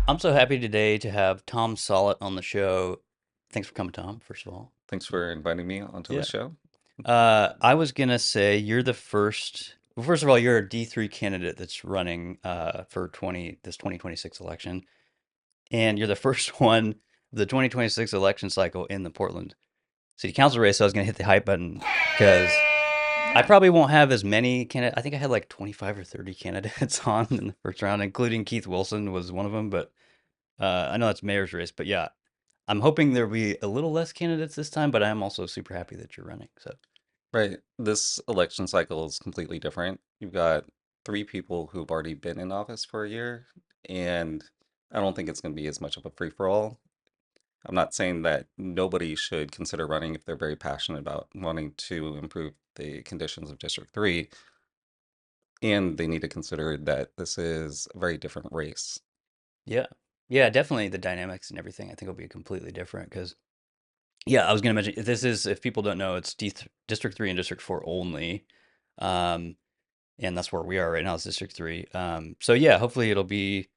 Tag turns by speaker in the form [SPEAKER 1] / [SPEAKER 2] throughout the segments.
[SPEAKER 1] I'm so happy today to have Tom Sollitt on the show. Thanks for coming, Tom, first of all.
[SPEAKER 2] Thanks for inviting me onto the
[SPEAKER 1] Yeah.
[SPEAKER 2] show.
[SPEAKER 1] I was gonna say you're the first. Well, first of all, you're a D3 candidate that's running for 2026 election, and you're the first one of the 2026 election cycle in the Portland City Council race. So I was gonna hit the hype button because I probably won't have as many candidates. I think I had like 25 or 30 candidates on in the first round, including Keith Wilson was one of them. But I know that's mayor's race, but yeah, I'm hoping there'll be a little less candidates this time, but I am also super happy that you're running. So,
[SPEAKER 2] Right. This election cycle is completely different. You've got three people who've already been in office for a year, and I don't think it's going to be as much of a free-for-all. I'm not saying that nobody should consider running if they're very passionate about wanting to improve the conditions of District 3, and they need to consider that this is a very different race.
[SPEAKER 1] yeah. Yeah, definitely the dynamics and everything I think will be completely different because, yeah, I was going to mention this is, if people don't know, it's District 3 and District 4 only. Um, and that's where we are right now, is District 3. So, yeah, hopefully it'll be,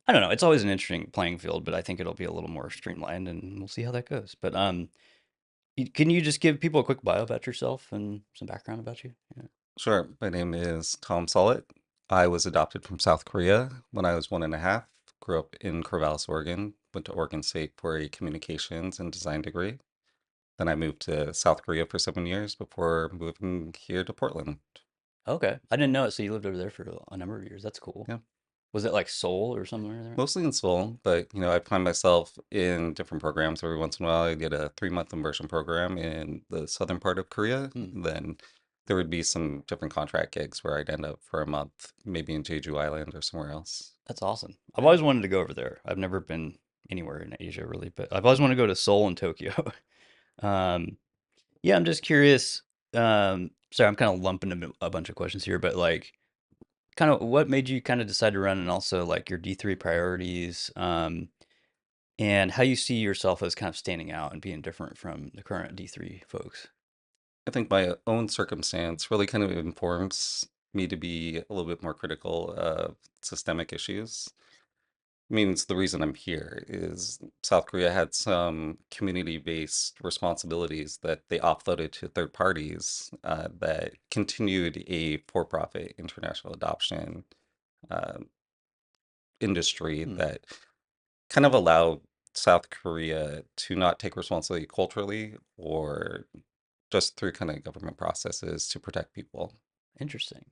[SPEAKER 1] I don't know, it's always an interesting playing field, but I think it'll be a little more streamlined and we'll see how that goes. But can you just give people a quick bio about yourself and some background about you? Yeah.
[SPEAKER 2] Sure. My name is Tom Sollitt. I was adopted from South Korea when I was 1.5. Grew up in Corvallis, Oregon. Went to Oregon State for a communications and design degree. Then I moved to South Korea for 7 years before moving here to Portland.
[SPEAKER 1] Okay. I didn't know it. So you lived over there for a number of years. That's cool.
[SPEAKER 2] Yeah,
[SPEAKER 1] Was it like Seoul or somewhere there?
[SPEAKER 2] mostly in Seoul, but I find myself in different programs every once in a while. I did a 3-month immersion program in the southern part of Korea.
[SPEAKER 1] Hmm.
[SPEAKER 2] Then there would be some different contract gigs where I'd end up for a month, maybe in Jeju Island or somewhere else.
[SPEAKER 1] That's awesome. I've always wanted to go over there. I've never been anywhere in Asia really, but I've always wanted to go to Seoul and Tokyo. um, yeah, I'm just curious. Sorry, I'm kind of lumping a bunch of questions here, but like, kind of what made you kind of decide to run, and also like your D3 priorities, and how you see yourself as kind of standing out and being different from the current D3 folks.
[SPEAKER 2] I think my own circumstance really kind of informs me to be a little bit more critical of systemic issues. Means the reason I'm here is South Korea had some community-based responsibilities that they offloaded to third parties that continued a for-profit international adoption uh, industry
[SPEAKER 1] Hmm,
[SPEAKER 2] that kind of allowed South Korea to not take responsibility culturally or just through kind of government processes to protect people.
[SPEAKER 1] interesting.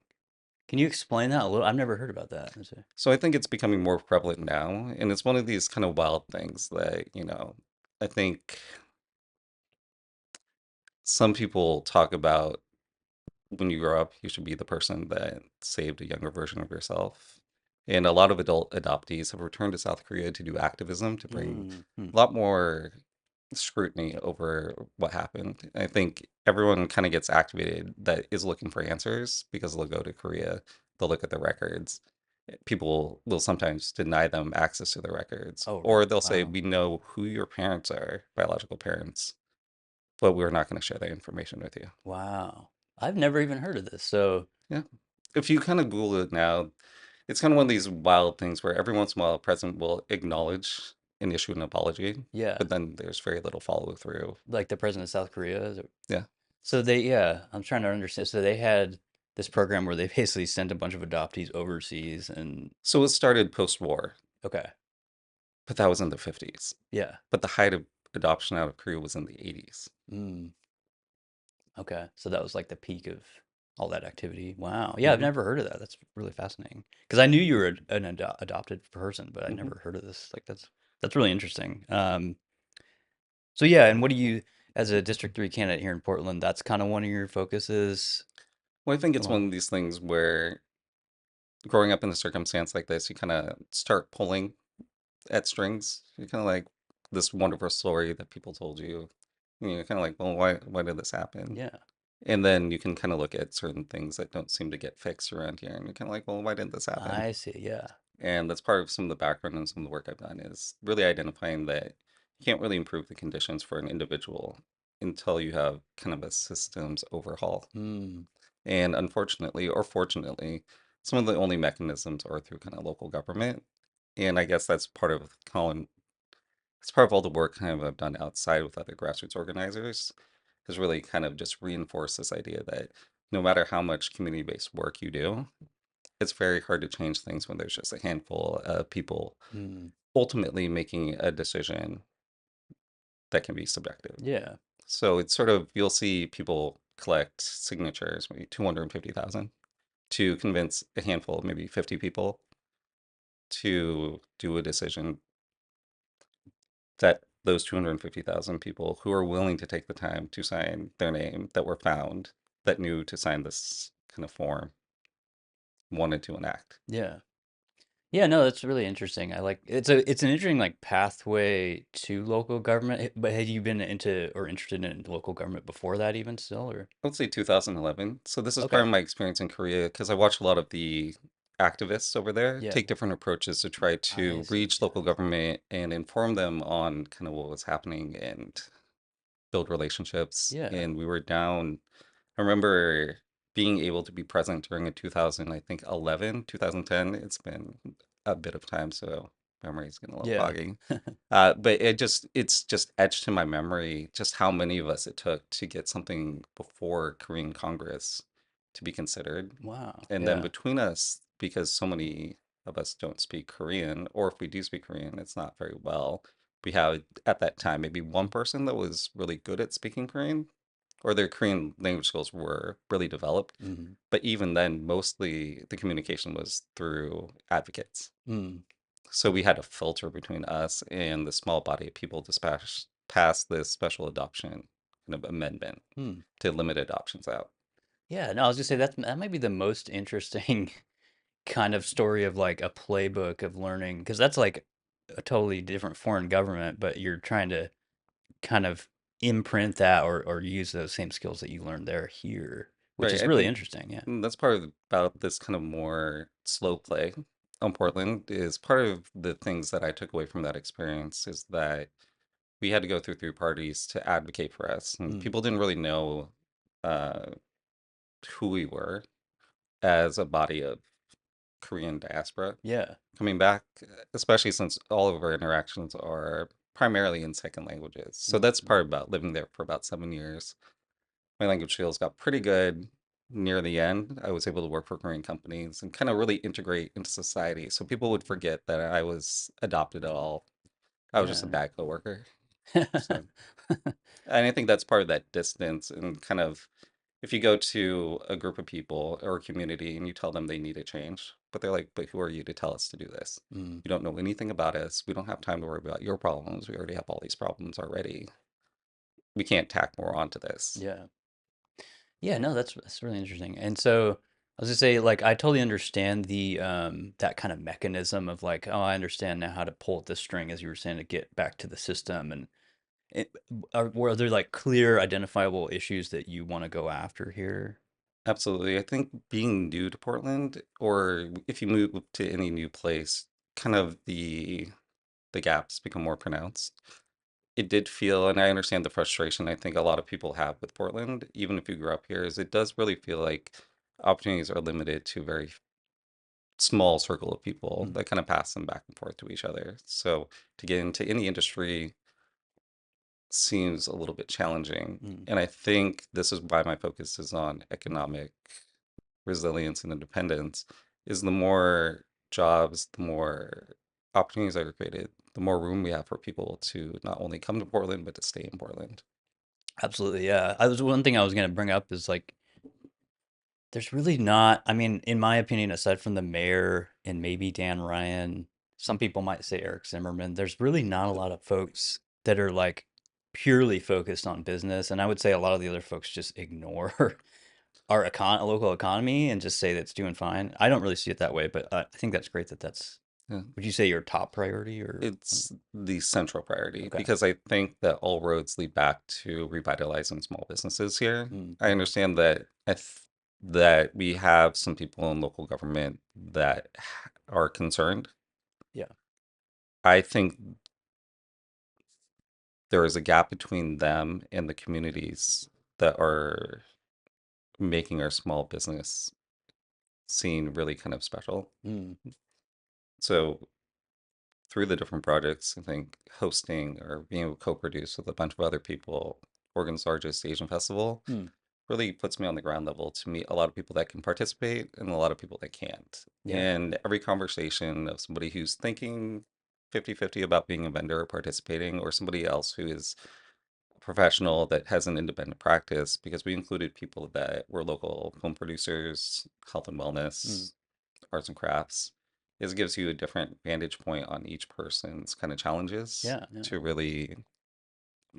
[SPEAKER 1] Can you explain that a little? I've never heard about that.
[SPEAKER 2] So I think it's becoming more prevalent now, and it's one of these kind of wild things that, I think some people talk about when you grow up, you should be the person that saved a younger version of yourself. And a lot of adult adoptees have returned to South Korea to do activism, to bring
[SPEAKER 1] Mm-hmm.
[SPEAKER 2] a lot more scrutiny over what happened. I think everyone kind of gets activated that is looking for answers because they'll go to Korea, they'll look at the records. People will sometimes deny them access to the records,
[SPEAKER 1] Oh,
[SPEAKER 2] or
[SPEAKER 1] really?
[SPEAKER 2] they'll say,
[SPEAKER 1] Wow.
[SPEAKER 2] "We know who your parents are, biological parents, but we're not going to share that information with you."
[SPEAKER 1] Wow. I've never even heard of this. So,
[SPEAKER 2] Yeah. If you kind of Google it now, it's kind of one of these wild things where every once in a while a president will acknowledge and issue an apology,
[SPEAKER 1] yeah,
[SPEAKER 2] but then there's very little follow through.
[SPEAKER 1] like the president of South Korea.
[SPEAKER 2] Yeah.
[SPEAKER 1] So yeah, I'm trying to understand. So they had this program where they basically sent a bunch of adoptees overseas and,
[SPEAKER 2] So it started post-war,
[SPEAKER 1] okay.
[SPEAKER 2] but that was in the 50s.
[SPEAKER 1] Yeah.
[SPEAKER 2] But the height of adoption out of Korea was in the 80s.
[SPEAKER 1] Mm, okay. So that was like the peak of all that activity. Wow. Yeah, I've
[SPEAKER 2] Hmm.
[SPEAKER 1] never heard of that. That's really fascinating. Because I knew you were an adopted person, but I
[SPEAKER 2] Hmm.
[SPEAKER 1] never heard of this. Like that's really interesting. So yeah, and what do you, as a District 3 candidate here in Portland, that's kind of one of your focuses.
[SPEAKER 2] Well, I think it's
[SPEAKER 1] Well,
[SPEAKER 2] one of these things where growing up in a circumstance like this, you kind of start pulling at strings. You're kind of like this wonderful story that people told you. And you're kind of like, well, why did this happen?
[SPEAKER 1] yeah,
[SPEAKER 2] And then you can kind of look at certain things that don't seem to get fixed around here, and you're kind of like, well, why didn't this happen?
[SPEAKER 1] I see. Yeah.
[SPEAKER 2] And that's part of some of the background and some of the work I've done is really identifying that you can't really improve the conditions for an individual until you have kind of a systems overhaul.
[SPEAKER 1] Mm,
[SPEAKER 2] And unfortunately, or fortunately, some of the only mechanisms are through kind of local government. And I guess that's part of Colin, it's part of all the work kind of I've done outside with other grassroots organizers, has really kind of just reinforced this idea that no matter how much community-based work you do, it's very hard to change things when there's just a handful of people
[SPEAKER 1] Mm.
[SPEAKER 2] ultimately making a decision that can be subjective.
[SPEAKER 1] Yeah.
[SPEAKER 2] So it's sort of, you'll see people collect signatures, maybe 250,000, to convince a handful, maybe 50 people to do a decision that those 250,000 people who are willing to take the time to sign their name that were found that knew to sign this kind of form wanted to enact.
[SPEAKER 1] Yeah. Yeah, no, that's really interesting. I like it's an interesting like pathway to local government. But had you been into or interested in local government before that even still or
[SPEAKER 2] I would say 2011. So this is part
[SPEAKER 1] okay.
[SPEAKER 2] of my experience in Korea because I watched a lot of the activists over there
[SPEAKER 1] Yeah.
[SPEAKER 2] take different approaches to try
[SPEAKER 1] I
[SPEAKER 2] to
[SPEAKER 1] see.
[SPEAKER 2] reach
[SPEAKER 1] Yeah.
[SPEAKER 2] local government and inform them on kind of what was happening and build relationships.
[SPEAKER 1] Yeah.
[SPEAKER 2] And we were down, I remember being able to be present during a 2000, I think 11, 2010. It's been a bit of time, so memory's getting a little
[SPEAKER 1] Yeah.
[SPEAKER 2] foggy. But it's just etched in my memory just how many of us it took to get something before Korean Congress to be considered.
[SPEAKER 1] Wow.
[SPEAKER 2] And then
[SPEAKER 1] Yeah.
[SPEAKER 2] between us, because so many of us don't speak Korean, or if we do speak Korean, it's not very well. We had at that time maybe one person that was really good at speaking Korean, or their Korean language skills were really developed.
[SPEAKER 1] Hmm.
[SPEAKER 2] But even then, mostly the communication was through advocates.
[SPEAKER 1] Mm.
[SPEAKER 2] So we had to filter between us and the small body of people to pass this special adoption kind of amendment
[SPEAKER 1] Mm.
[SPEAKER 2] to limit adoptions out.
[SPEAKER 1] Yeah, no, I was gonna say that might be the most interesting kind of story of like a playbook of learning because that's like a totally different foreign government, but you're trying to kind of imprint that or use those same skills that you learned there here, which
[SPEAKER 2] Right.
[SPEAKER 1] is
[SPEAKER 2] I
[SPEAKER 1] really
[SPEAKER 2] think
[SPEAKER 1] interesting. Yeah.
[SPEAKER 2] that's part of about this kind of more slow play on Portland is part of the things that I took away from that experience is that we had to go through parties to advocate for us, and
[SPEAKER 1] Mm.
[SPEAKER 2] people didn't really know uh, who we were as a body of Korean diaspora
[SPEAKER 1] Yeah.
[SPEAKER 2] coming back, especially since all of our interactions are primarily in second languages. So that's
[SPEAKER 1] Mhm.
[SPEAKER 2] part about living there for about 7 years. My language skills got pretty good near the end. I was able to work for Korean companies and kind of really integrate into society. So people would forget that I was adopted at all. I was just a
[SPEAKER 1] Yeah.
[SPEAKER 2] bad coworker. So, and I think that's part of that distance and kind of if you go to a group of people or a community and you tell them they need a change, but they're like, but who are you to tell us to do this?
[SPEAKER 1] Mm.
[SPEAKER 2] You don't know anything about us. We don't have time to worry about your problems. We already have all these problems already. We can't tack more onto this.
[SPEAKER 1] Yeah. Yeah, no, that's really interesting. And so I was gonna say, like, I totally understand the that kind of mechanism of like, oh, I understand now how to pull at the string, as you were saying, to get back to the system. And were there like clear, identifiable issues that you want to go after here?
[SPEAKER 2] Absolutely. I think being new to Portland, or if you move to any new place, kind of the gaps become more pronounced. It did feel, and I understand the frustration I think a lot of people have with Portland, even if you grew up here, is it does really feel like opportunities are limited to a very small circle of people
[SPEAKER 1] Mm.
[SPEAKER 2] that kind of pass them back and forth to each other. So to get into any industry seems a little bit challenging.
[SPEAKER 1] Mm.
[SPEAKER 2] And I think this is why my focus is on economic resilience and independence, is the more jobs, the more opportunities that are created, the more room we have for people to not only come to Portland, but to stay in Portland.
[SPEAKER 1] Absolutely, yeah. I was one thing I was gonna bring up is like there's really not, I mean, in my opinion, aside from the mayor and maybe Dan Ryan, some people might say Eric Zimmerman, there's really not a lot of folks that are like purely focused on business. And I would say a lot of the other folks just ignore our local economy and just say that it's doing fine. I don't really see it that way, but I think that's great that that's,
[SPEAKER 2] Yeah.
[SPEAKER 1] would you say your top priority or?
[SPEAKER 2] It's the central priority
[SPEAKER 1] Okay.
[SPEAKER 2] because I think that all roads lead back to revitalizing small businesses here.
[SPEAKER 1] Mm.
[SPEAKER 2] I understand that that we have some people in local government that are concerned.
[SPEAKER 1] Yeah.
[SPEAKER 2] I think there is a gap between them and the communities that are making our small business scene really kind of special.
[SPEAKER 1] Mm.
[SPEAKER 2] So through the different projects, I think hosting or being able to co-produce with a bunch of other people, Oregon's largest Asian festival,
[SPEAKER 1] Hmm.
[SPEAKER 2] really puts me on the ground level to meet a lot of people that can participate and a lot of people that can't.
[SPEAKER 1] Yeah.
[SPEAKER 2] And every conversation of somebody who's thinking 50-50 about being a vendor or participating, or somebody else who is a professional that has an independent practice, because we included people that were local film producers, health and
[SPEAKER 1] Hmm.
[SPEAKER 2] wellness, arts and crafts, is it gives you a different vantage point on each person's kind of challenges
[SPEAKER 1] Yeah. Yeah.
[SPEAKER 2] to really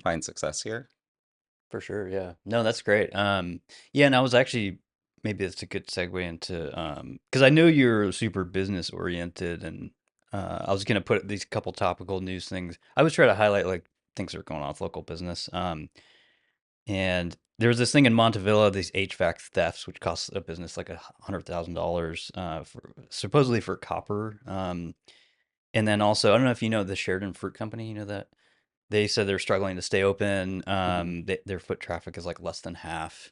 [SPEAKER 2] find success here.
[SPEAKER 1] For sure, yeah. No, that's great. Yeah, and I was actually maybe that's a good segue into because I know you're super business oriented, and I was gonna put these couple topical news things. I was trying to highlight like things that are going on with local business. And there was this thing in Montevilla, these HVAC thefts, which cost a business like $100,000 for supposedly for copper. And then also, I don't know if you know the Sheridan Fruit Company. You know that they said they're struggling to stay open.
[SPEAKER 2] Mhm.
[SPEAKER 1] Their foot traffic is like less than half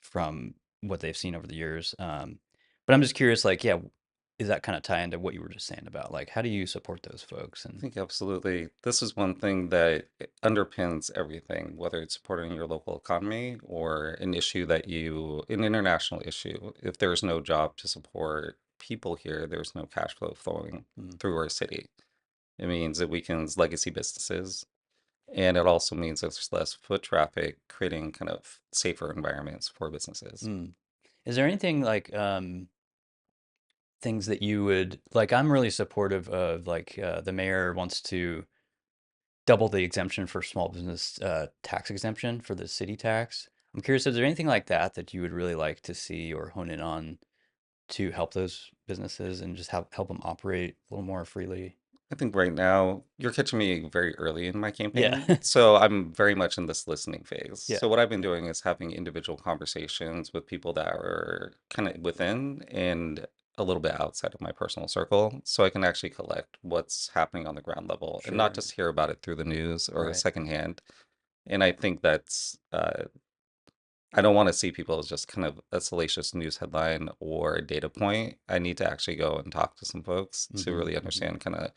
[SPEAKER 1] from what they've seen over the years. But I'm just curious, like, yeah, is that kind of tie into what you were just saying about like how do you support those folks?
[SPEAKER 2] I
[SPEAKER 1] And
[SPEAKER 2] think absolutely. This is one thing that underpins everything, whether it's supporting your local economy or an issue that an international issue. If there's no job to support people here, there's no cash flow flowing
[SPEAKER 1] mm,
[SPEAKER 2] through our city. It means it weakens legacy businesses, and it also means there's less foot traffic, creating kind of safer environments for businesses.
[SPEAKER 1] mm. Is there anything like things that you would like? I'm really supportive of like the mayor wants to double the exemption for small business tax exemption for the city tax. I'm curious, is there anything like that that you would really like to see or hone in on to help those businesses and just help them operate a little more freely?
[SPEAKER 2] I think right now you're catching me very early in my
[SPEAKER 1] Yeah.
[SPEAKER 2] campaign, so I'm very much in this listening phase.
[SPEAKER 1] Yeah.
[SPEAKER 2] So what I've been doing is having individual conversations with people that are kind of within and a little bit outside of my personal circle, so I can actually collect what's happening on the ground level and not
[SPEAKER 1] Sure.
[SPEAKER 2] just hear about it through the news or
[SPEAKER 1] Right.
[SPEAKER 2] secondhand. And I think I don't want to see people as just kind of a salacious news headline or a data point. I need to actually go and talk to some folks to
[SPEAKER 1] Hmm.
[SPEAKER 2] really
[SPEAKER 1] Hmm.
[SPEAKER 2] understand kind of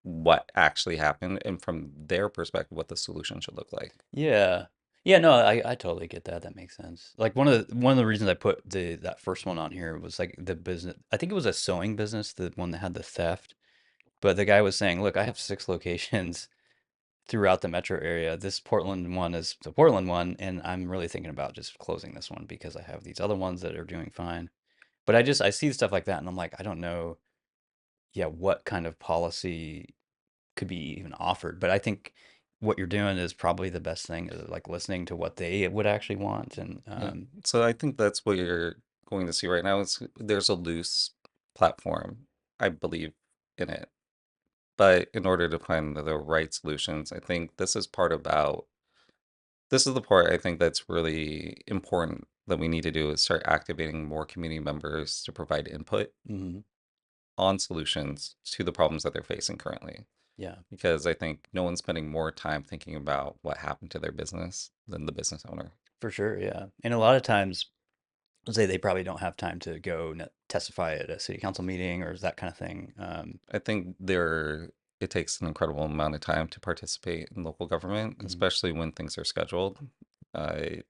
[SPEAKER 2] what actually happened and from their perspective what the solution should look like.
[SPEAKER 1] Yeah. Yeah, no, I totally get that. That makes sense. Like one of the reasons I put the that first one on here was like the business. I think it was a sewing business, the one that had the theft. But the guy was saying, "Look, I have 6 locations throughout the metro area. This Portland one is the Portland one, and I'm really thinking about just closing this one because I have these other ones that are doing fine." But I see stuff like that, and I'm like, I don't know, yeah, what kind of policy could be even offered. But I think what you're doing is probably the best thing, is like listening to what they would actually want. And
[SPEAKER 2] Yeah. So I think that's what you're going to see right now is there's a loose platform, I believe in it. But in order to find the right solutions, I think this is the part I think that's really important that we need to do is start activating more community members to provide input
[SPEAKER 1] mhm,
[SPEAKER 2] on solutions to the problems that they're facing currently.
[SPEAKER 1] yeah,
[SPEAKER 2] Because I think no one's spending more time thinking about what happened to their business than the business owner.
[SPEAKER 1] for sure, yeah. And a lot of times, say they probably don't have time to go testify at a city council meeting or that kind of thing.
[SPEAKER 2] I think it takes an incredible amount of time to participate in local government,
[SPEAKER 1] Mhm,
[SPEAKER 2] especially when things are scheduled. I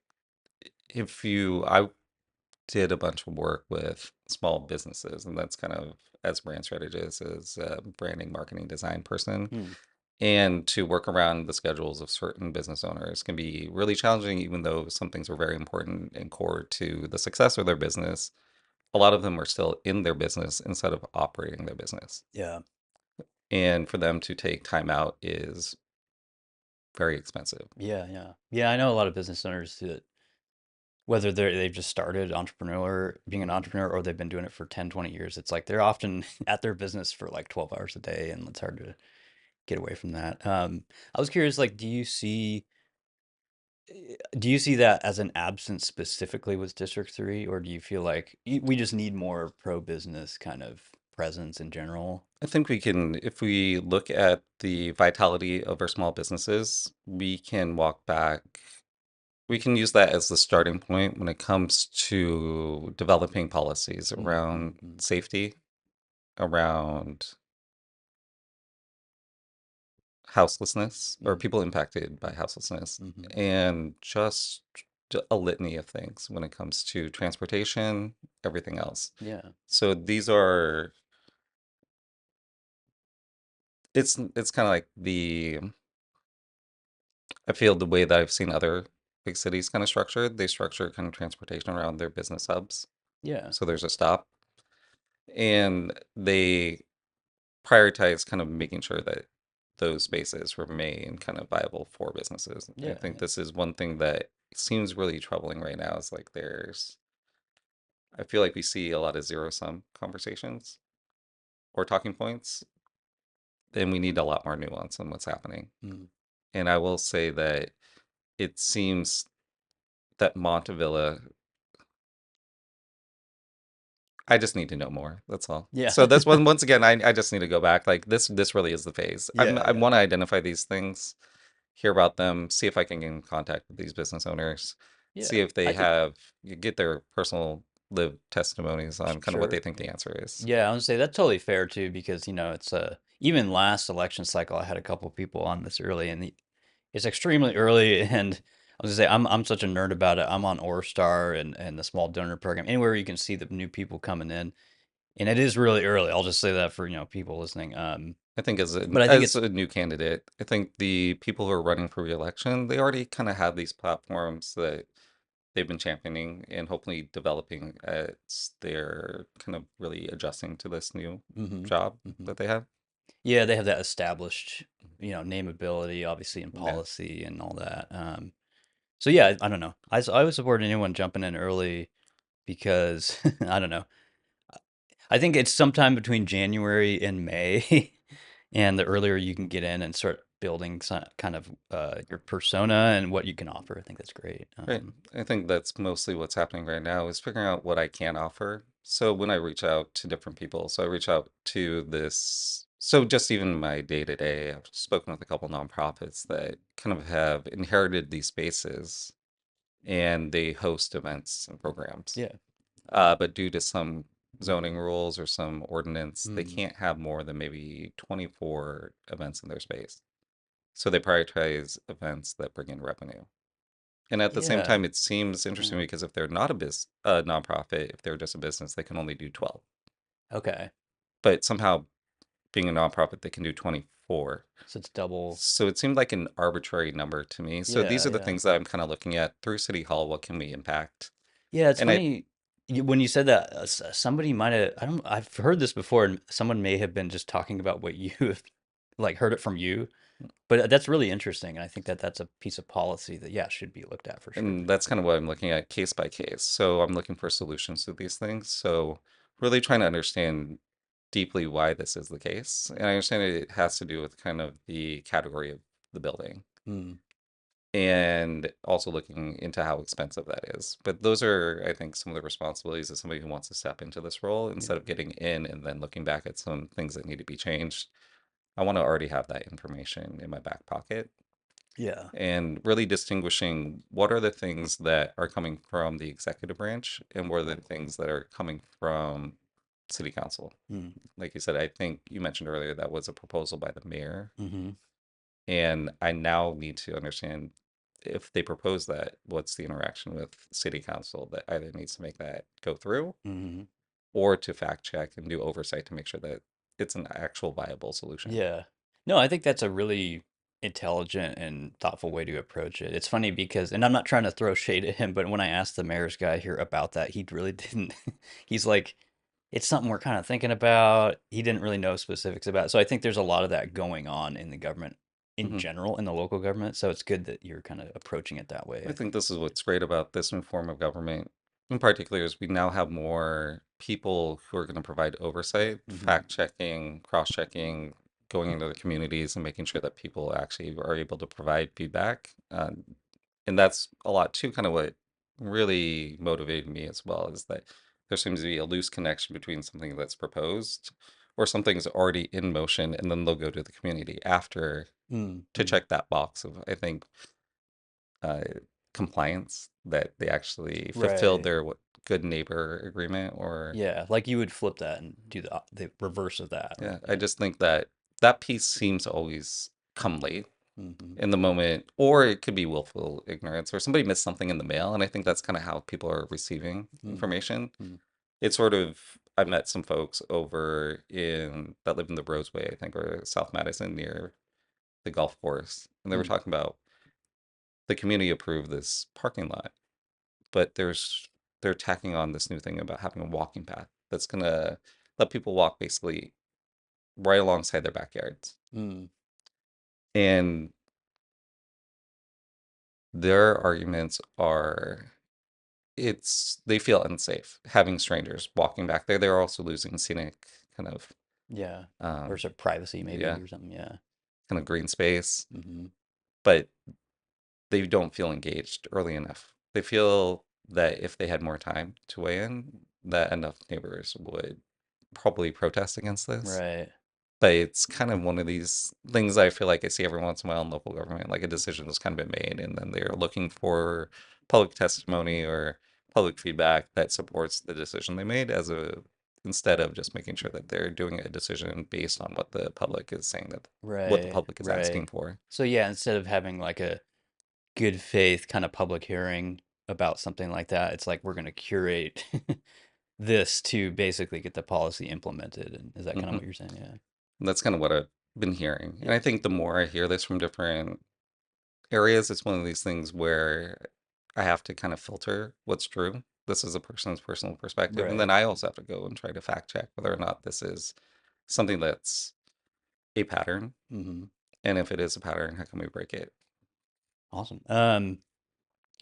[SPEAKER 2] I did a bunch of work with small businesses, and that's kind of as brand strategist, as a branding, marketing, design person.
[SPEAKER 1] mm,
[SPEAKER 2] And to work around the schedules of certain business owners can be really challenging, even though some things are very important and core to the success of their business. A lot of them are still in their business instead of operating their business.
[SPEAKER 1] yeah.
[SPEAKER 2] And for them to take time out is very expensive.
[SPEAKER 1] Yeah, yeah. Yeah, I know a lot of business owners that whether they've just started being an
[SPEAKER 2] Mhm.
[SPEAKER 1] entrepreneur or they've been doing it for 10, 20 years, it's like they're often at their business for like 12 hours a day and it's hard to get away from that. I was curious, like, do you see that as an absence specifically with District 3, or do you feel like we just need more pro-business kind of presence in general?
[SPEAKER 2] I think if we look at the vitality of our small businesses, we can use that as the starting point when it comes to developing policies
[SPEAKER 1] Mm,
[SPEAKER 2] around
[SPEAKER 1] mm, mm.
[SPEAKER 2] safety, around houselessness or
[SPEAKER 1] Mm,
[SPEAKER 2] people impacted by houselessness,
[SPEAKER 1] hmm.
[SPEAKER 2] and just a litany of things when it comes to transportation, everything else.
[SPEAKER 1] Yeah.
[SPEAKER 2] So these are it's kind of like I feel the way that I've seen other big cities kind of structured. They structure kind of transportation around their business hubs.
[SPEAKER 1] Yeah.
[SPEAKER 2] So there's a stop, and they prioritize kind of making sure that those spaces remain kind of viable for businesses. I
[SPEAKER 1] Yeah.
[SPEAKER 2] think
[SPEAKER 1] Yeah.
[SPEAKER 2] this is one thing that seems really troubling right now is like I feel like we see a lot of zero sum conversations or talking points, and we need a lot more nuance on what's happening.
[SPEAKER 1] Mm.
[SPEAKER 2] And I will say that it seems that Montevilla, I just need to know more. That's all.
[SPEAKER 1] Yeah.
[SPEAKER 2] So that's one once again, I just need to go back. Like this really is the phase.
[SPEAKER 1] Yeah.
[SPEAKER 2] I
[SPEAKER 1] Yeah.
[SPEAKER 2] want to identify these things, hear about them, see if I can get in contact with these business owners,
[SPEAKER 1] Yeah.
[SPEAKER 2] see if they
[SPEAKER 1] I think
[SPEAKER 2] have you get their personal lived testimonies on kind of what
[SPEAKER 1] sure.
[SPEAKER 2] they think the answer is.
[SPEAKER 1] Yeah, I would say that's totally fair too, because it's even last election cycle, I had a couple people on this early, and it's extremely early. And I was gonna say I'm such a nerd about it. I'm on Orstar and the small donor program, anywhere you can see the new people coming in, and it is really early. I'll just say that for people listening.
[SPEAKER 2] I think
[SPEAKER 1] But I think
[SPEAKER 2] as
[SPEAKER 1] it's
[SPEAKER 2] a new candidate, I think the people who are running for reelection, they already kind of have these platforms that they've been championing and hopefully developing as they're kind of really adjusting to this new
[SPEAKER 1] hmm
[SPEAKER 2] job
[SPEAKER 1] hmm
[SPEAKER 2] that they have.
[SPEAKER 1] yeah, they have that established nameability, obviously, in
[SPEAKER 2] Yeah.
[SPEAKER 1] policy and all that. So yeah, I don't know. I would support anyone jumping in early because I don't know. I think it's sometime between January and May, and the earlier you can get in and start building some kind of your persona and what you can offer, I think that's great.
[SPEAKER 2] Right. I think that's mostly what's happening right now is figuring out what I can offer. So when I reach out to different people, so I reach out to so just even my day to day, I've spoken with a couple nonprofits that kind of have inherited these spaces and they host events and programs.
[SPEAKER 1] Yeah.
[SPEAKER 2] But due to some zoning rules or some ordinance, they
[SPEAKER 1] Mm.
[SPEAKER 2] can't have more than maybe 24 events in their space. So they prioritize events that bring in revenue. And at the same
[SPEAKER 1] Yeah.
[SPEAKER 2] time, it seems interesting
[SPEAKER 1] Yeah.
[SPEAKER 2] because if they're not a nonprofit, if they're just a business, they can only do 12.
[SPEAKER 1] Okay.
[SPEAKER 2] But somehow, being a nonprofit, they can do 24.
[SPEAKER 1] So it's double.
[SPEAKER 2] So it seemed like an arbitrary number to me. So these
[SPEAKER 1] Yeah.
[SPEAKER 2] are the
[SPEAKER 1] Yeah.
[SPEAKER 2] things that I'm kind of looking at through City Hall. What can we impact?
[SPEAKER 1] Yeah. It's
[SPEAKER 2] And I,
[SPEAKER 1] funny when you said that. Somebody might have. I don't. I've heard this before, and someone may have been just talking about what you have, like, heard it from you. But that's really interesting, and I think that that's a piece of policy that yeah should be looked at for sure.
[SPEAKER 2] and that's kind of what I'm looking at case by case. So I'm looking for solutions to these things. So really trying to understand deeply why this is the case. And I understand it has to do with kind of the category of the building
[SPEAKER 1] Mm.
[SPEAKER 2] and also looking into how expensive that is. But those are, I think, some of the responsibilities of somebody who wants to step into this role
[SPEAKER 1] Yeah.
[SPEAKER 2] instead of getting in and then looking back at some things that need to be changed. I want to already have that information in my back pocket
[SPEAKER 1] Yeah.
[SPEAKER 2] and really distinguishing what are the things that are coming from the executive branch and what are the things that are coming from city council.
[SPEAKER 1] Mm.
[SPEAKER 2] Like you said, I think you mentioned earlier that was a proposal by the mayor.
[SPEAKER 1] Mm-hmm.
[SPEAKER 2] And I now need to understand if they propose that, what's the interaction with city council that either needs to make that go through
[SPEAKER 1] Mm-hmm.
[SPEAKER 2] or to fact check and do oversight to make sure that it's an actual viable solution.
[SPEAKER 1] Yeah. No, I think that's a really intelligent and thoughtful way to approach it. It's funny because, and I'm not trying to throw shade at him, but when I asked the mayor's guy here about that, he really didn't. He's like, it's something we're kind of thinking about. He didn't really know specifics about it. So I think there's a lot of that going on in the government in
[SPEAKER 2] Mhm.
[SPEAKER 1] general, in the local government. So it's good that you're kind of approaching it that
[SPEAKER 2] I
[SPEAKER 1] way.
[SPEAKER 2] think this is what's great about this new form of government, in particular, is we now have more people who are going to provide oversight,
[SPEAKER 1] Mm-hmm.
[SPEAKER 2] fact checking, cross checking, going into the communities and making sure that people actually are able to provide feedback. And that's a lot too, kind of what really motivated me as well, is that there seems to be a loose connection between something that's proposed or something's already in motion, and then they'll go to the community after to
[SPEAKER 1] Mm-hmm.
[SPEAKER 2] check that box of, I think, uh, compliance that they actually fulfilled
[SPEAKER 1] Right.
[SPEAKER 2] their good neighbor agreement or
[SPEAKER 1] Yeah. Like you would flip that and do the reverse of that,
[SPEAKER 2] yeah,
[SPEAKER 1] right?
[SPEAKER 2] I
[SPEAKER 1] Yeah.
[SPEAKER 2] just think that that piece seems to always come late
[SPEAKER 1] Hmm.
[SPEAKER 2] in the moment, or it could be willful ignorance, or somebody missed something in the mail. And I think that's kind of how people are receiving
[SPEAKER 1] Hmm.
[SPEAKER 2] information.
[SPEAKER 1] Hmm.
[SPEAKER 2] It's sort of, I met some folks over in that live in the Roseway, I think, or South Madison near the golf course, and they were
[SPEAKER 1] Hmm.
[SPEAKER 2] talking about the community approved this parking lot, but they're tacking on this new thing about having a walking path that's gonna let people walk basically right alongside their backyards.
[SPEAKER 1] Hmm.
[SPEAKER 2] And their arguments are they feel unsafe having strangers walking back there. They're also losing scenic kind of
[SPEAKER 1] Yeah. Or
[SPEAKER 2] um
[SPEAKER 1] some privacy maybe
[SPEAKER 2] yeah,
[SPEAKER 1] or something. Yeah.
[SPEAKER 2] kind of green space,
[SPEAKER 1] Hmm.
[SPEAKER 2] but they don't feel engaged early enough. They feel that if they had more time to weigh in, that enough neighbors would probably protest against this.
[SPEAKER 1] Right.
[SPEAKER 2] But it's kind of one of these things I feel like I see every once in a while in local government, like a decision has kind of been made, and then they're looking for public testimony or public feedback that supports the decision they made instead of just making sure that they're doing a decision based on what the public is saying that what the
[SPEAKER 1] Right.
[SPEAKER 2] public is
[SPEAKER 1] Right.
[SPEAKER 2] asking for.
[SPEAKER 1] So yeah, instead of having like a good faith kind of public hearing about something like that, it's like we're going to curate this to basically get the policy implemented. And is that kind of
[SPEAKER 2] Hmm.
[SPEAKER 1] what you're saying? Yeah.
[SPEAKER 2] That's kind of what I've been hearing. And
[SPEAKER 1] Yeah.
[SPEAKER 2] I think the more I hear this from different areas, it's one of these things where I have to kind of filter what's true. This is a person's personal perspective. And then
[SPEAKER 1] Right.
[SPEAKER 2] I also have to go and try to fact check whether or not this is something that's a pattern.
[SPEAKER 1] Hmm.
[SPEAKER 2] And if it is a pattern, how can we break it?
[SPEAKER 1] Awesome.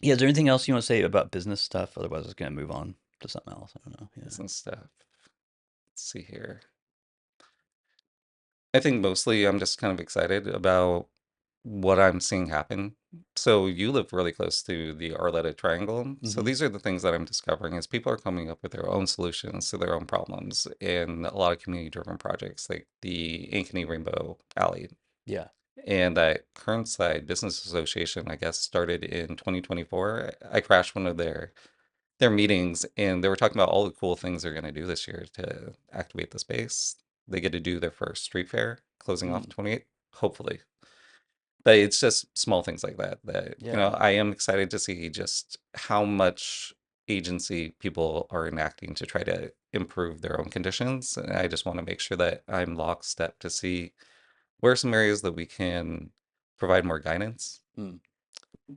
[SPEAKER 1] Yeah, is there anything else you want to say about business stuff? Otherwise, I was going to move on to something else. I don't know. Yeah.
[SPEAKER 2] Business stuff. Let's see here. I think mostly I'm just kind of excited about what I'm seeing happen. So you live really close to the Arletta Triangle. So
[SPEAKER 1] Hmm.
[SPEAKER 2] these are the things that I'm discovering is people are coming up with their own solutions to their own problems in a lot of community-driven projects like the Ankeny Rainbow Alley.
[SPEAKER 1] Yeah.
[SPEAKER 2] And that Kernside Business Association, I guess, started in 2024. I crashed one of their meetings and they were talking about all the cool things they're going to do this year to activate the space. They get to do their first street fair closing off
[SPEAKER 1] Mm.
[SPEAKER 2] 28, hopefully. But it's just small things like that
[SPEAKER 1] Yeah.
[SPEAKER 2] I am excited to see just how much agency people are enacting to try to improve their own conditions. And I just want to make sure that I'm lockstep to see where are some areas that we can provide more guidance
[SPEAKER 1] Mm.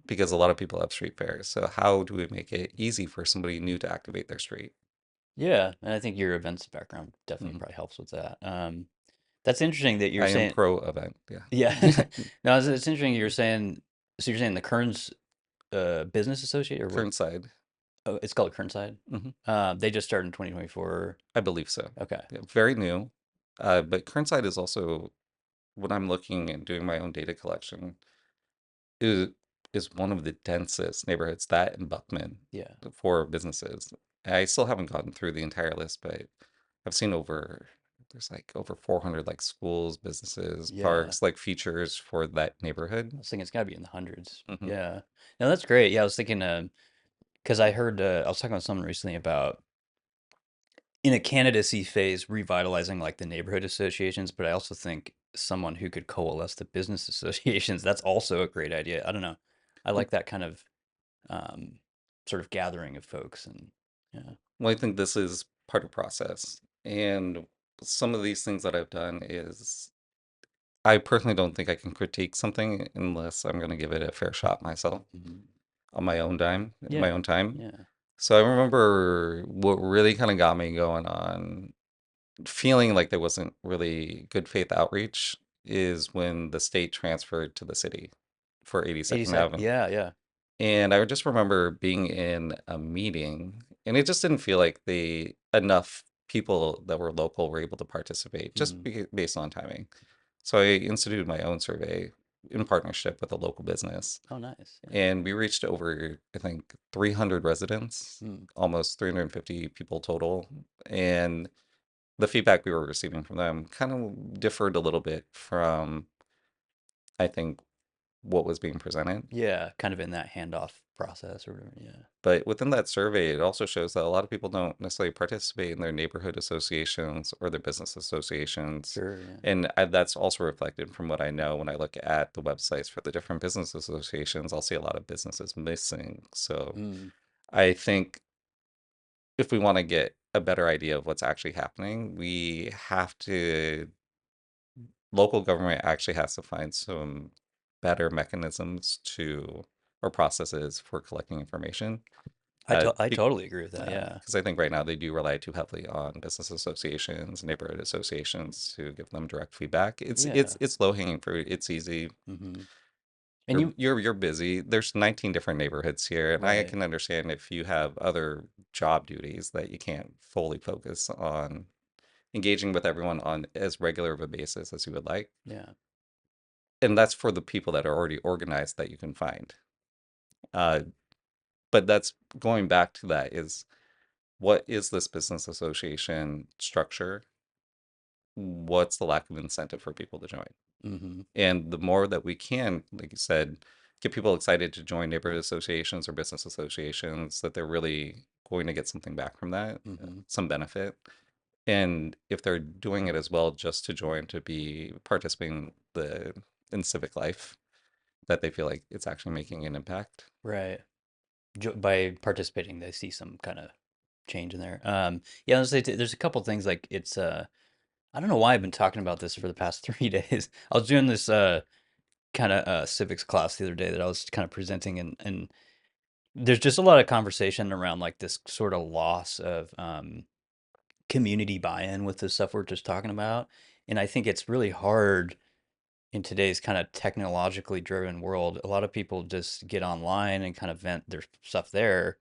[SPEAKER 2] because a lot of people have street fairs. So how do we make it easy for somebody new to activate their street?
[SPEAKER 1] Yeah. And I think your events background definitely
[SPEAKER 2] Mhm.
[SPEAKER 1] probably helps with that. That's interesting that you're
[SPEAKER 2] I am
[SPEAKER 1] saying,
[SPEAKER 2] pro event,
[SPEAKER 1] yeah.
[SPEAKER 2] yeah.
[SPEAKER 1] No, it's interesting you're saying, so you're saying the Kearns Business Associate or what?
[SPEAKER 2] Current side.
[SPEAKER 1] Oh, it's called Kernside.
[SPEAKER 2] Hmm.
[SPEAKER 1] They just started in 2024.
[SPEAKER 2] I believe so.
[SPEAKER 1] Okay.
[SPEAKER 2] Yeah, very new. But current side is also when I'm looking and doing my own data collection, is is one of the densest neighborhoods, that and Buckman,
[SPEAKER 1] Yeah.
[SPEAKER 2] for businesses. I still haven't gotten through the entire list, but I've seen there's like over 400 like schools, businesses,
[SPEAKER 1] Yeah.
[SPEAKER 2] parks, like features for that neighborhood.
[SPEAKER 1] I was thinking it's got to be in the hundreds.
[SPEAKER 2] Hmm.
[SPEAKER 1] Yeah. No, that's great. Yeah, I was thinking, because I heard, I was talking with someone recently about in a candidacy phase, revitalizing like the neighborhood associations, but I also think someone who could coalesce the business associations, that's also a great idea. I don't know. I like that kind of um, sort of gathering of folks and yeah.
[SPEAKER 2] Well, I think this is part of process. And some of these things that I've done is I personally don't think I can critique something unless I'm going to give it a fair shot myself
[SPEAKER 1] Mhm.
[SPEAKER 2] on my own dime, in my
[SPEAKER 1] Yeah.
[SPEAKER 2] own time.
[SPEAKER 1] Yeah.
[SPEAKER 2] So I remember what really kind of got me going on feeling like there wasn't really good faith outreach is when the state transferred to the city for 82nd
[SPEAKER 1] 82nd.
[SPEAKER 2] Avenue.
[SPEAKER 1] Yeah. Yeah.
[SPEAKER 2] And I just remember being in a meeting and it just didn't feel like the enough people that were local were able to participate just
[SPEAKER 1] Mhm.
[SPEAKER 2] based on timing. So I instituted my own survey in partnership with a local business.
[SPEAKER 1] Oh, nice. Yeah.
[SPEAKER 2] And we reached over, I think, 300 residents,
[SPEAKER 1] Mm.
[SPEAKER 2] almost 350 people total. And the feedback we were receiving from them kind of differed a little bit from, I think, what was being presented.
[SPEAKER 1] Yeah, kind of in that handoff process or whatever. Yeah.
[SPEAKER 2] But within that survey, it also shows that a lot of people don't necessarily participate in their neighborhood associations or their business associations.
[SPEAKER 1] Sure. Yeah.
[SPEAKER 2] And that's also reflected from what I know when I look at the websites for the different business associations. I'll see a lot of businesses missing. So
[SPEAKER 1] Mm.
[SPEAKER 2] I think if we want to get a better idea of what's actually happening, we have to, local government actually has to find some better mechanisms to, or processes for collecting information.
[SPEAKER 1] I totally agree with that. Yeah.
[SPEAKER 2] Because I think right now they do rely too heavily on business associations, neighborhood associations to give them direct feedback.
[SPEAKER 1] Yeah.
[SPEAKER 2] It's low hanging fruit. It's easy.
[SPEAKER 1] Hmm. And you,
[SPEAKER 2] You're busy. There's 19 different neighborhoods here, and I
[SPEAKER 1] right.
[SPEAKER 2] can understand if you have other job duties that you can't fully focus on engaging with everyone on as regular of a basis as you would like.
[SPEAKER 1] Yeah.
[SPEAKER 2] And that's for the people that are already organized that you can find. Uh, but that's going back to that is what is this business association structure? What's the lack of incentive for people to join?
[SPEAKER 1] Hmm.
[SPEAKER 2] And the more that we can, like you said, get people excited to join neighborhood associations or business associations, that they're really going to get something back from that,
[SPEAKER 1] Hmm.
[SPEAKER 2] some benefit. And if they're doing it as well just to join to be participating in civic life, that they feel like it's actually making an impact.
[SPEAKER 1] Right. By participating, they see some kind of change in there. Yeah, I was gonna say there's a couple things like it's I don't know why I've been talking about this for the past 3 days. I was doing this kind of civics class the other day that I was kind of presenting, and there's just a lot of conversation around like this sort of loss of community buy-in with the stuff we're just talking about. And I think it's really hard in today's kind of technologically driven world. A lot of people just get online and kind of vent their stuff there.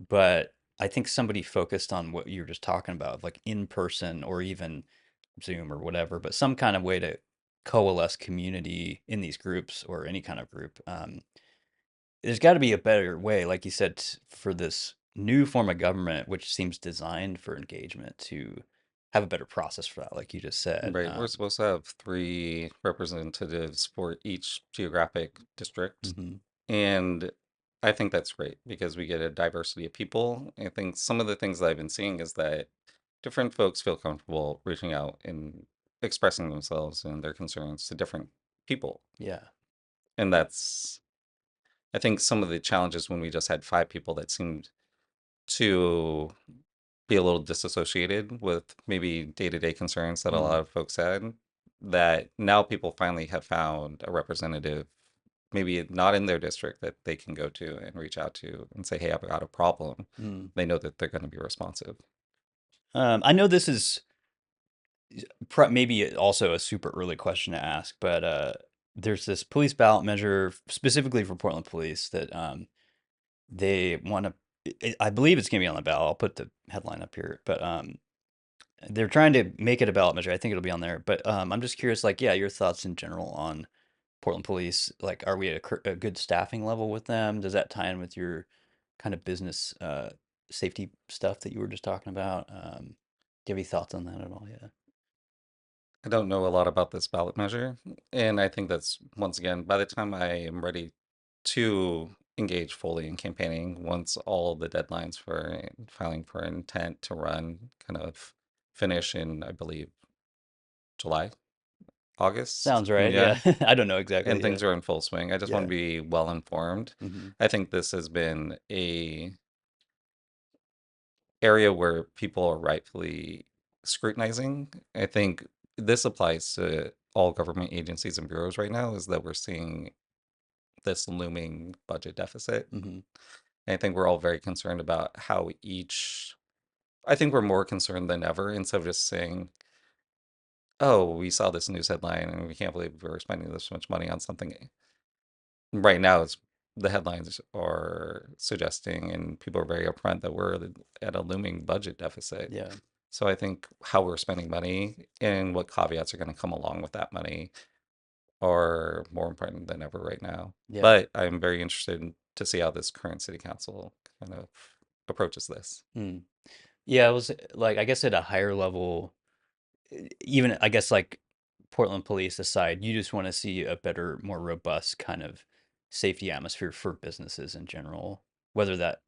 [SPEAKER 1] But I think somebody focused on what you were just talking about, like in person or even Zoom or whatever, but some kind of way to coalesce community in these groups or any kind of group. There's got to be a better way, like you said, for this new form of government, which seems designed for engagement, to have a better process for that, like you just said.
[SPEAKER 2] Right. We're supposed to have three representatives for each geographic district.
[SPEAKER 1] Mhm.
[SPEAKER 2] And I think that's great because we get a diversity of people. I think some of the things that I've been seeing is that different folks feel comfortable reaching out and expressing themselves and their concerns to different people.
[SPEAKER 1] Yeah.
[SPEAKER 2] And that's, I think, some of the challenges when we just had five people that seemed to be a little disassociated with maybe day-to-day concerns that a lot
[SPEAKER 1] Mm.
[SPEAKER 2] of folks had, that now people finally have found a representative, maybe not in their district, that they can go to and reach out to and say, hey, I've got a problem.
[SPEAKER 1] Mm.
[SPEAKER 2] They know that they're going to be responsive.
[SPEAKER 1] I know this is maybe also a super early question to ask, but there's this police ballot measure specifically for Portland police that they want to. I believe it's going to be on the ballot. I'll put the headline up here, but they're trying to make it a ballot measure. I think it'll be on there. But I'm just curious, like, yeah, your thoughts in general on Portland police. Like, are we at a good staffing level with them? Does that tie in with your kind of business safety stuff that you were just talking about? Do you have any thoughts on that at all? Yeah.
[SPEAKER 2] I don't know a lot about this ballot measure. And I think that's, once again, by the time I am ready to engage fully in campaigning, once all the deadlines for filing for intent to run kind of finish in, I believe, July, August.
[SPEAKER 1] Sounds right.
[SPEAKER 2] Yeah.
[SPEAKER 1] Yeah. I don't know
[SPEAKER 2] And
[SPEAKER 1] exactly. Yeah.
[SPEAKER 2] things are in full swing. I just want to
[SPEAKER 1] Yeah.
[SPEAKER 2] be well informed.
[SPEAKER 1] Hmm.
[SPEAKER 2] I think this has been a area where people are rightfully scrutinizing. I think this applies to all government agencies and bureaus right now, is that we're seeing this looming budget deficit.
[SPEAKER 1] Hmm.
[SPEAKER 2] And I think we're all very concerned about how I think we're more concerned than ever, instead of just saying, oh, we saw this news headline and we can't believe we're spending this much money on something. Right now, it's the headlines are suggesting, and people are very upfront, that we're at a looming budget deficit.
[SPEAKER 1] Yeah.
[SPEAKER 2] So I think how we're spending money and what caveats are going to come along with that money are more important than ever right now.
[SPEAKER 1] Yeah.
[SPEAKER 2] But I'm very interested to see how this current city council kind of approaches this.
[SPEAKER 1] Mm. Yeah. It was like, I guess at a higher level, even I guess like Portland police aside, you just want to see a better, more robust kind of safety atmosphere for businesses in general, whether that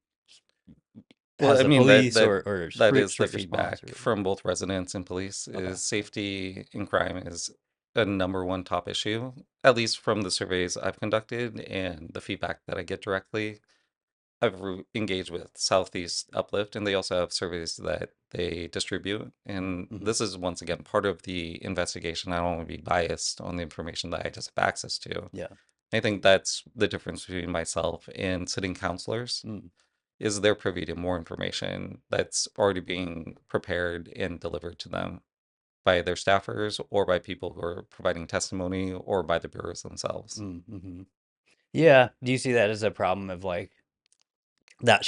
[SPEAKER 2] Well,
[SPEAKER 1] has
[SPEAKER 2] I
[SPEAKER 1] the
[SPEAKER 2] mean that
[SPEAKER 1] police
[SPEAKER 2] that
[SPEAKER 1] or
[SPEAKER 2] that is the
[SPEAKER 1] strict response
[SPEAKER 2] feedback
[SPEAKER 1] or
[SPEAKER 2] from both residents and police
[SPEAKER 1] okay.
[SPEAKER 2] is safety and crime is a number one top issue, at least from the surveys I've conducted and the feedback that I get directly. Engaged with Southeast Uplift, and they also have surveys that they distribute. And
[SPEAKER 1] Hmm.
[SPEAKER 2] this is once again part of the investigation. I don't want to be biased on the information that I just have access to.
[SPEAKER 1] Yeah.
[SPEAKER 2] I think that's the difference between myself and sitting counselors
[SPEAKER 1] Mm.
[SPEAKER 2] is they're privy to more information that's already being prepared and delivered to them by their staffers or by people who are providing testimony or by the bureaus themselves.
[SPEAKER 1] Mm-hmm. Yeah. Do you see that as a problem of like that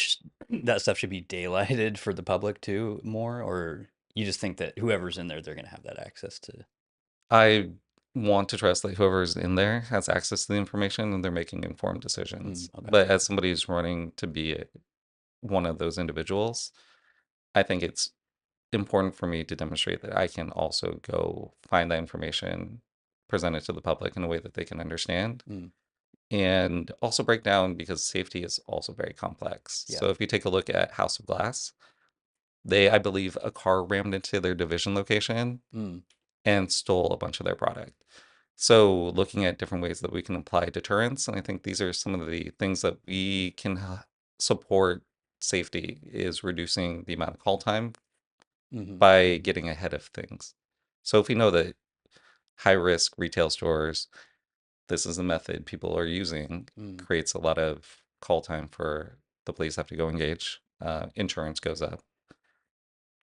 [SPEAKER 1] that stuff should be daylighted for the public too more, or you just think that whoever's in there, they're gonna have that access to?
[SPEAKER 2] I want to trust that whoever's in there has access to the information and they're making informed
[SPEAKER 1] Mm,
[SPEAKER 2] decisions.
[SPEAKER 1] okay.
[SPEAKER 2] But as somebody who's running to be one of those individuals, I think it's important for me to demonstrate that I can also go find that information, present it to the public in a way that they can understand,
[SPEAKER 1] Mm,
[SPEAKER 2] and also break down because safety is also very complex.
[SPEAKER 1] yeah.
[SPEAKER 2] So if you take a look at House of Glass, they, I believe, a car rammed into their division location
[SPEAKER 1] Mm,
[SPEAKER 2] and stole a bunch of their product. So, looking at different ways that we can apply deterrence, and I think these are some of the things that we can support safety is reducing the amount of call time
[SPEAKER 1] mm-hmm,
[SPEAKER 2] by
[SPEAKER 1] mm-hmm,
[SPEAKER 2] getting ahead of things. So, if we know that high risk retail stores, this is the method people are using,
[SPEAKER 1] mm.
[SPEAKER 2] creates a lot of call time for the police have to go engage. Insurance goes up,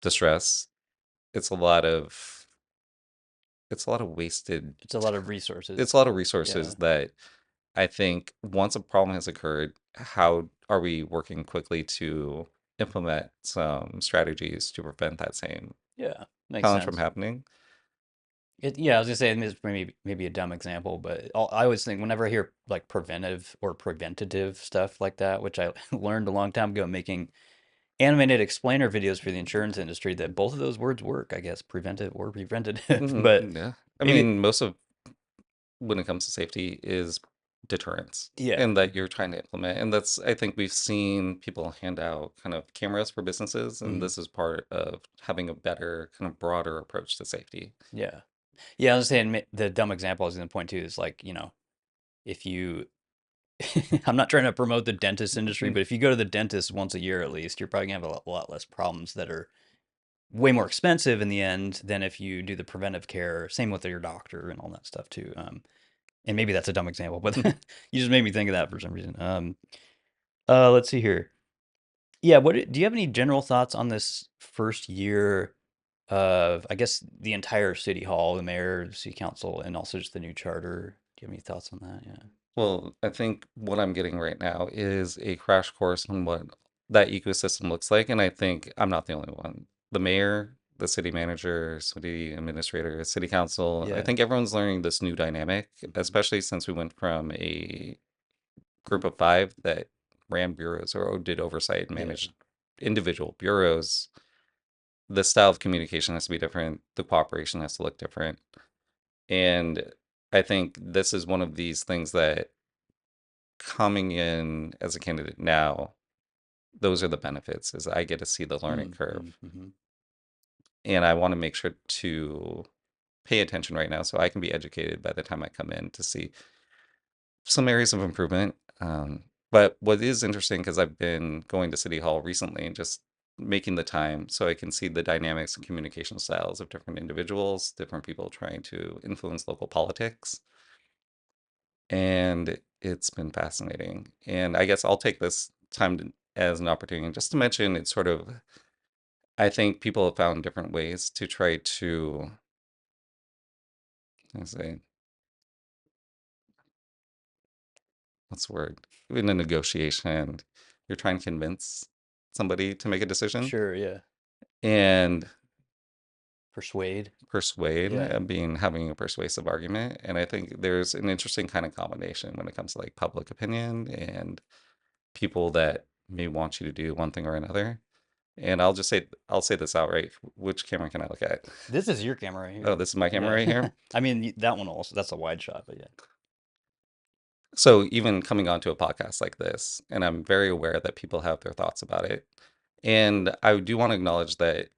[SPEAKER 2] distress. It's a lot of it's a lot of wasted
[SPEAKER 1] It's a lot of resources.
[SPEAKER 2] it's a lot of
[SPEAKER 1] Yeah.
[SPEAKER 2] resources that I think once a problem has occurred, how are we working quickly to implement some strategies to prevent that same
[SPEAKER 1] Yeah. Makes
[SPEAKER 2] challenge from
[SPEAKER 1] sense.
[SPEAKER 2] happening?
[SPEAKER 1] Yeah, I was gonna say, and this is maybe a dumb example, but I always think whenever I hear like preventive or preventative stuff like that, which I learned a long time ago making animated explainer videos for the insurance industry, that both of those words work, I guess, preventive or preventative. But
[SPEAKER 2] Yeah. I
[SPEAKER 1] maybe,
[SPEAKER 2] mean, most of when it comes to safety is deterrence
[SPEAKER 1] yeah.
[SPEAKER 2] and that you're trying to implement. And that's, I think we've seen people hand out kind of cameras for businesses, and
[SPEAKER 1] Mhm.
[SPEAKER 2] this is part of having a better, kind of broader approach to safety.
[SPEAKER 1] Yeah. Yeah, I was saying the dumb example I was going to point to is like, if you, I'm not trying to promote the dentist industry, but if you go to the dentist once a year at least, you're probably gonna have a lot less problems that are way more expensive in the end than if you do the preventive care. Same with your doctor and all that stuff too. And maybe that's a dumb example, but you just made me think of that for some reason. Let's see here. Yeah, do you have any general thoughts on this first year of, I guess, the entire city hall, the mayor, the city council, and also just the new charter? Do you have any thoughts on that? Yeah.
[SPEAKER 2] Well, I think what I'm getting right now is a crash course on what that ecosystem looks like. And I think I'm not the only one. The mayor, the city manager, city administrator, city council, I
[SPEAKER 1] Yeah.
[SPEAKER 2] think everyone's learning this new dynamic,
[SPEAKER 1] Hmm.
[SPEAKER 2] especially since we went from a group of five that ran bureaus or did oversight and
[SPEAKER 1] Yeah.
[SPEAKER 2] managed individual bureaus. The style of communication has to be different. The cooperation has to look different. And I think this is one of these things that coming in as a candidate now, those are the benefits is I get to see the learning
[SPEAKER 1] Mm-hmm.
[SPEAKER 2] curve.
[SPEAKER 1] Mm-hmm.
[SPEAKER 2] And I want to make sure to pay attention right now so I can be educated by the time I come in to see some areas of improvement. But what is interesting, because I've been going to City Hall recently and just making the time so I can see the dynamics and communication styles of different individuals, different people trying to influence local politics. And it's been fascinating. And I guess I'll take this time as an opportunity just to mention it's sort of, I think people have found different ways to try to, I say, what's the word? In a negotiation, you're trying to convince somebody to make a decision
[SPEAKER 1] Sure. Yeah.
[SPEAKER 2] and
[SPEAKER 1] Persuade.
[SPEAKER 2] persuade
[SPEAKER 1] Yeah.
[SPEAKER 2] being having a persuasive argument. And I think there's an interesting kind of combination when it comes to like public opinion and people that may want you to do one thing or another. And I'll say this outright. Which camera can I look at?
[SPEAKER 1] This is your camera right
[SPEAKER 2] Oh,
[SPEAKER 1] here.
[SPEAKER 2] this is my camera
[SPEAKER 1] Yeah.
[SPEAKER 2] right here.
[SPEAKER 1] I mean, that one also, that's a wide shot, but yeah.
[SPEAKER 2] So even coming onto a podcast like this, and I'm very aware that people have their thoughts about it. And I do want to acknowledge that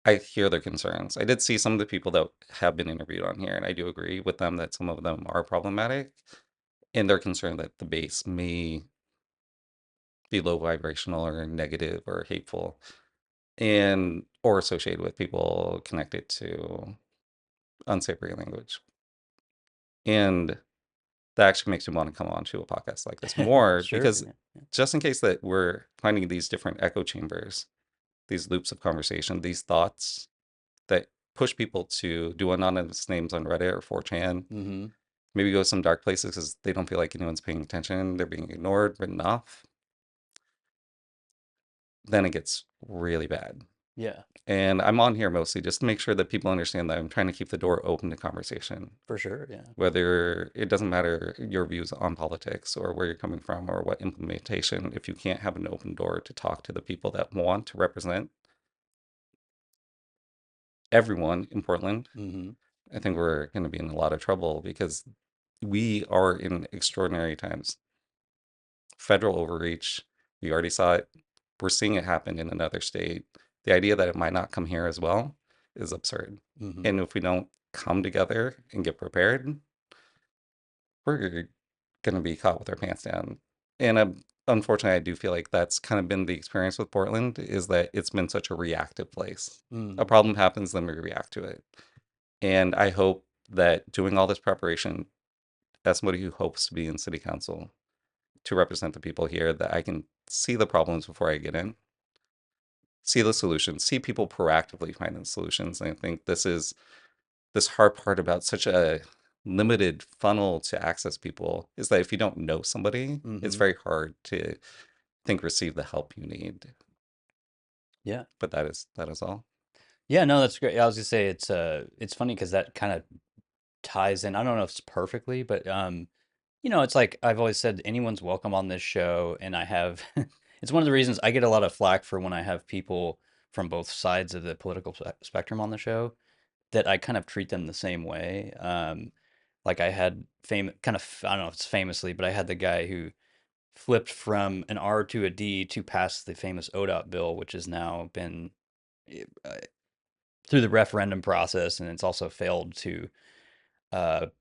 [SPEAKER 2] I hear their concerns. I did see some of the people that have been interviewed on here, and I do agree with them that some of them are problematic, and they're concerned that the base may be low vibrational or negative or hateful, and or associated with people connected to unsavory language. And that actually makes me want to come on to a podcast like this more
[SPEAKER 1] Sure.
[SPEAKER 2] because
[SPEAKER 1] Yeah.
[SPEAKER 2] just in case that we're finding these different echo chambers, these loops of conversation, these thoughts that push people to do anonymous names on Reddit or 4chan,
[SPEAKER 1] Mm-hmm.
[SPEAKER 2] maybe go some dark places because they don't feel like anyone's paying attention, they're being ignored, written off, then it gets really bad.
[SPEAKER 1] Yeah,
[SPEAKER 2] And I'm on here mostly just to make sure that people understand that I'm trying to keep the door open to conversation.
[SPEAKER 1] for sure. Yeah.
[SPEAKER 2] Whether it doesn't matter your views on politics or where you're coming from or what implementation, if you can't have an open door to talk to the people that want to represent everyone in Portland,
[SPEAKER 1] Mm-hmm.
[SPEAKER 2] I think we're going to be in a lot of trouble because we are in extraordinary times. Federal overreach, we already saw it. We're seeing it happen in another state. The idea that it might not come here as well is absurd.
[SPEAKER 1] Mm-hmm.
[SPEAKER 2] And if we don't come together and get prepared, we're going to be caught with our pants down. And unfortunately, I do feel like that's kind of been the experience with Portland is that it's been such a reactive place. A
[SPEAKER 1] Mm-hmm.
[SPEAKER 2] problem happens, then we react to it. And I hope that doing all this preparation, as somebody who hopes to be in city council to represent the people here, that I can see the problems before I get in, see the solutions, see people proactively finding solutions. And I think this is this hard part about such a limited funnel to access people is that if you don't know somebody, it's
[SPEAKER 1] Mm-hmm.
[SPEAKER 2] very hard to think receive the help you need.
[SPEAKER 1] Yeah.
[SPEAKER 2] But that is all.
[SPEAKER 1] Yeah, no, that's great. I was gonna say it's funny because that kind of ties in. I don't know if it's perfectly, but it's like I've always said, anyone's welcome on this show, and I have it's one of the reasons I get a lot of flack for when I have people from both sides of the political spectrum on the show, that I kind of treat them the same way. Like I had kind of, I don't know if it's famously, but I had the guy who flipped from an R to a D to pass the famous ODOT bill, which has now been uh, through the referendum process, and it's also failed to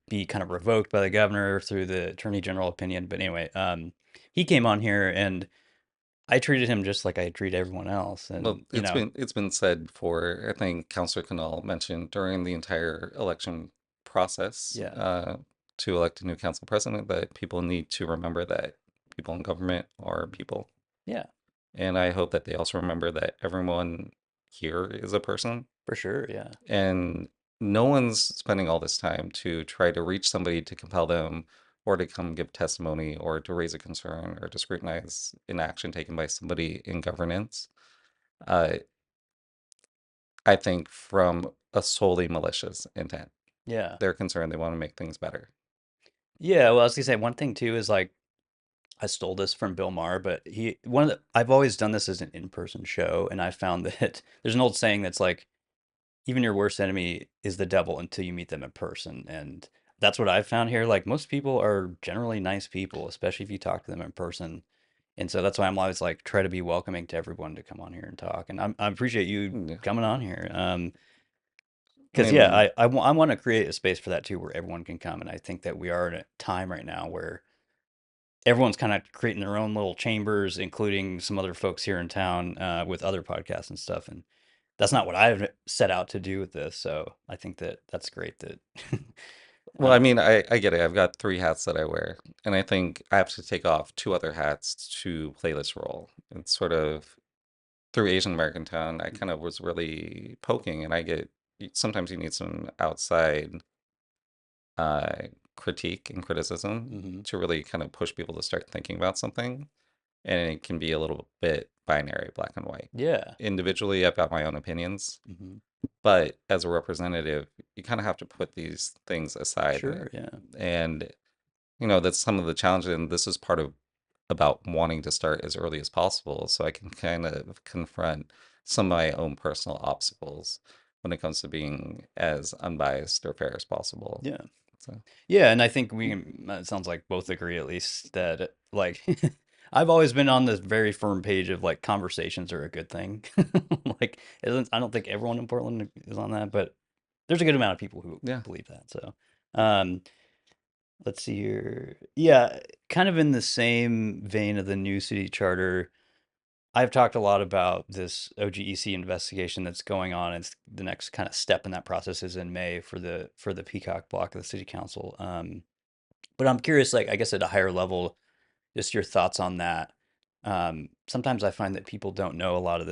[SPEAKER 1] be kind of revoked by the governor through the attorney general opinion. But anyway, he came on here, and I treated him just like I treat everyone else,
[SPEAKER 2] Well,
[SPEAKER 1] and
[SPEAKER 2] it's been said before. I think Councillor Canal mentioned during the entire election process
[SPEAKER 1] yeah,
[SPEAKER 2] to elect a new council president that people need to remember that people in government are people.
[SPEAKER 1] yeah,
[SPEAKER 2] And I hope that they also remember that everyone here is a person
[SPEAKER 1] for sure, yeah,
[SPEAKER 2] and no one's spending all this time to try to reach somebody to compel them or to come give testimony or to raise a concern or to scrutinize an action taken by somebody in governance. Uh, I think from a solely malicious intent.
[SPEAKER 1] yeah,
[SPEAKER 2] They're concerned they want to make things better.
[SPEAKER 1] yeah. Well, I was gonna say one thing too is like I stole this from Bill Maher, but I've always done this as an in-person show, and I found that there's an old saying that's like even your worst enemy is the devil until you meet them in person. And that's what I've found here. Like most people are generally nice people, especially if you talk to them in person. And so that's why I'm always like try to be welcoming to everyone to come on here and talk. And I appreciate you
[SPEAKER 2] Yeah.
[SPEAKER 1] coming on here.
[SPEAKER 2] I
[SPEAKER 1] Because yeah,
[SPEAKER 2] mean,
[SPEAKER 1] I want to create a space for that too, where everyone can come. And I think that we are in a time right now where everyone's kind of creating their own little chambers, including some other folks here in town with other podcasts and stuff. And that's not what I've set out to do with this. So I think that that's great that,
[SPEAKER 2] well, I mean, I get it. I've got three hats that I wear, and I think I have to take off two other hats to play this role. It's sort of through Asian American Town, I kind of was really poking, and I get sometimes you need some outside uh, critique and criticism
[SPEAKER 1] hmm
[SPEAKER 2] to really kind of push people to start thinking about something. And it can be a little bit binary, black and white.
[SPEAKER 1] yeah,
[SPEAKER 2] Individually, I've got my own opinions,
[SPEAKER 1] hmm
[SPEAKER 2] but as a representative, you kind of have to put these things aside.
[SPEAKER 1] sure, yeah,
[SPEAKER 2] And, that's some of the challenges, and this is part of about wanting to start as early as possible so I can kind of confront some of my own personal obstacles when it comes to being as unbiased or fair as possible.
[SPEAKER 1] Yeah.
[SPEAKER 2] So,
[SPEAKER 1] Yeah, and I think it sounds like both agree at least that like I've always been on this very firm page of like conversations are a good thing. Like I don't think everyone in Portland is on that, but there's a good amount of people who
[SPEAKER 2] yeah.
[SPEAKER 1] believe that. So, um, let's see here. Yeah, kind of in the same vein of the new city charter, I've talked a lot about this OGEC investigation that's going on. It's the next kind of step in that process is in May for the Peacock block of the city council. But I'm curious, like I guess at a higher level, just your thoughts on that. Sometimes I find that people don't know a lot of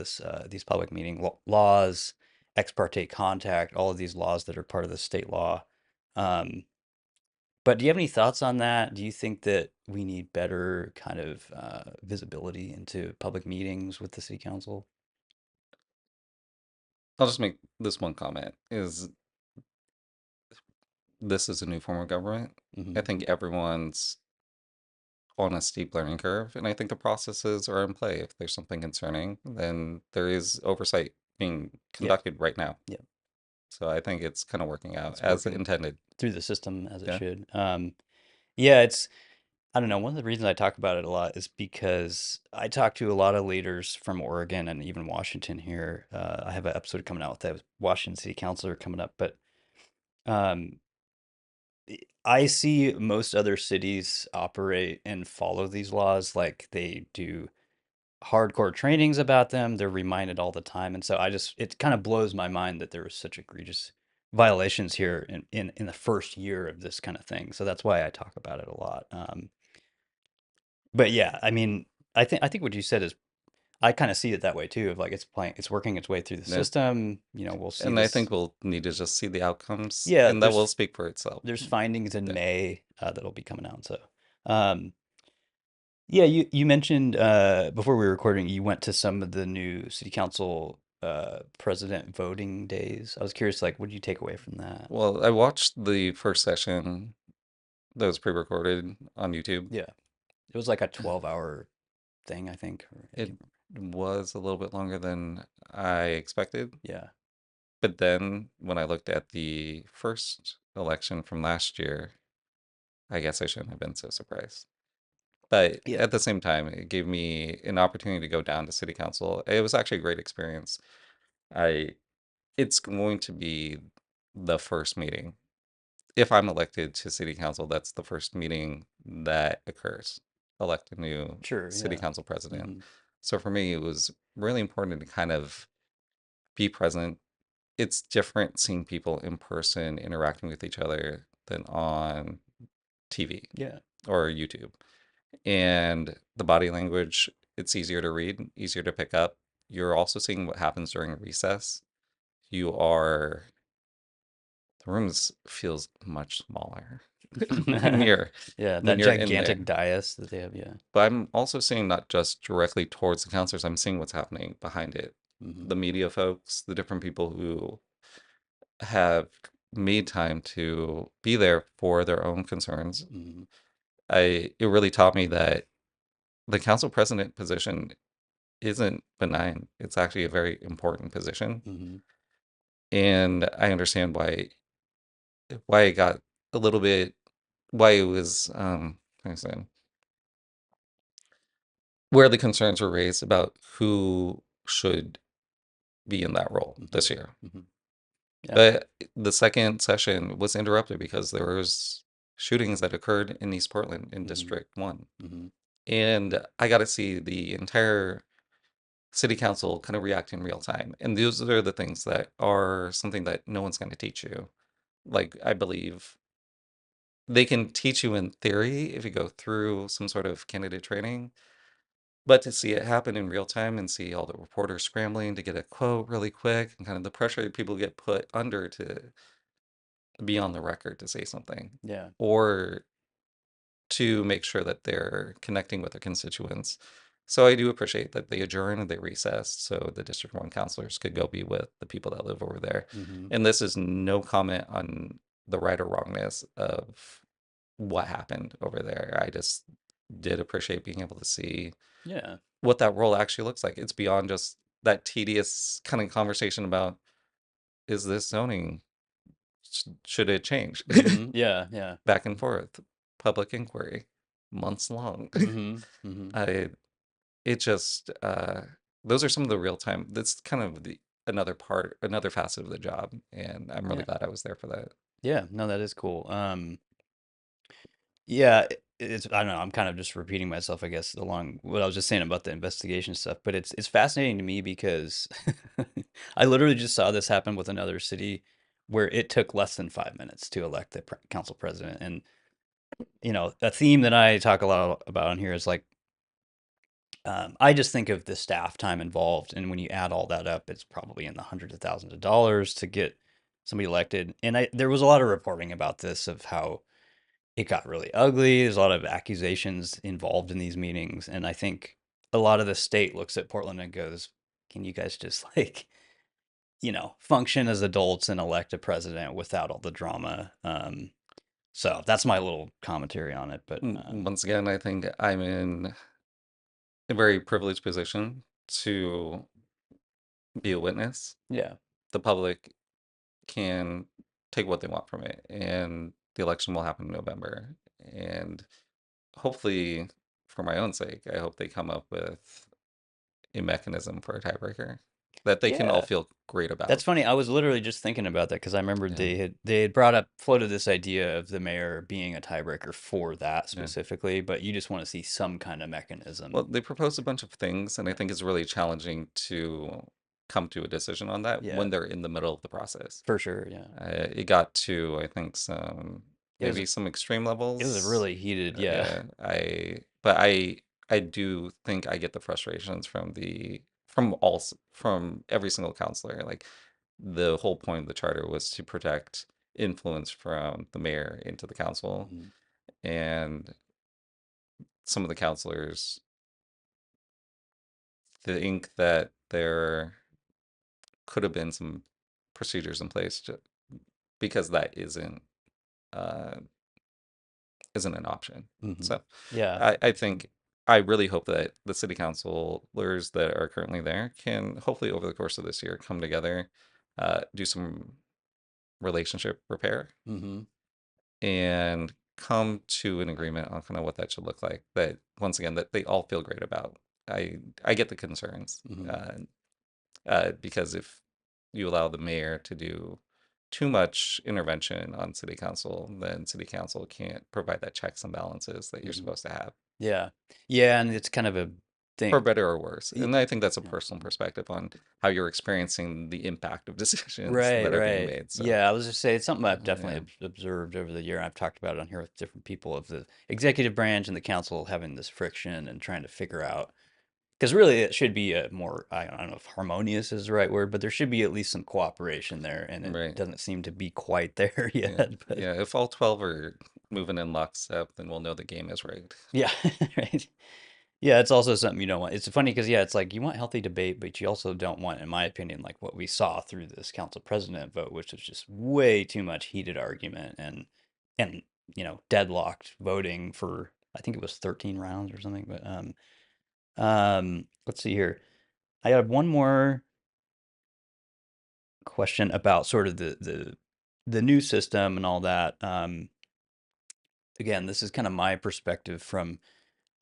[SPEAKER 1] these public meeting laws, ex parte contact, all of these laws that are part of the state law. Um, but do you have any thoughts on that? Do you think that we need better kind of visibility into public meetings with the city council?
[SPEAKER 2] I'll just make this one comment is this is a new form of government. I
[SPEAKER 1] Hmm.
[SPEAKER 2] think everyone's on a steep learning curve, and I think the processes are in play. If there's something concerning, then there is oversight being
[SPEAKER 1] Yeah,
[SPEAKER 2] conducted right now.
[SPEAKER 1] yeah,
[SPEAKER 2] So I think it's kind of working out
[SPEAKER 1] it's
[SPEAKER 2] as
[SPEAKER 1] working
[SPEAKER 2] intended.
[SPEAKER 1] through the system as it
[SPEAKER 2] Yeah.
[SPEAKER 1] should. Yeah, it's I don't know. One of the reasons I talk about it a lot is because I talk to a lot of leaders from Oregon and even Washington here. I have an episode coming out with that Washington City Councilor coming up, but um, I see most other cities operate and follow these laws like they do hardcore trainings about them. They're reminded all the time, and so it kind of blows my mind that there was such egregious violations here in the first year of this kind of thing. So that's why I talk about it a lot. But yeah, I mean, I think what you said is I kind of see it that way too. Of like it's working its way through the
[SPEAKER 2] Yeah.
[SPEAKER 1] system. We'll see
[SPEAKER 2] And I
[SPEAKER 1] this.
[SPEAKER 2] think we'll need to just see the outcomes,
[SPEAKER 1] Yeah,
[SPEAKER 2] and that will speak for itself.
[SPEAKER 1] there's findings in
[SPEAKER 2] Yeah.
[SPEAKER 1] May that'll be coming out. So, um, yeah, you mentioned before we were recording, you went to some of the new city council president voting days. I was curious, like, what did you take away from that?
[SPEAKER 2] Well, I watched the first session that was pre-recorded on YouTube.
[SPEAKER 1] Yeah, it was like a 12-hour thing, I think. Or I
[SPEAKER 2] It
[SPEAKER 1] can't remember.
[SPEAKER 2] was a little bit longer than I expected.
[SPEAKER 1] Yeah,
[SPEAKER 2] But then when I looked at the first election from last year, I guess I shouldn't have been so surprised. But
[SPEAKER 1] yeah,
[SPEAKER 2] at the same time, it gave me an opportunity to go down to city council. It was actually a great experience. I It's going to be the first meeting. If I'm elected to city council, that's the first meeting that occurs. Elect a new
[SPEAKER 1] sure,
[SPEAKER 2] city
[SPEAKER 1] yeah.
[SPEAKER 2] council president.
[SPEAKER 1] Hmm.
[SPEAKER 2] So for me, it was really important to kind of be present. It's different seeing people in person interacting with each other than on TV
[SPEAKER 1] Yeah.
[SPEAKER 2] or YouTube. And the body language, it's easier to read, easier to pick up. You're also seeing what happens during recess. You are The room feels much smaller when you're
[SPEAKER 1] Yeah,
[SPEAKER 2] when
[SPEAKER 1] that
[SPEAKER 2] you're in there.
[SPEAKER 1] gigantic dais that they have, yeah.
[SPEAKER 2] But I'm also seeing not just directly towards the counselors, I'm seeing what's happening behind it.
[SPEAKER 1] Hmm.
[SPEAKER 2] The media folks, the different people who have made time to be there for their own concerns.
[SPEAKER 1] Hmm.
[SPEAKER 2] It really taught me that the council president position isn't benign. It's actually a very important position.
[SPEAKER 1] Hmm.
[SPEAKER 2] And I understand why it got a little bit why it was how say, where the concerns were raised about who should be in that role
[SPEAKER 1] Hmm.
[SPEAKER 2] this year.
[SPEAKER 1] Hmm. Yeah,
[SPEAKER 2] But the second session was interrupted because there was shootings that occurred in East Portland in
[SPEAKER 1] hmm.
[SPEAKER 2] District 1.
[SPEAKER 1] Hmm.
[SPEAKER 2] And I got to see the entire city council kind of react in real time. And those are the things that are something that no one's going to teach you. Like, I believe they can teach you in theory if you go through some sort of candidate training, but to see it happen in real time and see all the reporters scrambling to get a quote really quick and kind of the pressure that people get put under to be on the record to say something
[SPEAKER 1] yeah.
[SPEAKER 2] or to make sure that they're connecting with their constituents. So I do appreciate that they adjourned and they recessed so the District 1 counselors could go be with the people that live over there.
[SPEAKER 1] Hmm.
[SPEAKER 2] And this is no comment on the right or wrongness of what happened over there. did appreciate being able to see
[SPEAKER 1] Yeah.
[SPEAKER 2] what that role actually looks like. It's beyond just that tedious kind of conversation about, is this zoning, should it change?
[SPEAKER 1] Yeah, yeah.
[SPEAKER 2] Back and forth, public inquiry, months long.
[SPEAKER 1] Hmm.
[SPEAKER 2] I it just those are some of the real time. That's kind of the another part, another facet of the job, and I'm really
[SPEAKER 1] Yeah.
[SPEAKER 2] glad I was there for that.
[SPEAKER 1] Yeah, no, that is cool. Yeah, it's I don't know, I'm kind of just repeating myself, I guess, along what I was just saying about the investigation stuff, but it's fascinating to me because I literally just saw this happen with another city where it took less than 5 minutes to elect the council president. And a theme that I talk a lot about on here is like I just think of the staff time involved, and when you add all that up, it's probably in the hundreds of thousands of dollars to get somebody elected. And there was a lot of reporting about this of how it got really ugly. There's a lot of accusations involved in these meetings, and I think a lot of the state looks at Portland and goes, "Can you guys just like, function as adults and elect a president without all the drama?" So that's my little commentary on it. But
[SPEAKER 2] Once again, I think I'm in a very privileged position to be a witness.
[SPEAKER 1] yeah,
[SPEAKER 2] The public can take what they want from it, and the election will happen in November. And hopefully, for my own sake, I hope they come up with a mechanism for a tiebreaker that they can all
[SPEAKER 1] yeah.
[SPEAKER 2] feel great
[SPEAKER 1] That's
[SPEAKER 2] about.
[SPEAKER 1] funny. I was literally just thinking about that because I remember
[SPEAKER 2] Yeah,
[SPEAKER 1] they had floated this idea of the mayor being a tiebreaker for that
[SPEAKER 2] yeah.
[SPEAKER 1] specifically, but you just want to see some kind of
[SPEAKER 2] Well,
[SPEAKER 1] mechanism.
[SPEAKER 2] they proposed a bunch of things, and I
[SPEAKER 1] Yeah.
[SPEAKER 2] think it's really challenging to come to a decision on that
[SPEAKER 1] Yeah,
[SPEAKER 2] when they're in the middle of the process.
[SPEAKER 1] for sure. Yeah.
[SPEAKER 2] It got to, I think, some
[SPEAKER 1] It was
[SPEAKER 2] maybe some extreme
[SPEAKER 1] it was a
[SPEAKER 2] levels.
[SPEAKER 1] really heated, yeah.
[SPEAKER 2] Yeah, but I do think I get the frustrations from every single counselor. Like the whole point of the charter was to protect influence from the mayor into the council,
[SPEAKER 1] Mhm.
[SPEAKER 2] and some of the counselors think that there could have been some procedures in place because that uh, isn't an option.
[SPEAKER 1] Mhm.
[SPEAKER 2] So
[SPEAKER 1] Yeah.
[SPEAKER 2] I think I really hope that the city councilors that are currently there can hopefully over the course of this year come together, do some relationship repair,
[SPEAKER 1] Mhm.
[SPEAKER 2] and come to an agreement on kind of what that should look like. That once again, that they all feel great about. I get the concerns,
[SPEAKER 1] Mhm.
[SPEAKER 2] because if you allow the mayor to do too much intervention on city council, then city council can't provide that checks and balances that you're
[SPEAKER 1] Mhm.
[SPEAKER 2] supposed to have,
[SPEAKER 1] Yeah. Yeah, and it's kind of a
[SPEAKER 2] for
[SPEAKER 1] thing.
[SPEAKER 2] better or worse.
[SPEAKER 1] Y-
[SPEAKER 2] And I think that's a
[SPEAKER 1] Yeah.
[SPEAKER 2] personal perspective on how you're experiencing the impact of decisions
[SPEAKER 1] Right,
[SPEAKER 2] that are being
[SPEAKER 1] right.
[SPEAKER 2] made. So,
[SPEAKER 1] Yeah, I was just saying it's something I've definitely
[SPEAKER 2] yeah,
[SPEAKER 1] observed over the year. I've talked about it on here with different people of the executive branch and the council having this friction and trying to figure out. Because really, it should be a more, I don't know if harmonious is the right word, but there should be at least some cooperation there, and it
[SPEAKER 2] right.
[SPEAKER 1] doesn't seem to be quite there
[SPEAKER 2] Yeah,
[SPEAKER 1] yet. But
[SPEAKER 2] yeah. If all 12 are moving in lockstep, then we'll know the game is rigged.
[SPEAKER 1] yeah, right. Yeah, it's also something you don't want. It's funny because, yeah, it's like you want healthy debate, but you also don't want, in my opinion, like what we saw through this council president vote, which was just way too much heated argument and deadlocked voting for, I think it was 13 rounds or something. But let's see here. I have one more question about sort of the new system and all that. Again, this is kind of my perspective from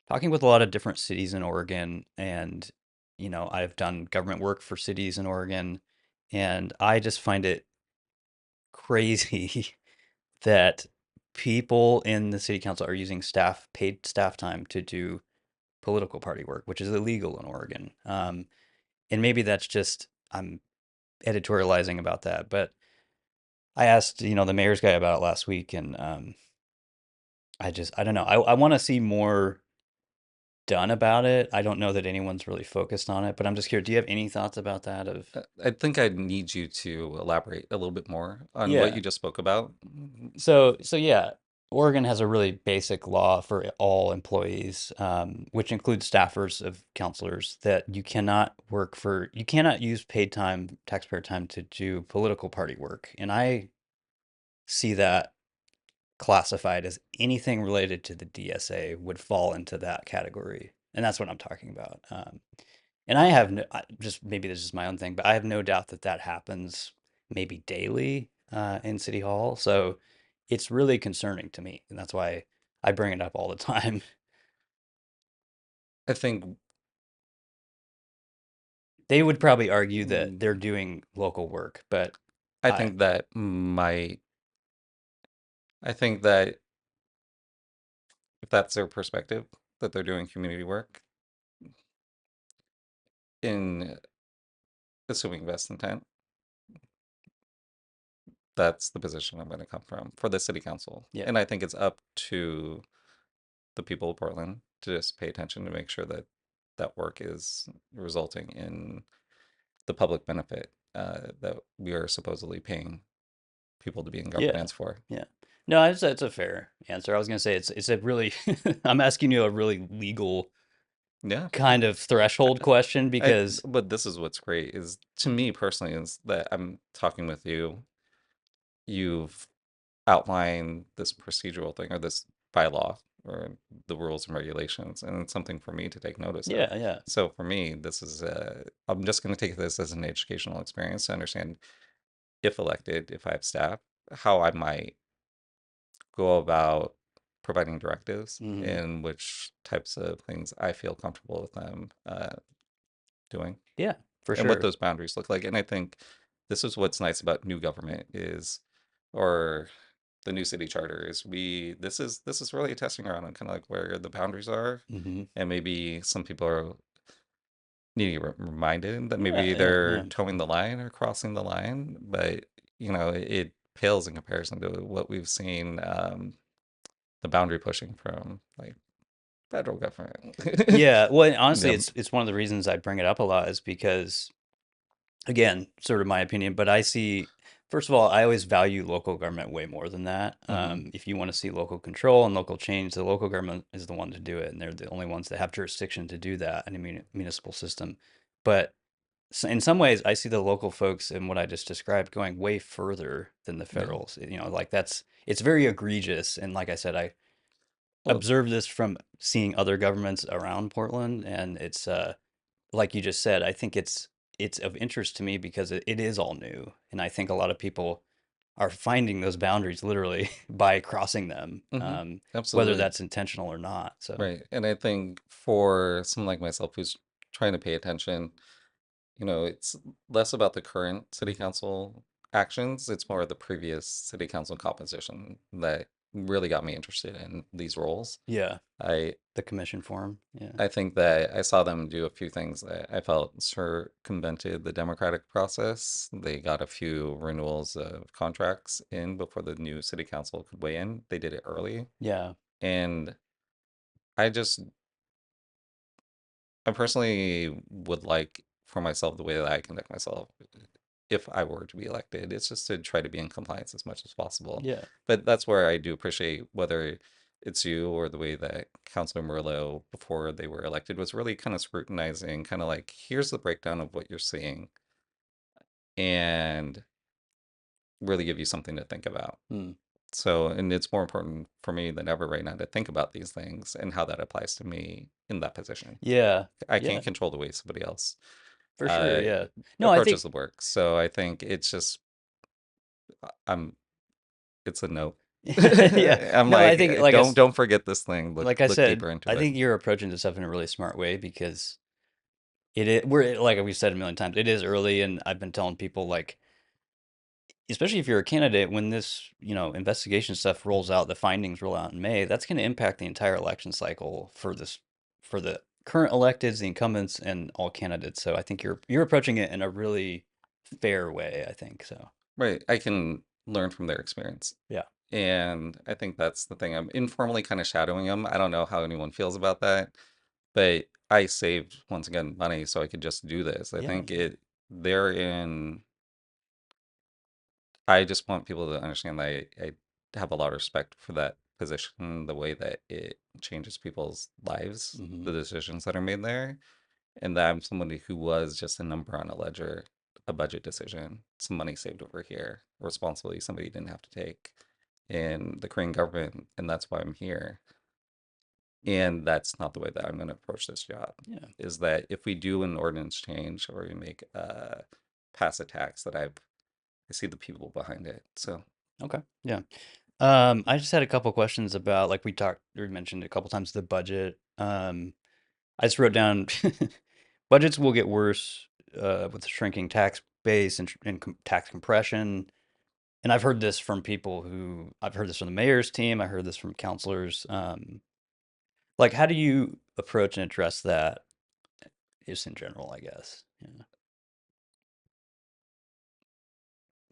[SPEAKER 1] talking with a lot of different cities in Oregon, and I've done government work for cities in Oregon, and I just find it crazy that people in the city council are using paid staff time to do political party work, which is illegal in Oregon. And maybe that's just I'm editorializing about that, but I asked, the mayor's guy about it last week, and I don't know. I want to see more done about it. I don't know that anyone's really focused on it, but I'm just curious. Do you have any thoughts about that?
[SPEAKER 2] I think I need you to elaborate a little bit more on what
[SPEAKER 1] Yeah.
[SPEAKER 2] you just spoke about.
[SPEAKER 1] So yeah, Oregon has a really basic law for all employees, which includes staffers of counselors, that you cannot use paid time, taxpayer time, to do political party work. And I see that classified as anything related to the DSA would fall into that category. And that's what I'm talking about. And I have no, just maybe this is my own thing, but I have no doubt that that happens maybe daily in City Hall. So it's really concerning to me. And that's why I bring it up all the time.
[SPEAKER 2] I think
[SPEAKER 1] They would probably argue that
[SPEAKER 2] mm,
[SPEAKER 1] they're doing local work, but
[SPEAKER 2] I
[SPEAKER 1] I,
[SPEAKER 2] think that might I think that if that's their perspective, that they're doing community work in assuming best intent, that's the position I'm going to come from for the city council.
[SPEAKER 1] yeah,
[SPEAKER 2] And I think it's up to the people of Portland to just pay attention to make sure that that work is resulting in the public benefit that we are supposedly paying people to be in
[SPEAKER 1] yeah,
[SPEAKER 2] governance for.
[SPEAKER 1] yeah. No, it's a fair answer. I was gonna say it's a really I'm asking you a really legal
[SPEAKER 2] Yeah.
[SPEAKER 1] kind of threshold question because
[SPEAKER 2] But this is what's great is to me personally is that I'm talking with you. You've outlined this procedural thing or this bylaw or the rules and regulations, and it's something for me to take notice of.
[SPEAKER 1] yeah, yeah.
[SPEAKER 2] So for me, this is I'm just going to take this as an educational experience to understand if elected, if I have staff, how I might go about providing directives
[SPEAKER 1] Hmm.
[SPEAKER 2] and which types of things I feel comfortable with them doing
[SPEAKER 1] Yeah, for
[SPEAKER 2] and what
[SPEAKER 1] sure.
[SPEAKER 2] those boundaries look like. And I think this is what's nice about new government is, or the new city charter is this is really a testing ground on kind of like where the boundaries are,
[SPEAKER 1] Hmm.
[SPEAKER 2] and maybe some people are needing reminded that
[SPEAKER 1] Yeah,
[SPEAKER 2] maybe
[SPEAKER 1] yeah,
[SPEAKER 2] they're
[SPEAKER 1] yeah.
[SPEAKER 2] towing the line or crossing the line, but it pales in comparison to what we've seen, the boundary pushing from like federal government.
[SPEAKER 1] Yeah, well, and honestly,
[SPEAKER 2] Yeah.
[SPEAKER 1] it's one of the reasons I bring it up a lot is because, again, sort of my opinion, but I see, first of all, I always value local government way more than that.
[SPEAKER 2] Hmm.
[SPEAKER 1] If you want to see local control and local change, the local government is the one to do it, and they're the only ones that have jurisdiction to do that in a municipal system. But in some ways, I see the local folks in what I just described going way further than the
[SPEAKER 2] Yeah.
[SPEAKER 1] federals. Like it's very egregious. And like I said, I
[SPEAKER 2] Well,
[SPEAKER 1] observed this from seeing other governments around Portland, and it's like you just said, I think it's of interest to me because it is all new, and I think a lot of people are finding those boundaries literally by crossing them, whether
[SPEAKER 2] absolutely.
[SPEAKER 1] that's intentional or not. So
[SPEAKER 2] Right. And I think for someone like myself who's trying to pay attention, it's less about the current city council actions. It's more of the previous city council composition that really got me interested in these roles.
[SPEAKER 1] yeah,
[SPEAKER 2] I
[SPEAKER 1] the commission form, yeah,
[SPEAKER 2] I think that I saw them do a few things that I felt circumvented the democratic process. They got a few renewals of contracts in before the new city council could weigh in. They did it early.
[SPEAKER 1] yeah,
[SPEAKER 2] And I just I personally would like for myself the way that I conduct myself if I were to be elected. It's just to try to be in compliance as much as possible.
[SPEAKER 1] yeah,
[SPEAKER 2] But that's where I do appreciate whether it's you or the way that Councilor Murillo, before they were elected, was really kind of scrutinizing, kind of like, here's the breakdown of what you're seeing, and really give you something to think about.
[SPEAKER 1] mm,
[SPEAKER 2] So, and it's more important for me than ever right now to think about these things and how that applies to me in that position.
[SPEAKER 1] yeah,
[SPEAKER 2] I
[SPEAKER 1] yeah,
[SPEAKER 2] can't control the way somebody else
[SPEAKER 1] for sure,
[SPEAKER 2] uh,
[SPEAKER 1] yeah. No, I
[SPEAKER 2] approaches
[SPEAKER 1] think,
[SPEAKER 2] the work. So I think it's just I'm it's a no.
[SPEAKER 1] yeah,
[SPEAKER 2] I'm
[SPEAKER 1] no, I
[SPEAKER 2] like,
[SPEAKER 1] think
[SPEAKER 2] don't forget this thing.
[SPEAKER 1] like I
[SPEAKER 2] Look
[SPEAKER 1] said,
[SPEAKER 2] deeper into
[SPEAKER 1] I
[SPEAKER 2] it.
[SPEAKER 1] think you're approaching this stuff in a really smart way because we're like we've said a million times, it is early, and I've been telling people like, especially if you're a candidate, when this investigation stuff rolls out, the findings roll out in May, that's going to impact the entire election cycle for the current electeds, the incumbents, and all candidates. So I think you're approaching it in a really fair way. I think so.
[SPEAKER 2] Right. I can learn from their experience.
[SPEAKER 1] Yeah.
[SPEAKER 2] And I think that's the thing. I'm informally kind of shadowing them. I don't know how anyone feels about that, but I saved once again money so I could just do this. I
[SPEAKER 1] Yeah.
[SPEAKER 2] think they're in I just want people to understand that I have a lot of respect for that position, the way that it changes people's lives,
[SPEAKER 1] Hmm.
[SPEAKER 2] the decisions that are made there, and that I'm somebody who was just a number on a ledger, a budget decision, some money saved over here, responsibility somebody didn't have to take. in the Korean government, and that's why I'm here. And that's not the way that I'm going to approach this job.
[SPEAKER 1] Yeah.
[SPEAKER 2] Is that if we do an ordinance change or we make pass a tax, that I see the people behind it. So
[SPEAKER 1] Okay. Yeah. I just had a couple questions about, like we talked or mentioned a couple times, the budget. I just wrote down budgets will get worse with the shrinking tax base and tax compression. And I've heard this from people who I've heard this from the mayor's team. I heard this from counselors. Like, how do you approach and address that, just in general, I guess?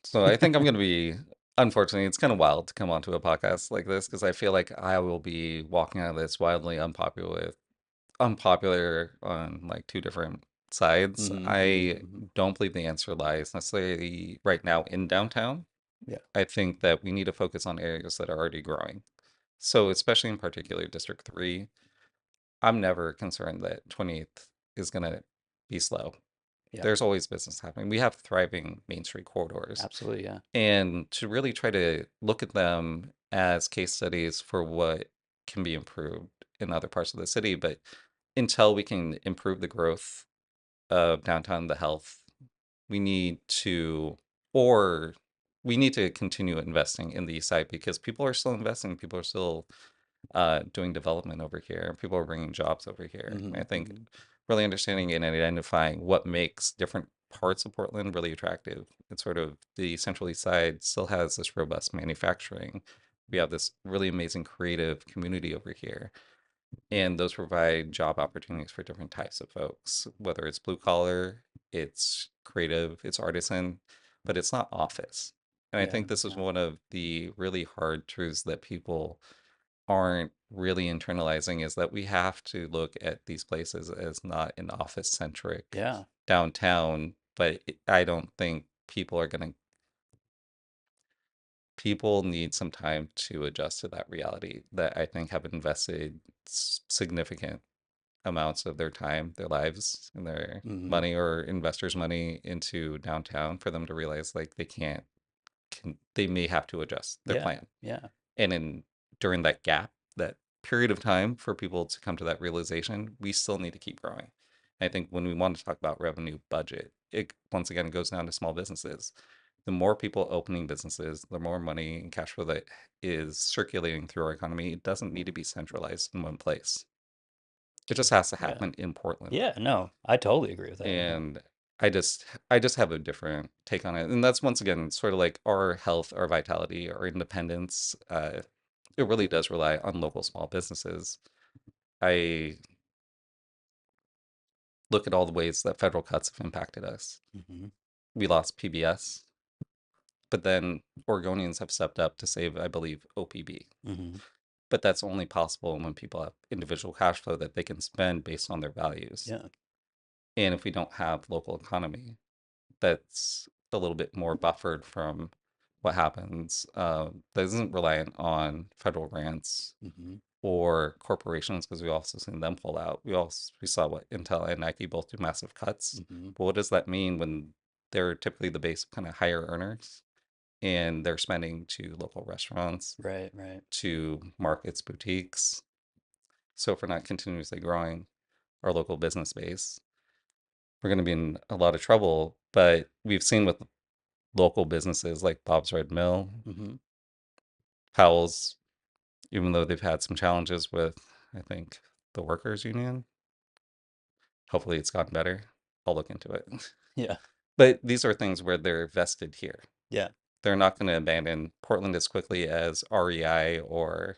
[SPEAKER 2] So I think I'm going to be, unfortunately, it's kind of wild to come onto a podcast like this because I feel like I will be walking out of this wildly unpopular on like two different sides.
[SPEAKER 1] Hmm, hmm,
[SPEAKER 2] I
[SPEAKER 1] hmm.
[SPEAKER 2] don't believe the answer lies necessarily right now in downtown.
[SPEAKER 1] Yeah.
[SPEAKER 2] I think that we need to focus on areas that are already growing. So especially in particular District 3, I'm never concerned that 20th is going to be slow.
[SPEAKER 1] Yeah.
[SPEAKER 2] There's always business happening. We have thriving Main Street corridors.
[SPEAKER 1] Absolutely. Yeah.
[SPEAKER 2] And to really try to look at them as case studies for what can be improved in other parts of the city. But until we can improve the growth of downtown, the health, we need to, or we need to continue investing in the east side because people are still investing, people are still doing development over here, people are bringing jobs over here. And
[SPEAKER 1] Hmm,
[SPEAKER 2] I think
[SPEAKER 1] hmm.
[SPEAKER 2] really understanding and identifying what makes different parts of Portland really attractive. It's sort of the Central East Side still has this robust manufacturing. We have this really amazing creative community over here. And those provide job opportunities for different types of folks, whether it's blue collar, it's creative, it's artisan, but it's not office. And I
[SPEAKER 1] Yeah.
[SPEAKER 2] think this is
[SPEAKER 1] Yeah.
[SPEAKER 2] one of the really hard truths that people aren't really internalizing is that we have to look at these places as not an office centric
[SPEAKER 1] Yeah.
[SPEAKER 2] downtown, but I don't think people need some time to adjust to that reality that I think have invested significant amounts of their time, their lives, and their
[SPEAKER 1] Hmm.
[SPEAKER 2] money or investors' money into downtown for them to realize like they may have to adjust their
[SPEAKER 1] Yeah.
[SPEAKER 2] plan.
[SPEAKER 1] Yeah.
[SPEAKER 2] And in during that gap, that period of time for people to come to that realization, we still need to keep growing. I think when we want to talk about revenue budget, it once again goes down to small businesses. The more people opening businesses, the more money and cash flow that is circulating through our economy. It doesn't need to be centralized in one place. It just has to
[SPEAKER 1] Yeah.
[SPEAKER 2] happen in Portland.
[SPEAKER 1] Yeah. No, I totally agree with that. Yeah.
[SPEAKER 2] And I just have a different take on it. And that's once again sort of like our health, our vitality, our independence. It really does rely on local small businesses. I look at all the ways that federal cuts have impacted us.
[SPEAKER 1] Hmm,
[SPEAKER 2] We lost PBS, but then Oregonians have stepped up to save, I believe, OPB.
[SPEAKER 1] hmm.
[SPEAKER 2] But that's only possible when people have individual cash flow that they can spend based on their values.
[SPEAKER 1] Yeah.
[SPEAKER 2] And if we don't have local economy, that's a little bit more buffered from what happens, that isn't reliant on federal grants
[SPEAKER 1] Hmm,
[SPEAKER 2] or corporations, because we also seen them pull out. We saw what Intel and Nike both do massive cuts.
[SPEAKER 1] hmm.
[SPEAKER 2] But what does that mean when they're typically the base of kind of higher earners and they're spending to local restaurants,
[SPEAKER 1] Right. Right.
[SPEAKER 2] to markets, boutiques? So if we're not continuously growing our local business base, we're going to be in a lot of trouble. But we've seen with local businesses like Bob's Red Mill,
[SPEAKER 1] Hmm.
[SPEAKER 2] Powell's, even though they've had some challenges with, I think, the workers union. Hopefully it's gotten better. I'll look into it.
[SPEAKER 1] Yeah.
[SPEAKER 2] But these are things where they're vested here.
[SPEAKER 1] Yeah.
[SPEAKER 2] They're not going to abandon Portland as quickly as REI or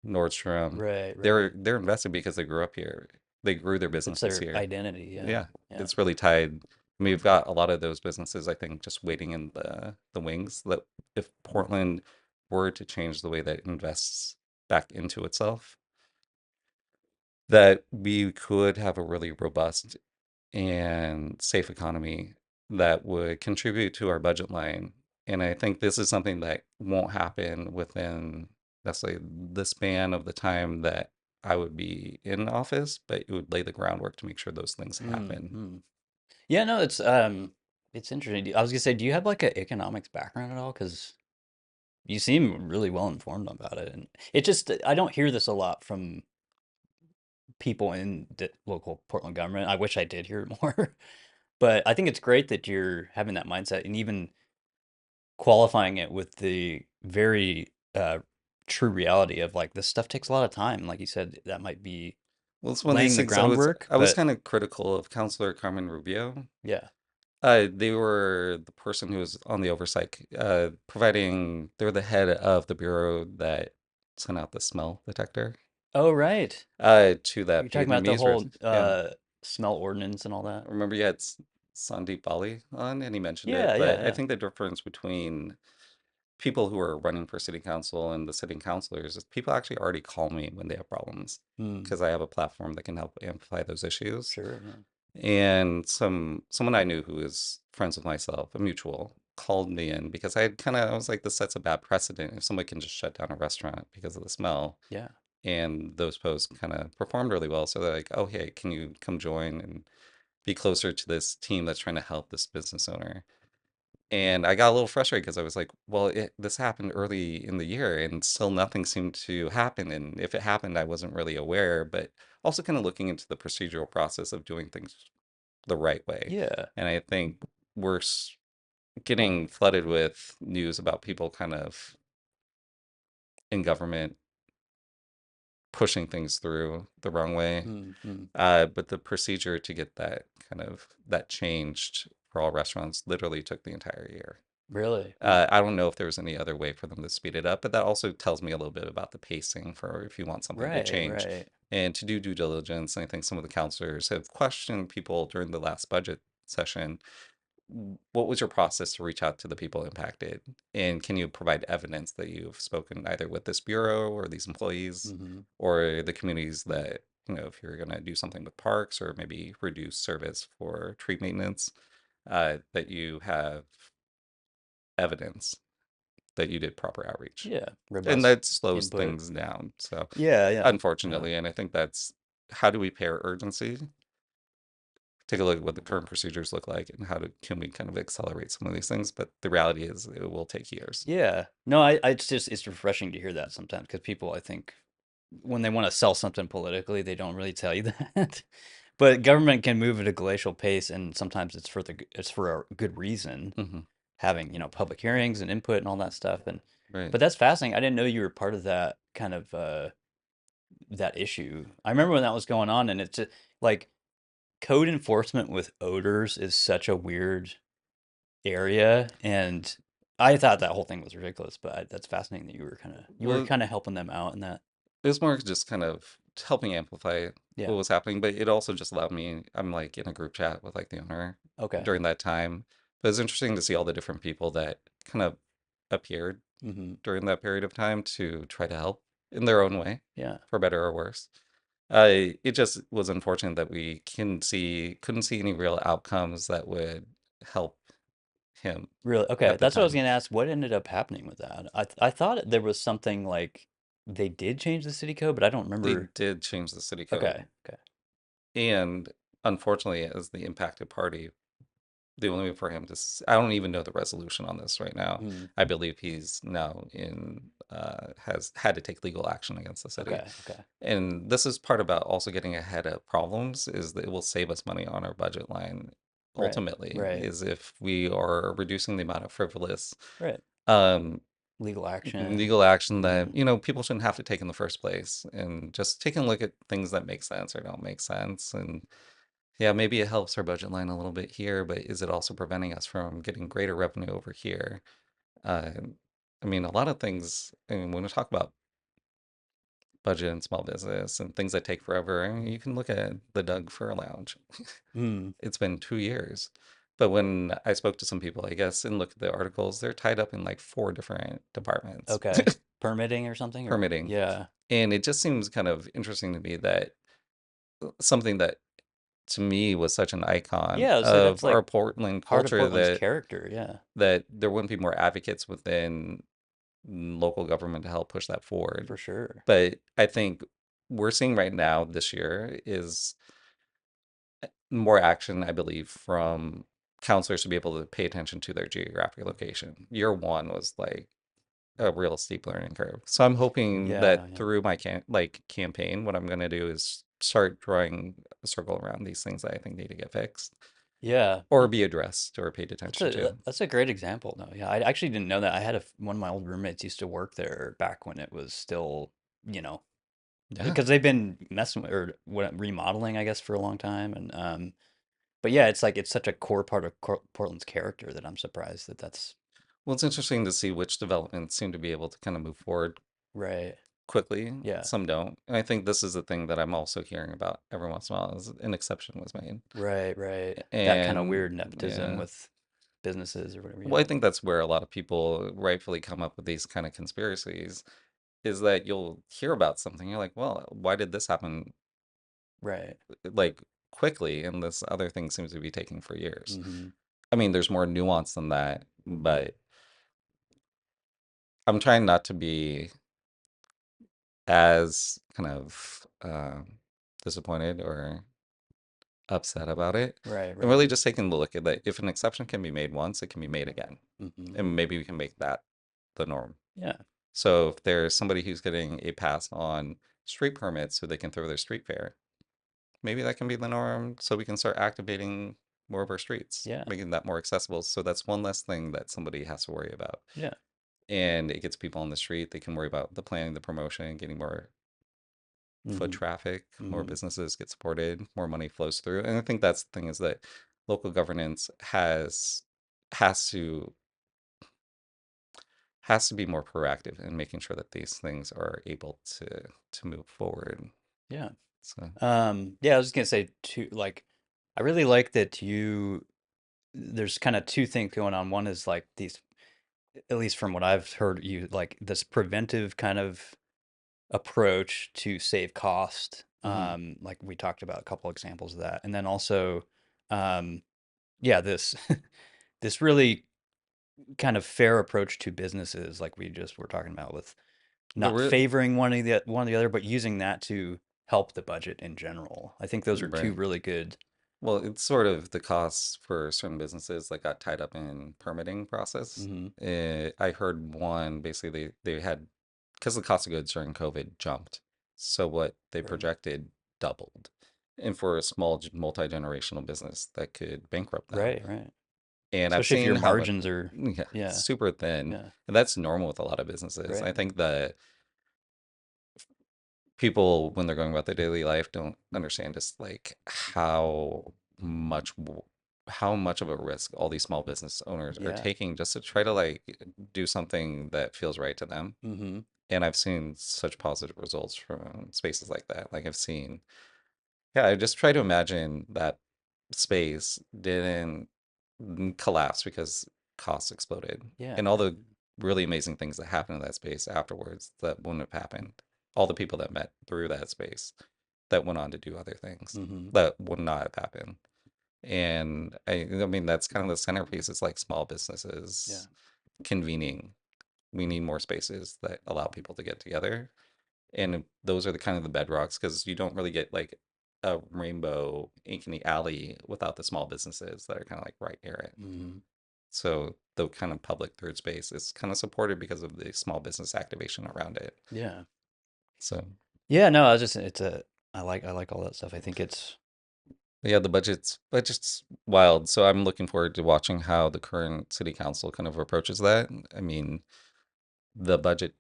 [SPEAKER 2] Nordstrom.
[SPEAKER 1] Right.
[SPEAKER 2] They're
[SPEAKER 1] Right.
[SPEAKER 2] they're invested because they grew up here. They grew their
[SPEAKER 1] It's
[SPEAKER 2] businesses
[SPEAKER 1] their
[SPEAKER 2] here.
[SPEAKER 1] identity. Yeah.
[SPEAKER 2] Yeah,
[SPEAKER 1] Yeah.
[SPEAKER 2] it's really tied. I mean, we've got a lot of those businesses, I think, just waiting in the wings. That if Portland were to change the way that it invests back into itself, that we could have a really robust and safe economy that would contribute to our budget line. And I think this is something that won't happen within necessarily the span of the time that I would be in office, but it would lay the groundwork to make sure those things happen.
[SPEAKER 1] Mm-hmm. Yeah. No, it's interesting. I was gonna say, do you have like an economics background at all? Because You seem really well informed about it, and it just I don't hear this a lot from people in the local Portland government. I wish I did hear it more, but I think it's great that you're having that mindset and even qualifying it with the very true reality of like this stuff takes a lot of time. Like you said, that might be
[SPEAKER 2] Well, it's one of these
[SPEAKER 1] laying the
[SPEAKER 2] things I was
[SPEAKER 1] groundwork,
[SPEAKER 2] I was
[SPEAKER 1] but
[SPEAKER 2] kind of critical of Counselor Carmen Rubio.
[SPEAKER 1] yeah.
[SPEAKER 2] They were the person who was on the oversight, providing, they were the head of the bureau that sent out the smell detector
[SPEAKER 1] Oh, right.
[SPEAKER 2] to that
[SPEAKER 1] You're talking about the
[SPEAKER 2] Vietnamese
[SPEAKER 1] whole
[SPEAKER 2] person. Yeah.
[SPEAKER 1] smell ordinance and all that.
[SPEAKER 2] Remember you had Sandeep Bali on and he mentioned it,
[SPEAKER 1] Yeah, yeah,
[SPEAKER 2] but I
[SPEAKER 1] yeah.
[SPEAKER 2] think the difference between people who are running for city council and the sitting councilors is people actually already call me when they have problems
[SPEAKER 1] Hmm.
[SPEAKER 2] because I have a platform that can help amplify those issues.
[SPEAKER 1] Sure. Yeah.
[SPEAKER 2] And someone I knew who is friends with myself, a mutual, called me in because I was like, this sets a bad precedent if somebody can just shut down a restaurant because of the smell.
[SPEAKER 1] Yeah.
[SPEAKER 2] And those posts kind of performed really well. So they're like, oh, hey, can you come join and be closer to this team that's trying to help this business owner? And I got a little frustrated because I was like, well, this happened early in the year and still nothing seemed to happen. And if it happened, I wasn't really aware, but also kind of looking into the procedural process of doing things the right way.
[SPEAKER 1] Yeah.
[SPEAKER 2] And I think we're getting flooded with news about people kind of in government pushing things through the wrong way.
[SPEAKER 1] Mm-hmm.
[SPEAKER 2] But the procedure to get that changed for all restaurants literally took the entire year.
[SPEAKER 1] Really? Wow.
[SPEAKER 2] I don't know if there was any other way for them to speed it up, but that also tells me a little bit about the pacing for if you want something to
[SPEAKER 1] Right,
[SPEAKER 2] change
[SPEAKER 1] right.
[SPEAKER 2] and to do due diligence. And I think some of the counselors have questioned people during the last budget session. What was your process to reach out to the people impacted? And can you provide evidence that you've spoken either with this bureau or these employees
[SPEAKER 1] Mm-hmm.
[SPEAKER 2] or the communities that, if you're going to do something with parks or maybe reduce service for tree maintenance, that you have evidence that you did proper outreach.
[SPEAKER 1] Yeah.
[SPEAKER 2] And
[SPEAKER 1] Robust
[SPEAKER 2] that slows
[SPEAKER 1] input.
[SPEAKER 2] things down. So,
[SPEAKER 1] Yeah, yeah. Yeah.
[SPEAKER 2] unfortunately, and I think that's how do we pair urgency? Take a look at what the current procedures look like and can we kind of accelerate some of these things? But the reality is it will take years.
[SPEAKER 1] Yeah. No, it's just it's refreshing to hear that sometimes because people I think when they want to sell something politically, they don't really tell you that. But government can move at a glacial pace and sometimes it's for a good reason,
[SPEAKER 2] Hmm.
[SPEAKER 1] having, public hearings and input and all that stuff and
[SPEAKER 2] Right.
[SPEAKER 1] but that's fascinating. I didn't know you were part of that kind of that issue. I remember when that was going on and it's just like code enforcement with odors is such a weird area, and I thought that whole thing was ridiculous, but that's fascinating that you were
[SPEAKER 2] Well,
[SPEAKER 1] kind of helping them out in that.
[SPEAKER 2] it was more just kind of helping amplify
[SPEAKER 1] Yeah.
[SPEAKER 2] what was happening, but it also just allowed me, I'm like in a group chat with like the owner
[SPEAKER 1] Okay.
[SPEAKER 2] during that time. But it's interesting to see all the different people that kind of appeared
[SPEAKER 1] Hmm.
[SPEAKER 2] during that period of time to try to help in their own way,
[SPEAKER 1] Yeah.
[SPEAKER 2] for better or worse. It just was unfortunate that we couldn't see any real outcomes that would help him
[SPEAKER 1] Really. Okay.
[SPEAKER 2] at the
[SPEAKER 1] That's what I was
[SPEAKER 2] time.
[SPEAKER 1] gonna ask. What ended up happening with that? I thought there was something like they did change the city code, but I don't
[SPEAKER 2] They
[SPEAKER 1] remember.
[SPEAKER 2] did change the city
[SPEAKER 1] Okay.
[SPEAKER 2] code,
[SPEAKER 1] Okay.
[SPEAKER 2] and unfortunately, as the impacted party, the only way for him to, I don't even know the resolution on this right now.
[SPEAKER 1] Mm.
[SPEAKER 2] I believe he's now has had to take legal action against the city.
[SPEAKER 1] Okay. Okay.
[SPEAKER 2] And this is part about also getting ahead of problems is that it will save us money on our budget line
[SPEAKER 1] Right.
[SPEAKER 2] ultimately,
[SPEAKER 1] Right.
[SPEAKER 2] is if we are reducing the amount of frivolous
[SPEAKER 1] Right.
[SPEAKER 2] um,
[SPEAKER 1] Legal action.
[SPEAKER 2] legal action
[SPEAKER 1] Yeah.
[SPEAKER 2] that, people shouldn't have to take in the first place. And just taking a look at things that make sense or don't make sense. And yeah, maybe it helps our budget line a little bit here, but is it also preventing us from getting greater revenue over here? Uh, I mean, a lot of things, I mean, when we talk about budget and small business and things that take forever, I mean, you can look at the Doug Fur Lounge.
[SPEAKER 1] Mm.
[SPEAKER 2] It's been 2 years. But when I spoke to some people, I guess, and look at the articles, they're tied up in like four different departments,
[SPEAKER 1] Okay. Permitting or something or
[SPEAKER 2] permitting.
[SPEAKER 1] yeah.
[SPEAKER 2] And it just seems kind of interesting to me that something that to me was such an icon
[SPEAKER 1] Yeah, so
[SPEAKER 2] of
[SPEAKER 1] that's
[SPEAKER 2] our
[SPEAKER 1] like
[SPEAKER 2] Portland
[SPEAKER 1] part of
[SPEAKER 2] culture
[SPEAKER 1] Portland's
[SPEAKER 2] that
[SPEAKER 1] character. Yeah,
[SPEAKER 2] there wouldn't be more advocates within local government to help push that forward.
[SPEAKER 1] for sure.
[SPEAKER 2] But I think we're seeing right now this year is more action, I believe, from counselors to be able to pay attention to their geographic location. Year one was like a real steep learning curve. So I'm hoping that
[SPEAKER 1] Yeah, yeah.
[SPEAKER 2] through my campaign, what I'm going to do is start drawing a circle around these things that I think need to get fixed
[SPEAKER 1] Yeah.
[SPEAKER 2] or be addressed or paid
[SPEAKER 1] That's
[SPEAKER 2] attention
[SPEAKER 1] a
[SPEAKER 2] to.
[SPEAKER 1] that's a great example. No, yeah, I actually didn't know that. I had one of my old roommates used to work there back when it was still, you know,
[SPEAKER 2] Yeah.
[SPEAKER 1] because they've been messing with or remodeling, I guess, for a long time. And but yeah, it's like it's such a core part of Portland's character that I'm surprised that that's
[SPEAKER 2] Well, it's interesting to see which developments seem to be able to kind of move forward
[SPEAKER 1] right.
[SPEAKER 2] quickly.
[SPEAKER 1] Yeah,
[SPEAKER 2] Some don't. And I think this is the thing that I'm also hearing about every once in a while is an exception was made.
[SPEAKER 1] right, right. That kind of
[SPEAKER 2] And
[SPEAKER 1] weird nepotism
[SPEAKER 2] yeah,
[SPEAKER 1] with businesses or whatever.
[SPEAKER 2] well,
[SPEAKER 1] Yeah,
[SPEAKER 2] I think that's where a lot of people rightfully come up with these kind of conspiracies is that you'll hear about something. You're like, well, why did this happen
[SPEAKER 1] right.
[SPEAKER 2] like quickly? And this other thing seems to be taking for years.
[SPEAKER 1] Mm-hmm.
[SPEAKER 2] I mean, there's more nuance than that, but I'm trying not to be as kind of disappointed or upset about it.
[SPEAKER 1] Right,
[SPEAKER 2] And
[SPEAKER 1] right.
[SPEAKER 2] really just taking a look at that. If an exception can be made once, it can be made again.
[SPEAKER 1] Mm-hmm.
[SPEAKER 2] And maybe we can make that the norm.
[SPEAKER 1] Yeah.
[SPEAKER 2] So if there's somebody who's getting a pass on street permits so they can throw their street fair, maybe that can be the norm so we can start activating more of our streets,
[SPEAKER 1] Yeah.
[SPEAKER 2] making that more accessible. So that's one less thing that somebody has to worry about.
[SPEAKER 1] Yeah.
[SPEAKER 2] And it gets people on the street. They can worry about the planning, the promotion, getting more foot
[SPEAKER 1] Mm-hmm.
[SPEAKER 2] traffic, more
[SPEAKER 1] Mm-hmm.
[SPEAKER 2] businesses get supported, more money flows through. And I think that's the thing is that local governance has to has to be more proactive in making sure that these things are able to move forward.
[SPEAKER 1] Yeah.
[SPEAKER 2] So
[SPEAKER 1] Yeah, I was just gonna say too, like, I really like that there's kind of two things going on. One is like these, at least from what I've heard you, like this preventive kind of approach to save cost.
[SPEAKER 2] mhm.
[SPEAKER 1] Like we talked about a couple examples of that. And then also, um, yeah, this this really kind of fair approach to businesses, like we just were talking about with
[SPEAKER 2] But
[SPEAKER 1] not
[SPEAKER 2] we're
[SPEAKER 1] favoring one or the other, but using that to help the budget in general. I think those are two
[SPEAKER 2] right.
[SPEAKER 1] really good.
[SPEAKER 2] Well, it's sort of the costs for certain businesses that got tied up in permitting process.
[SPEAKER 1] Hmm.
[SPEAKER 2] I heard one basically they had because the cost of goods during COVID jumped, so what they
[SPEAKER 1] Right.
[SPEAKER 2] projected doubled, and for a small multi-generational business that could bankrupt them.
[SPEAKER 1] Right, right.
[SPEAKER 2] And I've
[SPEAKER 1] Especially if your
[SPEAKER 2] seen how
[SPEAKER 1] margins are,
[SPEAKER 2] yeah,
[SPEAKER 1] yeah,
[SPEAKER 2] super thin,
[SPEAKER 1] yeah,
[SPEAKER 2] and that's normal with a lot of businesses. I
[SPEAKER 1] right,
[SPEAKER 2] think that people when they're going about their daily life don't understand just like much how much of a risk all these small business owners are
[SPEAKER 1] yeah,
[SPEAKER 2] taking just to try to like do something that feels right to them.
[SPEAKER 1] mm-hmm,
[SPEAKER 2] And I've seen such positive results from spaces like that. Like I've seen, yeah, I just try to imagine that space didn't collapse because costs exploded
[SPEAKER 1] yeah,
[SPEAKER 2] and all
[SPEAKER 1] yeah,
[SPEAKER 2] the really amazing things that happened in that space afterwards that wouldn't have happened. All the people that met through that space that went on to do other things
[SPEAKER 1] mm-hmm,
[SPEAKER 2] that would not have happened. And I mean, that's kind of the centerpiece. It's like small
[SPEAKER 1] yeah,
[SPEAKER 2] businesses convening. We need more spaces that allow people to get together. And those are the kind of the bedrocks because you don't really get like a rainbow ink in the alley without the small businesses that are kind of like right near it.
[SPEAKER 1] mm-hmm,
[SPEAKER 2] So the kind of public third space is kind of supported because of the small business activation around it.
[SPEAKER 1] yeah,
[SPEAKER 2] So
[SPEAKER 1] yeah. No, I was just I like all that stuff. I think it's
[SPEAKER 2] yeah, the budget's wild. So I'm looking forward to watching how the current city council kind of approaches that. I mean, the budget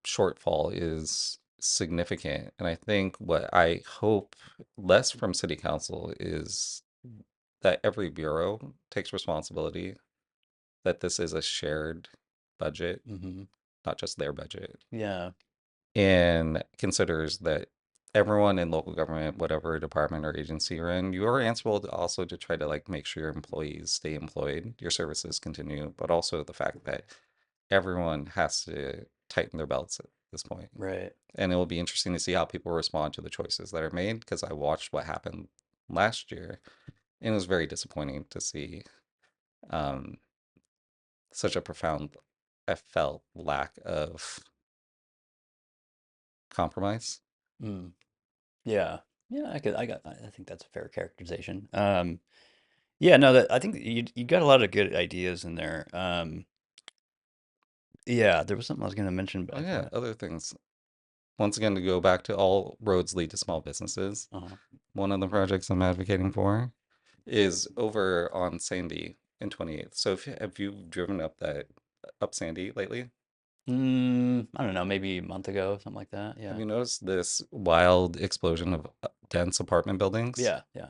[SPEAKER 2] shortfall is significant, and I think what I hope less from city council is that every bureau takes responsibility, that this is a shared budget,
[SPEAKER 1] mm-hmm,
[SPEAKER 2] not just their budget,
[SPEAKER 1] yeah,
[SPEAKER 2] and considers that everyone in local government, whatever department or agency you're in, you are answerable to also to try to like make sure your employees stay employed, your services continue, but also the fact that everyone has to tighten their belts at this point.
[SPEAKER 1] right,
[SPEAKER 2] And it will be interesting to see how people respond to the choices that are made because I watched what happened last year and it was very disappointing to see um, such a profound, I felt, lack of compromise.
[SPEAKER 1] mm, yeah, yeah. I think that's a fair characterization. Yeah, no, that I think you got a lot of good ideas in there. Yeah, there was something I was going to mention, but
[SPEAKER 2] Oh
[SPEAKER 1] I
[SPEAKER 2] yeah,
[SPEAKER 1] forgot.
[SPEAKER 2] other things. Once again, to go back to all roads lead to small businesses.
[SPEAKER 1] Uh-huh.
[SPEAKER 2] One of the projects I'm advocating for is over on Sandy in 28th. So if have you driven up Sandy lately?
[SPEAKER 1] I don't know, maybe a month ago, something like that.
[SPEAKER 2] Have
[SPEAKER 1] Yeah.
[SPEAKER 2] you noticed this wild explosion of dense apartment buildings?
[SPEAKER 1] Yeah, yeah.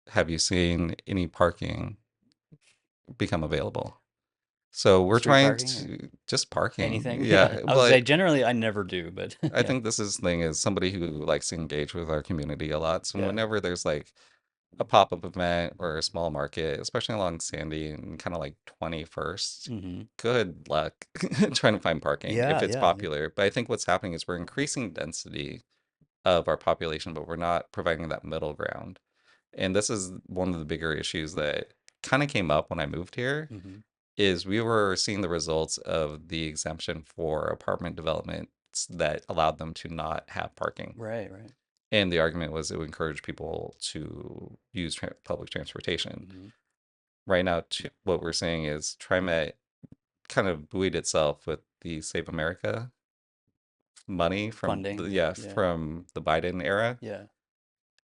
[SPEAKER 2] Have you seen any parking become available? So we're
[SPEAKER 1] Street
[SPEAKER 2] trying
[SPEAKER 1] parking or
[SPEAKER 2] to just parking.
[SPEAKER 1] anything. Yeah.
[SPEAKER 2] Yeah,
[SPEAKER 1] I would say
[SPEAKER 2] but
[SPEAKER 1] generally I never do, but
[SPEAKER 2] I
[SPEAKER 1] yeah.
[SPEAKER 2] think this is thing is somebody who likes to engage with our community a lot. So
[SPEAKER 1] Yeah.
[SPEAKER 2] whenever there's like a pop-up event or a small market, especially along Sandy and kind of like 21st,
[SPEAKER 1] Hmm.
[SPEAKER 2] good luck trying to find parking if
[SPEAKER 1] Yeah,
[SPEAKER 2] it's
[SPEAKER 1] yeah.
[SPEAKER 2] popular. But I think what's happening is we're increasing density of our population, but we're not providing that middle ground. And this is one of the bigger issues that kind of came up when I moved here
[SPEAKER 1] Hmm.
[SPEAKER 2] is we were seeing the results of the exemption for apartment developments that allowed them to not have parking.
[SPEAKER 1] Right, right.
[SPEAKER 2] And the argument was it would encourage people to use public transportation.
[SPEAKER 1] Hmm.
[SPEAKER 2] Right now, what we're saying is TriMet kind of buoyed itself with the Save America money from
[SPEAKER 1] Funding. Yeah.
[SPEAKER 2] from the Biden era,
[SPEAKER 1] Yeah.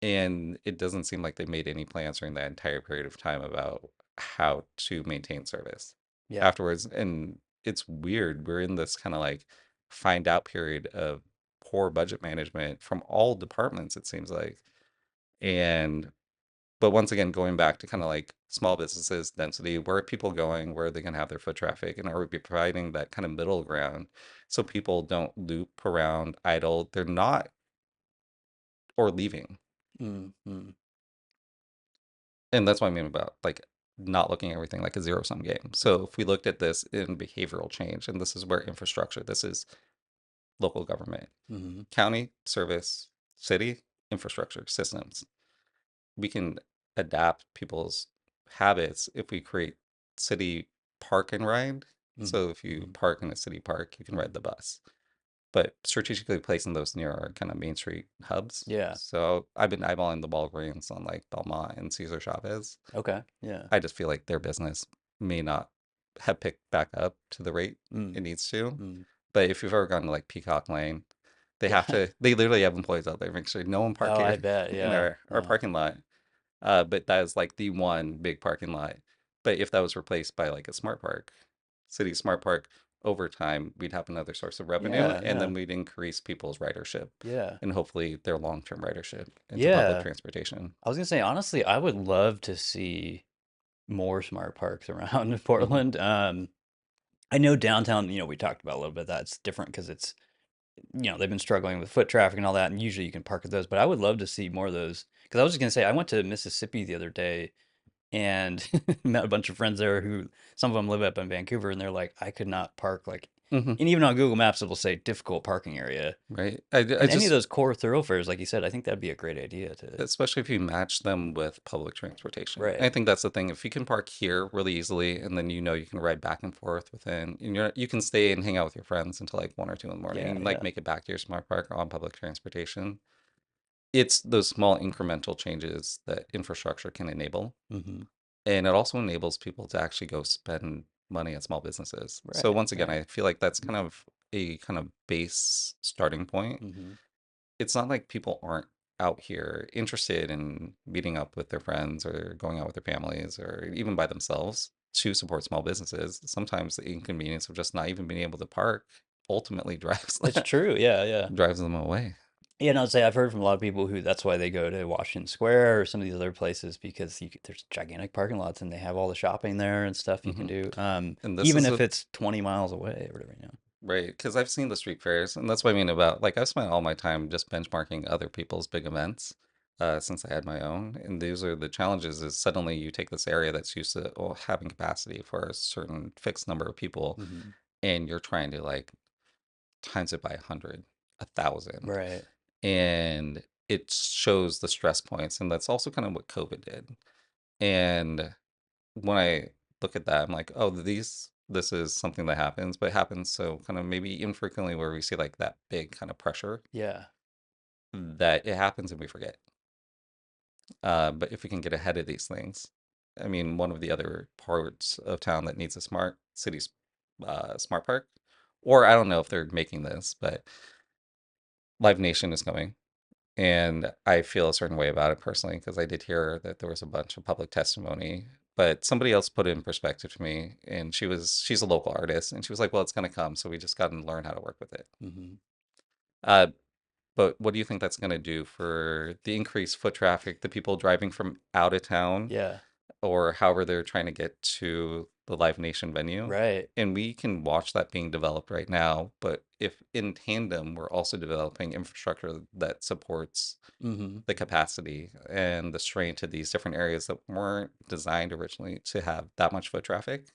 [SPEAKER 2] and it doesn't seem like they made any plans during that entire period of time about how to maintain service
[SPEAKER 1] Yeah.
[SPEAKER 2] afterwards. And it's weird. We're in this kind of like find out period of poor budget management from all departments, it seems like. And but once again, going back to kind of like small businesses, density, where are people going? Where are they going to have their foot traffic? And are we providing that kind of middle ground so people don't loop around idle? They're not or leaving.
[SPEAKER 1] Mm-hmm.
[SPEAKER 2] And that's what I mean about like not looking at everything like a zero sum game. So if we looked at this in behavioral change, and this is where infrastructure, this is local government,
[SPEAKER 1] Hmm.
[SPEAKER 2] county, service, city, infrastructure, systems. We can adapt people's habits if we create city park and ride.
[SPEAKER 1] Hmm.
[SPEAKER 2] So if you
[SPEAKER 1] Hmm.
[SPEAKER 2] park in a city park, you can ride the bus, but strategically placing those near our kind of main street hubs.
[SPEAKER 1] Yeah.
[SPEAKER 2] So I've been eyeballing the Walgreens on like Belmont and Cesar Chavez.
[SPEAKER 1] Okay. Yeah.
[SPEAKER 2] I just feel like their business may not have picked back up to the rate
[SPEAKER 1] Mm.
[SPEAKER 2] it needs to.
[SPEAKER 1] Mm.
[SPEAKER 2] But if you've ever gone to like Peacock Lane,
[SPEAKER 1] Yeah.
[SPEAKER 2] they literally have employees out there make sure no one park
[SPEAKER 1] Oh, I
[SPEAKER 2] here
[SPEAKER 1] bet.
[SPEAKER 2] in
[SPEAKER 1] Yeah.
[SPEAKER 2] our parking lot. But that is like the one big parking lot. But if that was replaced by like a smart park, city smart park, over time, we'd have another source of revenue
[SPEAKER 1] Yeah.
[SPEAKER 2] and
[SPEAKER 1] Yeah.
[SPEAKER 2] then we'd increase people's ridership
[SPEAKER 1] Yeah.
[SPEAKER 2] and hopefully their long-term ridership into public
[SPEAKER 1] Yeah.
[SPEAKER 2] transportation.
[SPEAKER 1] I was gonna say, honestly, I would love to see more smart parks around
[SPEAKER 2] Hmm.
[SPEAKER 1] Portland. I know downtown, we talked about a little bit of that. It's different because it's, they've been struggling with foot traffic and all that, and usually you can park at those. But I would love to see more of those. Because I was just gonna say, I went to Mississippi the other day and met a bunch of friends there who some of them live up in Vancouver, and they're like, I could not park like,
[SPEAKER 2] Hmm.
[SPEAKER 1] and even on Google Maps, it will say difficult parking area.
[SPEAKER 2] Right. I
[SPEAKER 1] And any of
[SPEAKER 2] just,
[SPEAKER 1] those core thoroughfares, like you said, I think that'd be a great idea to.
[SPEAKER 2] especially if you match them with public transportation. I
[SPEAKER 1] Right.
[SPEAKER 2] think that's the thing. If you can park here really easily and then you can ride back and forth within, and you can stay and hang out with your friends until like 1 or 2 in the morning
[SPEAKER 1] Yeah.
[SPEAKER 2] and like
[SPEAKER 1] Yeah.
[SPEAKER 2] make it back to your smart park on public transportation. It's those small incremental changes that infrastructure can enable.
[SPEAKER 1] Hmm.
[SPEAKER 2] And it also enables people to actually go spend money at small businesses. So
[SPEAKER 1] Right.
[SPEAKER 2] once again,
[SPEAKER 1] Right.
[SPEAKER 2] I feel like that's kind of a kind of base starting point.
[SPEAKER 1] Hmm.
[SPEAKER 2] It's not like people aren't out here interested in meeting up with their friends or going out with their families or even by themselves to support small businesses. Sometimes the inconvenience of just not even being able to park ultimately
[SPEAKER 1] It's true. Yeah. Yeah.
[SPEAKER 2] drives them away.
[SPEAKER 1] Yeah, no, I'd say I've heard from a lot of people who that's why they go to Washington Square or some of these other places because there's gigantic parking lots and they have all the shopping there and stuff you can
[SPEAKER 2] Hmm.
[SPEAKER 1] do.
[SPEAKER 2] And this
[SPEAKER 1] Even
[SPEAKER 2] is
[SPEAKER 1] if
[SPEAKER 2] a
[SPEAKER 1] it's 20 miles away or whatever,
[SPEAKER 2] right, because I've seen the street fairs, and that's what I mean about like I've spent all my time just benchmarking other people's big events since I had my own. And these are the challenges is suddenly you take this area that's used to having capacity for a certain fixed number of people,
[SPEAKER 1] Hmm.
[SPEAKER 2] and you're trying to like times it by 100, 1,000.
[SPEAKER 1] Right.
[SPEAKER 2] And it shows the stress points. And that's also kind of what COVID did. And when I look at that, I'm like, oh, this is something that happens, but it happens so kind of maybe infrequently where we see like that big kind of pressure
[SPEAKER 1] Yeah.
[SPEAKER 2] that it happens and we forget. But if we can get ahead of these things, I mean, one of the other parts of town that needs a smart cities smart park. Or I don't know if they're making this, but Live Nation is coming. And I feel a certain way about it personally because I did hear that there was a bunch of public testimony, but somebody else put it in perspective to me, and she's a local artist, and she was like, "Well, it's going to come, so we just got to learn how to work with it."
[SPEAKER 1] Hmm.
[SPEAKER 2] Uh, but what do you think that's going to do for the increased foot traffic, the people driving from out of town,
[SPEAKER 1] Yeah.
[SPEAKER 2] or however they're trying to get to the Live Nation venue?
[SPEAKER 1] Right.
[SPEAKER 2] And we can watch that being developed right now, but if in tandem we're also developing infrastructure that supports
[SPEAKER 1] Hmm.
[SPEAKER 2] the capacity and the strain to these different areas that weren't designed originally to have that much foot traffic,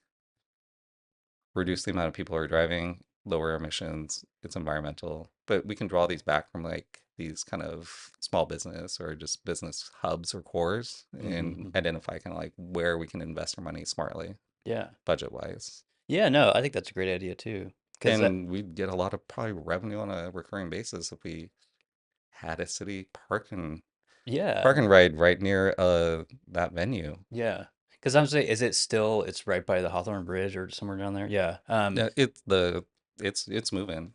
[SPEAKER 2] reduce the amount of people who are driving, lower emissions, it's environmental. But we can draw these back from like these kind of small business or just business hubs or cores
[SPEAKER 1] Hmm.
[SPEAKER 2] and
[SPEAKER 1] Hmm.
[SPEAKER 2] identify kind of like where we can invest our money smartly,
[SPEAKER 1] Yeah.
[SPEAKER 2] budget wise.
[SPEAKER 1] Yeah, no, I think that's a great idea too. Because that,
[SPEAKER 2] And we'd get a lot of probably revenue on a recurring basis if we had a city
[SPEAKER 1] yeah,
[SPEAKER 2] park and ride right near that venue.
[SPEAKER 1] yeah. Because I'm saying, is it still, it's right by the Hawthorne Bridge or somewhere down there? Yeah.
[SPEAKER 2] Yeah, it's moving.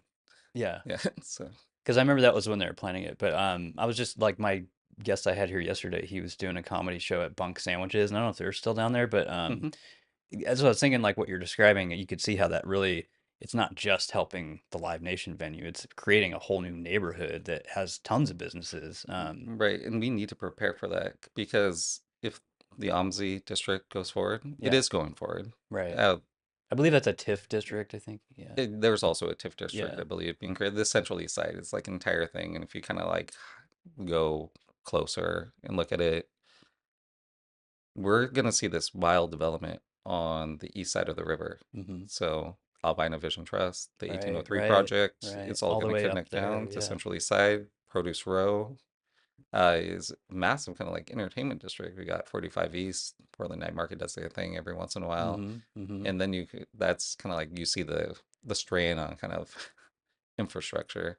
[SPEAKER 1] Yeah.
[SPEAKER 2] Yeah. So
[SPEAKER 1] Because I remember that was when they were planning it. But I was just like my guest I had here yesterday, he was doing a comedy show at Bunk Sandwiches. And I don't know if they're still down there, but
[SPEAKER 2] mhm.
[SPEAKER 1] as I was thinking, like what you're describing, you could see how that really, it's not just helping the Live Nation venue, it's creating a whole new neighborhood that has tons of businesses.
[SPEAKER 2] Right. And we need to prepare for that because if the OMSI district goes forward, it
[SPEAKER 1] Yeah,
[SPEAKER 2] is going forward.
[SPEAKER 1] right.
[SPEAKER 2] Uh,
[SPEAKER 1] I believe that's a TIF district, I think. Yeah.
[SPEAKER 2] there's also a TIF district,
[SPEAKER 1] Yeah.
[SPEAKER 2] I believe, being created. The Central East Side is like an entire thing. And if you kind of like go closer and look at it, we're going to see this wild development on the east side of the river.
[SPEAKER 1] Hmm.
[SPEAKER 2] So Albina Vision Trust, the
[SPEAKER 1] Right,
[SPEAKER 2] 1803
[SPEAKER 1] right,
[SPEAKER 2] project,
[SPEAKER 1] right.
[SPEAKER 2] it's all
[SPEAKER 1] All the
[SPEAKER 2] going to
[SPEAKER 1] way up
[SPEAKER 2] connect
[SPEAKER 1] there.
[SPEAKER 2] down to
[SPEAKER 1] Yeah.
[SPEAKER 2] Central East Side, Produce Row, is massive kind of like entertainment district. We got 45 East, Portland Night Market does their thing every once in a while.
[SPEAKER 1] Hmm. Hmm.
[SPEAKER 2] And then that's kind of like you see the strain on kind of infrastructure.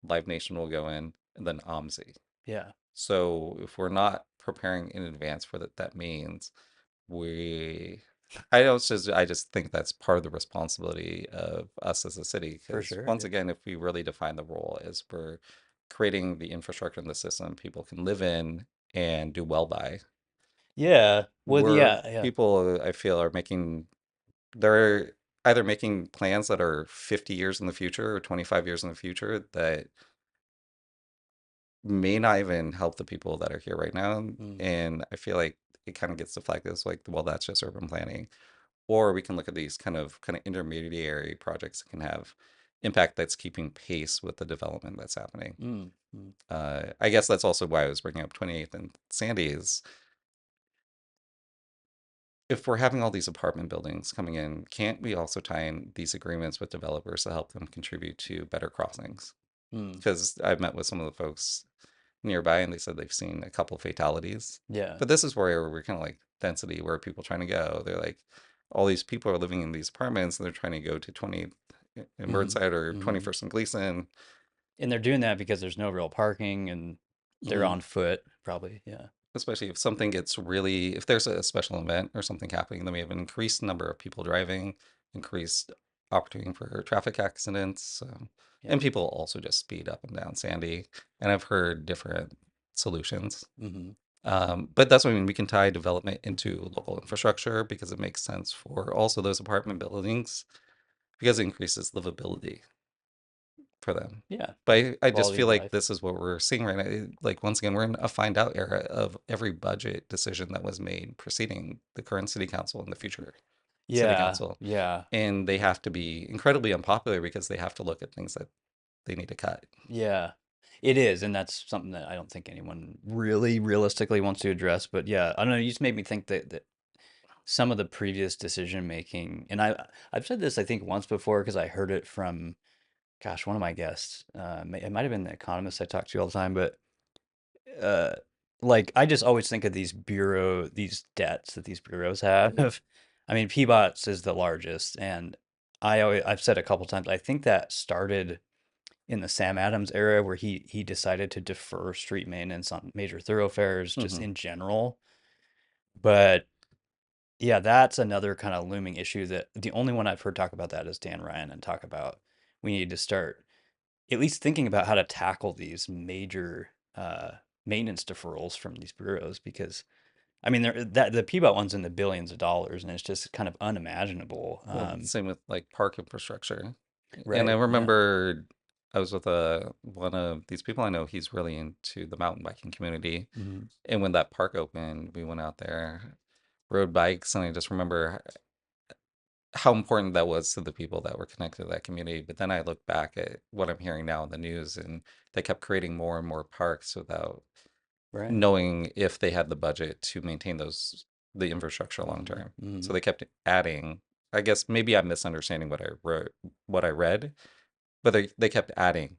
[SPEAKER 2] Live Nation will go in, and then OMSI.
[SPEAKER 1] Yeah,
[SPEAKER 2] So if we're not preparing in advance for that means we I just think that's part of the responsibility of us as a city
[SPEAKER 1] for
[SPEAKER 2] because
[SPEAKER 1] sure.
[SPEAKER 2] once
[SPEAKER 1] Yeah.
[SPEAKER 2] again, if we really define the role as we're creating the infrastructure in the system people can live in and do well by,
[SPEAKER 1] Yeah. Well,
[SPEAKER 2] where
[SPEAKER 1] yeah, yeah.
[SPEAKER 2] people I feel are making they're either making plans that are 50 years in the future or 25 years in the future that may not even help the people that are here right now.
[SPEAKER 1] Mm,
[SPEAKER 2] And I feel like it kind of gets deflected as like, well, that's just urban planning. Or we can look at these kind of intermediary projects that can have impact that's keeping pace with the development that's happening.
[SPEAKER 1] mm, mm,
[SPEAKER 2] I guess that's also why I was bringing up 28th and Sandy is if we're having all these apartment buildings coming in, can't we also tie in these agreements with developers to help them contribute to better crossings?
[SPEAKER 1] mm.
[SPEAKER 2] Because I've met with some of the folks nearby and they said they've seen a couple fatalities.
[SPEAKER 1] Yeah.
[SPEAKER 2] But this is where we're kind of like density, where are people trying to go? They're like, all these people are living in these apartments and they're trying to go to 20 in
[SPEAKER 1] Hmm.
[SPEAKER 2] Burnside or
[SPEAKER 1] Hmm.
[SPEAKER 2] 21st and Gleason.
[SPEAKER 1] And they're doing that because there's no real parking and they're
[SPEAKER 2] Mhm.
[SPEAKER 1] on foot, probably. Yeah.
[SPEAKER 2] Especially if something gets really, if there's a special event or something happening, then we have an increased number of people driving, increased opportunity for traffic accidents.
[SPEAKER 1] Yeah.
[SPEAKER 2] And people also just speed up and down Sandy. And I've heard different solutions.
[SPEAKER 1] Hmm.
[SPEAKER 2] But that's what I mean. We can tie development into local infrastructure because it makes sense for also those apartment buildings because it increases livability for them.
[SPEAKER 1] Yeah.
[SPEAKER 2] But I just
[SPEAKER 1] Quality
[SPEAKER 2] feel
[SPEAKER 1] of
[SPEAKER 2] like
[SPEAKER 1] life.
[SPEAKER 2] this is what we're seeing right now. Like once again, we're in a find out era of every budget decision that was made preceding the current city council and the future city
[SPEAKER 1] Yeah.
[SPEAKER 2] council.
[SPEAKER 1] Yeah.
[SPEAKER 2] And they have to be incredibly unpopular because they have to look at things that they need to cut.
[SPEAKER 1] Yeah. It is. And that's something that I don't think anyone really realistically wants to address. But yeah, I don't know. You just made me think that some of the previous decision making, and I've said this, I think, once before because I heard it from, gosh, one of my guests. It might have been the economist I talk to all the time, but uh, like I just always think of these debts that these bureaus have. I mean, Peabott's is the largest, and I've said a couple times, I think that started in the Sam Adams era where he decided to defer street maintenance on major thoroughfares just
[SPEAKER 2] Hmm.
[SPEAKER 1] in general. But Yeah, that's another kind of looming issue that the only one I've heard talk about that is Dan Ryan and talk about we need to start at least thinking about how to tackle these major maintenance deferrals from these bureaus because I mean that the PBOT one's in the billions of dollars and it's just kind of unimaginable.
[SPEAKER 2] Well, same with like park infrastructure. And I
[SPEAKER 1] Right. Yeah.
[SPEAKER 2] remember I was with one of these people I know, he's really into the mountain biking community.
[SPEAKER 1] Mhm.
[SPEAKER 2] And when that park opened, we went out there, rode bikes, and I just remember how important that was to the people that were connected to that community. But then I look back at what I'm hearing now in the news, and they kept creating more and more parks without
[SPEAKER 1] Right.
[SPEAKER 2] knowing if they had the budget to maintain the infrastructure long
[SPEAKER 1] Mhm.
[SPEAKER 2] term. So
[SPEAKER 1] Mhm.
[SPEAKER 2] they kept adding. I guess maybe I'm misunderstanding what I read, but they kept adding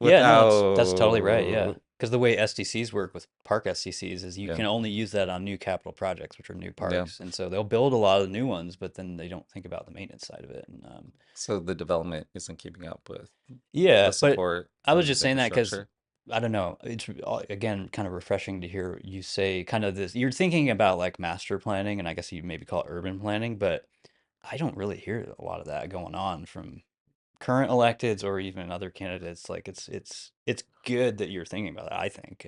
[SPEAKER 1] Yeah, no, that's totally right. Yeah.
[SPEAKER 2] without,
[SPEAKER 1] Because the way SDCs work with park SDCs is you
[SPEAKER 2] yeah,
[SPEAKER 1] can only use that on new capital projects, which are new
[SPEAKER 2] yeah.
[SPEAKER 1] parks. And so they'll build a lot of new ones, but then they don't think about the maintenance side of it. And
[SPEAKER 2] So the development isn't keeping up with
[SPEAKER 1] yeah,
[SPEAKER 2] the
[SPEAKER 1] but
[SPEAKER 2] support
[SPEAKER 1] I was
[SPEAKER 2] of
[SPEAKER 1] just
[SPEAKER 2] the
[SPEAKER 1] saying that because
[SPEAKER 2] infrastructure.
[SPEAKER 1] I don't know. It's again kind of refreshing to hear you say kind of this. You're thinking about like master planning, and I guess you maybe call it urban planning, but I don't really hear a lot of that going on from current electeds or even other candidates. Like it's good that you're thinking about it, I think.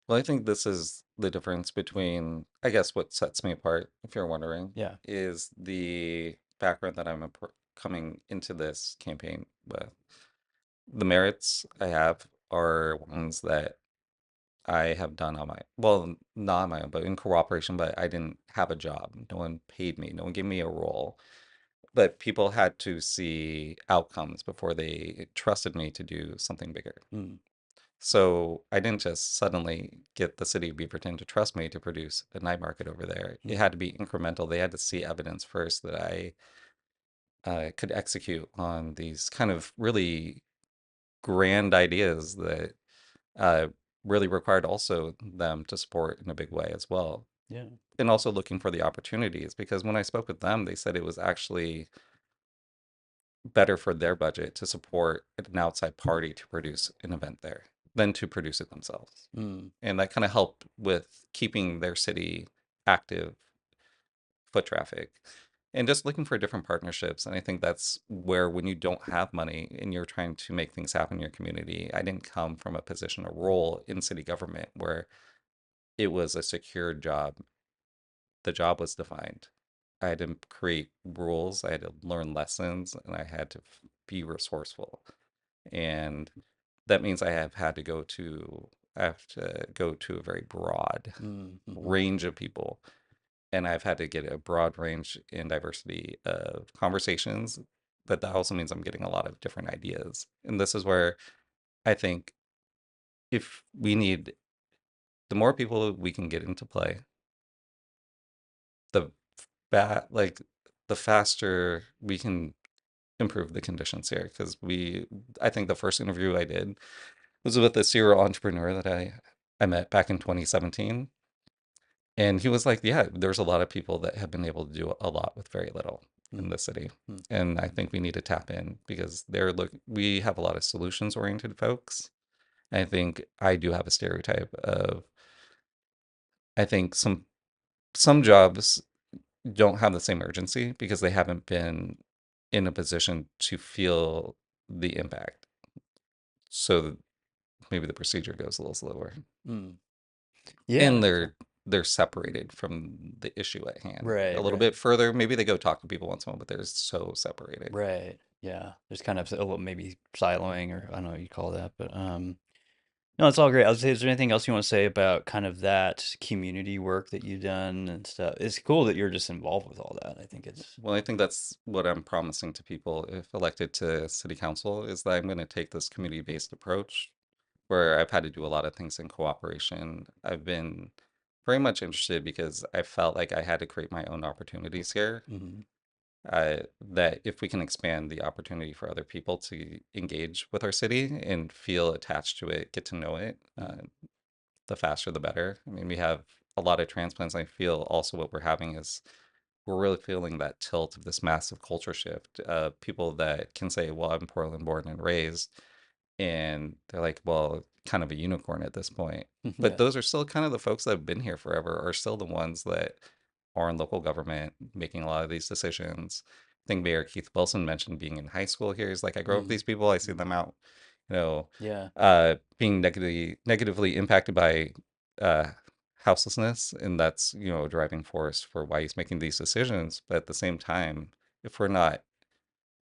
[SPEAKER 2] Well, I think this is the difference between, I guess, what sets me apart, if you're wondering,
[SPEAKER 1] Yeah.
[SPEAKER 2] is the background that coming into this campaign with. The merits I have are ones that I have done on my, well, not on my own, but in cooperation, but I didn't have a job. No one paid me. No one gave me a role. But people had to see outcomes before they trusted me to do something bigger.
[SPEAKER 1] Mm,
[SPEAKER 2] So I didn't just suddenly get the city of Beaverton to trust me to produce a night market over there. It
[SPEAKER 1] mm,
[SPEAKER 2] had to be incremental. They had to see evidence first that I could execute on these kind of really grand ideas that uh, really required also them to support in a big way as well.
[SPEAKER 1] yeah.
[SPEAKER 2] And also looking for the opportunities because when I spoke with them, they said it was actually better for their budget to support an outside party to produce an event there than to produce it themselves.
[SPEAKER 1] Mm,
[SPEAKER 2] And that kind of helped with keeping their city active foot traffic and just looking for different partnerships. And I think that's where when you don't have money and you're trying to make things happen in your community, I didn't come from a position, a role in city government where it was a secure job. The job was defined. I had to create rules, I had to learn lessons, and I had to be resourceful. And that means I have to go to a very broad
[SPEAKER 1] mm, mhm,
[SPEAKER 2] range of people. And I've had to get a broad range and diversity of conversations, but that also means I'm getting a lot of different ideas. And this is where I think if we need the more people we can get into play, the like the faster we can improve the conditions here. Because I think the first interview I did was with a serial entrepreneur that I met back in 2017. And he was like, yeah, there's a lot of people that have been able to do a lot with very little in
[SPEAKER 1] mm,
[SPEAKER 2] the city.
[SPEAKER 1] mm,
[SPEAKER 2] And I think we need to tap in because we have a lot of solutions oriented folks. I think I do have a stereotype of I think some jobs don't have the same urgency because they haven't been in a position to feel the impact. So maybe the procedure goes a little slower.
[SPEAKER 1] mm.
[SPEAKER 2] And
[SPEAKER 1] Yeah.
[SPEAKER 2] they're separated from the issue at hand a
[SPEAKER 1] Right,
[SPEAKER 2] little
[SPEAKER 1] right,
[SPEAKER 2] bit further. Maybe they go talk to people once in a while, but they're so separated.
[SPEAKER 1] right. Yeah. There's kind of a little maybe siloing or I don't know what you call that, but no, it's all great. I was say, is there anything else you want to say about kind of that community work that you've done and stuff? It's cool that you're just involved with all that. I think it's
[SPEAKER 2] Well, I think that's what I'm promising to people if elected to city council is that I'm going to take this community-based approach where I've had to do a lot of things in cooperation. I've been very much interested because I felt like I had to create my own opportunities here.
[SPEAKER 1] mhm,
[SPEAKER 2] That if we can expand the opportunity for other people to engage with our city and feel attached to it, get to know it,
[SPEAKER 1] mm,
[SPEAKER 2] the faster the better. I mean, we have a lot of transplants. I feel also what we're having is we're really feeling that tilt of this massive culture shift. People that can say, well, I'm Portland born and raised, and they're like, well, kind of a unicorn at this point. But
[SPEAKER 1] yeah.
[SPEAKER 2] those are still kind of the folks that have been here forever, are still the ones that are in local government making a lot of these decisions. I think Mayor Keith Wilson mentioned being in high school here. He's like, I grew up with
[SPEAKER 1] Mm,
[SPEAKER 2] these people. I see
[SPEAKER 1] mm,
[SPEAKER 2] them out, you know,
[SPEAKER 1] yeah.
[SPEAKER 2] being negatively impacted by uh, houselessness, and that's a driving force for why he's making these decisions. But at the same time, if we're not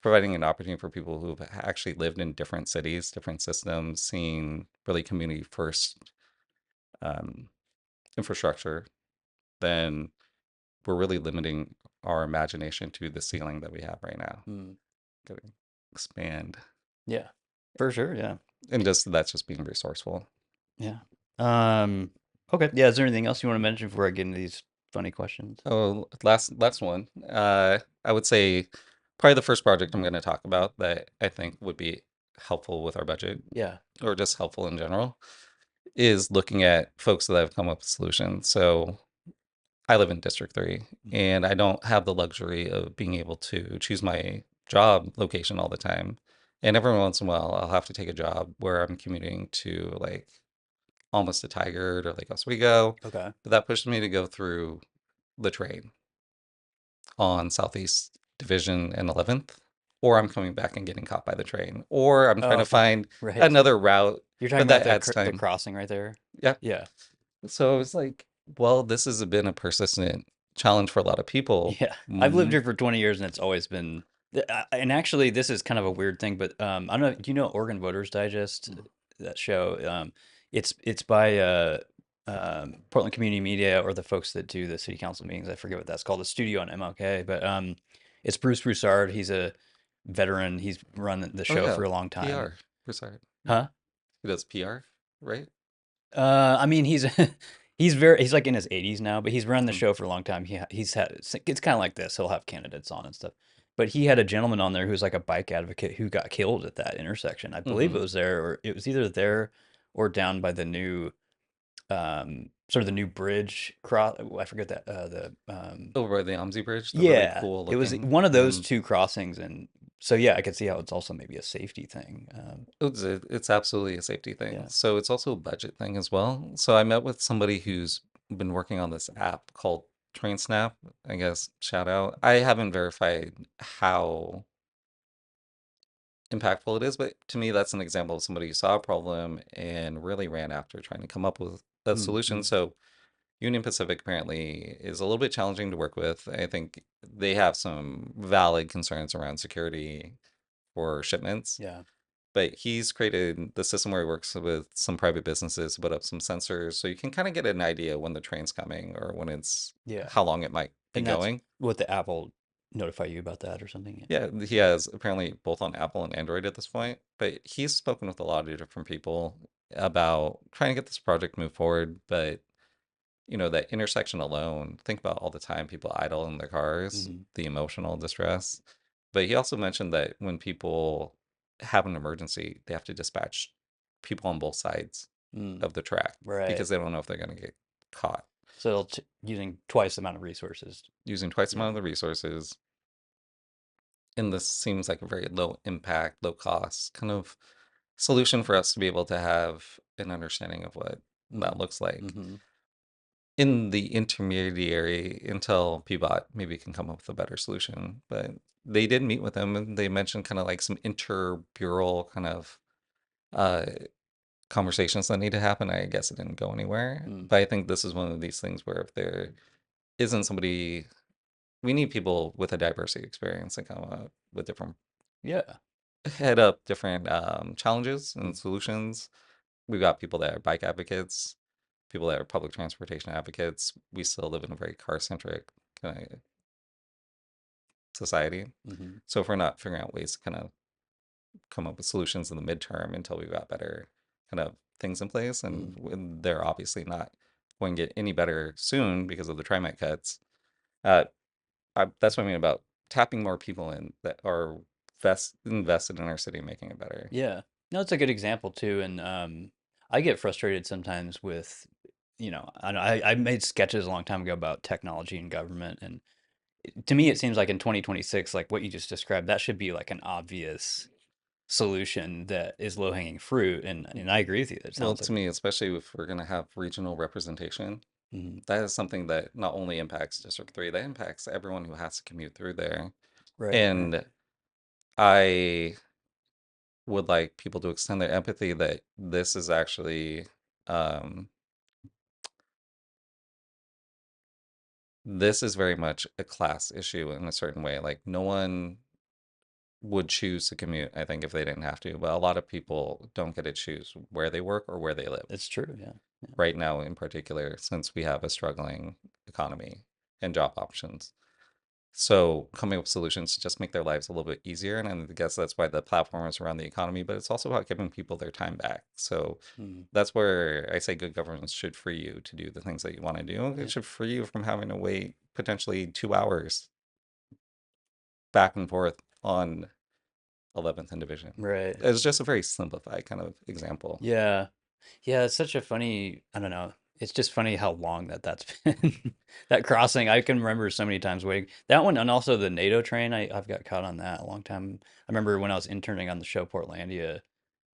[SPEAKER 2] providing an opportunity for people who've actually lived in different cities, different systems, seeing really community first um, infrastructure, then we're really limiting our imagination to the ceiling that we have right now.
[SPEAKER 1] Mm,
[SPEAKER 2] Gotta expand,
[SPEAKER 1] yeah. For sure. Yeah.
[SPEAKER 2] and just that's just being resourceful.
[SPEAKER 1] Yeah. Um, okay. Yeah. Is there anything else you want to mention before I get into these funny questions?
[SPEAKER 2] Oh, last one. I would say probably the first project I'm going to talk about that I think would be helpful with our budget,
[SPEAKER 1] Yeah.
[SPEAKER 2] or just helpful in general, is looking at folks that have come up with solutions. So I live in District 3,
[SPEAKER 1] Mhm.
[SPEAKER 2] and I don't have the luxury of being able to choose my job location all the time. And every once in a while, I'll have to take a job where I'm commuting to like almost to Tigard or Lake Oswego.
[SPEAKER 1] Okay.
[SPEAKER 2] But that pushes me to go through the train on Southeast Division and 11th, or I'm coming back and getting caught by the train, or I'm trying
[SPEAKER 1] Oh,
[SPEAKER 2] to find
[SPEAKER 1] right.
[SPEAKER 2] another route,
[SPEAKER 1] You're talking
[SPEAKER 2] but
[SPEAKER 1] about
[SPEAKER 2] that adds
[SPEAKER 1] the
[SPEAKER 2] time.
[SPEAKER 1] crossing right there.
[SPEAKER 2] Yeah.
[SPEAKER 1] Yeah.
[SPEAKER 2] So it's like, well, this has been a persistent challenge for a lot of people.
[SPEAKER 1] Yeah. I've lived
[SPEAKER 2] Mm,
[SPEAKER 1] here for 20 years and it's always been and actually this is kind of a weird thing, but I don't know, do you know Oregon Voters Digest, that show? It's by Portland Community Media or the folks that do the city council meetings. I forget what that's called, the studio on MLK, but it's Bruce Broussard. He's a veteran. He's run the
[SPEAKER 2] oh
[SPEAKER 1] show
[SPEAKER 2] yeah,
[SPEAKER 1] for a long time.
[SPEAKER 2] PR. We're sorry.
[SPEAKER 1] Huh?
[SPEAKER 2] He does PR, right?
[SPEAKER 1] I mean, he's he's like in his 80s now, but he's run the
[SPEAKER 2] Mm.
[SPEAKER 1] show for a long time. He's had it's kind of like this. He'll have candidates on and stuff. But he had a gentleman on there who's like a bike advocate who got killed at that intersection. I believe it
[SPEAKER 2] Hmm.
[SPEAKER 1] was there, or it was either there or down by the new sort of the new bridge cross. I forget that the
[SPEAKER 2] Over by the OMSI Bridge, the really
[SPEAKER 1] yeah,
[SPEAKER 2] cool
[SPEAKER 1] it was
[SPEAKER 2] looking.
[SPEAKER 1] one of those
[SPEAKER 2] Mm.
[SPEAKER 1] two crossings, and so yeah, I could see how it's also maybe a safety thing.
[SPEAKER 2] It's absolutely a safety thing.
[SPEAKER 1] Yeah,
[SPEAKER 2] So it's also a budget thing as well. So I met with somebody who's been working on this app called Train Snap. I guess shout out. I haven't verified how impactful it is, but to me, that's an example of somebody who saw a problem and really ran after trying to come up with a
[SPEAKER 1] mm,
[SPEAKER 2] solution.
[SPEAKER 1] mm,
[SPEAKER 2] So Union Pacific apparently is a little bit challenging to work with. I think they have some valid concerns around security for shipments,
[SPEAKER 1] yeah,
[SPEAKER 2] but he's created the system where he works with some private businesses to put up some sensors so you can kind of get an idea when the train's coming or when it's
[SPEAKER 1] yeah.
[SPEAKER 2] how long it might be
[SPEAKER 1] And that's
[SPEAKER 2] going.
[SPEAKER 1] what the app will notify you about that or something. Yeah.
[SPEAKER 2] Yeah, he has apparently both on Apple and Android at this point, but he's spoken with a lot of different people about trying to get this project moved forward. But that intersection alone, think about all the time people idle in their cars,
[SPEAKER 1] Hmm.
[SPEAKER 2] the emotional distress. But he also mentioned that when people have an emergency, they have to dispatch people on both sides
[SPEAKER 1] Mm,
[SPEAKER 2] of the track
[SPEAKER 1] right.
[SPEAKER 2] because they don't know if they're going to get caught
[SPEAKER 1] So using twice the amount of resources.
[SPEAKER 2] using twice the
[SPEAKER 1] Yeah.
[SPEAKER 2] amount of the resources. And this seems like a very low impact, low cost kind of solution for us to be able to have an understanding of what that
[SPEAKER 1] Mm,
[SPEAKER 2] looks like
[SPEAKER 1] hmm.
[SPEAKER 2] in the intermediary until PBOT maybe can come up with a better solution. But they did meet with them and they mentioned kind of like some inter-bureau kind of uh, conversations that need to happen. I guess it didn't go anywhere.
[SPEAKER 1] Mm,
[SPEAKER 2] But I think this is one of these things where if there isn't somebody, we need people with a diversity experience that come up with different
[SPEAKER 1] yeah.
[SPEAKER 2] head up different challenges
[SPEAKER 1] Mm,
[SPEAKER 2] and solutions. We've got people that are bike advocates, people that are public transportation advocates. We still live in a very car centric kind of society.
[SPEAKER 1] hmm.
[SPEAKER 2] So if we're not figuring out ways to kind of come up with solutions in the midterm until we've got better kind of things in place, and
[SPEAKER 1] Mm,
[SPEAKER 2] they're obviously not going to get any better soon because of the TriMet cuts. Uh, that's what I mean about tapping more people in that are invested in our city, making it better.
[SPEAKER 1] yeah. No, it's a good example too. And I get frustrated sometimes with, I made sketches a long time ago about technology and government, and to me, it seems like in 2026, like what you just described, that should be like an obvious solution that is low hanging fruit. And I agree with you. It
[SPEAKER 2] Well,
[SPEAKER 1] sounds
[SPEAKER 2] to
[SPEAKER 1] like,
[SPEAKER 2] me, especially if we're going to have regional representation,
[SPEAKER 1] Mm.
[SPEAKER 2] That is something that not only impacts District 3, that impacts everyone who has to commute through there.
[SPEAKER 1] Right, right.
[SPEAKER 2] And I would like people to extend their empathy that this is actually um, this is very much a class issue in a certain way. Like no one would choose to commute, I think, if they didn't have to, but a lot of people don't get to choose where they work or where they live
[SPEAKER 1] It's true. Yeah. Yeah.
[SPEAKER 2] right now, in particular, since we have a struggling economy and job options. So coming up with solutions to just make their lives a little bit easier. And I guess that's why the platform is around the economy, but it's also about giving people their time back. So
[SPEAKER 1] Mm.
[SPEAKER 2] that's where I say good governance should free you to do the things that you want to do. It
[SPEAKER 1] Yeah.
[SPEAKER 2] should free you from having to wait potentially 2 hours back and forth on 11th and Division.
[SPEAKER 1] Right.
[SPEAKER 2] It's just a very simplified kind of example.
[SPEAKER 1] Yeah. Yeah, it's such a funny, I don't know. It's just funny how long that's been. That crossing, I can remember so many times waiting. That one and also the NATO train, I've got caught on that a long time. I remember when I was interning on the show Portlandia,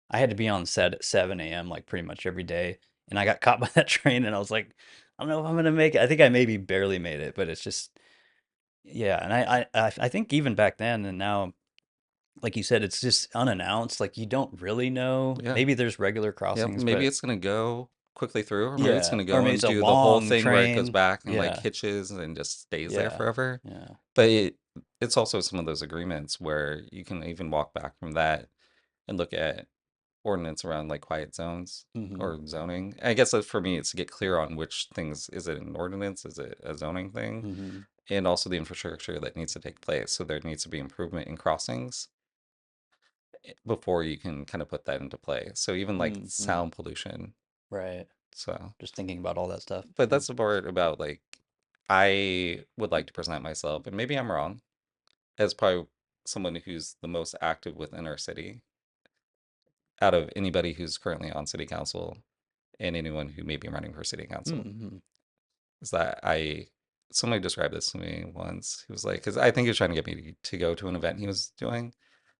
[SPEAKER 1] I had to be on set at 7 a.m. like pretty much every day. And I got caught by that train and I was like, I don't know if I'm gonna make it. I think I maybe barely made it, but it's just yeah, and I think even back then and now, like you said, it's just unannounced. Like you don't really know.
[SPEAKER 2] Yeah.
[SPEAKER 1] Maybe there's regular
[SPEAKER 2] Yeah.
[SPEAKER 1] crossings,
[SPEAKER 2] Maybe
[SPEAKER 1] but
[SPEAKER 2] it's going to go quickly through, or maybe it's
[SPEAKER 1] yeah,
[SPEAKER 2] going to
[SPEAKER 1] or
[SPEAKER 2] go
[SPEAKER 1] maybe
[SPEAKER 2] and
[SPEAKER 1] it's a
[SPEAKER 2] do the whole
[SPEAKER 1] long
[SPEAKER 2] thing where it goes
[SPEAKER 1] train.
[SPEAKER 2] back and like
[SPEAKER 1] Yeah,
[SPEAKER 2] hitches and just stays there
[SPEAKER 1] yeah,
[SPEAKER 2] forever.
[SPEAKER 1] yeah.
[SPEAKER 2] But it's also some of those agreements where you can even walk back from that and look at ordinance around like quiet zones
[SPEAKER 1] Mm-hmm.
[SPEAKER 2] or zoning. I guess that for me, it's to get clear on which things is it an ordinance, is it a zoning thing,
[SPEAKER 1] Mm-hmm.
[SPEAKER 2] and also the infrastructure that needs to take place. So there needs to be improvement in crossings before you can kind of put that into play. So even like
[SPEAKER 1] Mm-hmm.
[SPEAKER 2] sound pollution.
[SPEAKER 1] Right.
[SPEAKER 2] So,
[SPEAKER 1] Just thinking about all that stuff.
[SPEAKER 2] but
[SPEAKER 1] Yeah.
[SPEAKER 2] that's the part about like I would like to present myself, and maybe I'm wrong, as probably someone who's the most active within our city out of anybody who's currently on city council and anyone who may be running for city council.
[SPEAKER 1] Mm-hmm.
[SPEAKER 2] Is that somebody described this to me once. He was like, because I think he was trying to get me to go to an event he was doing.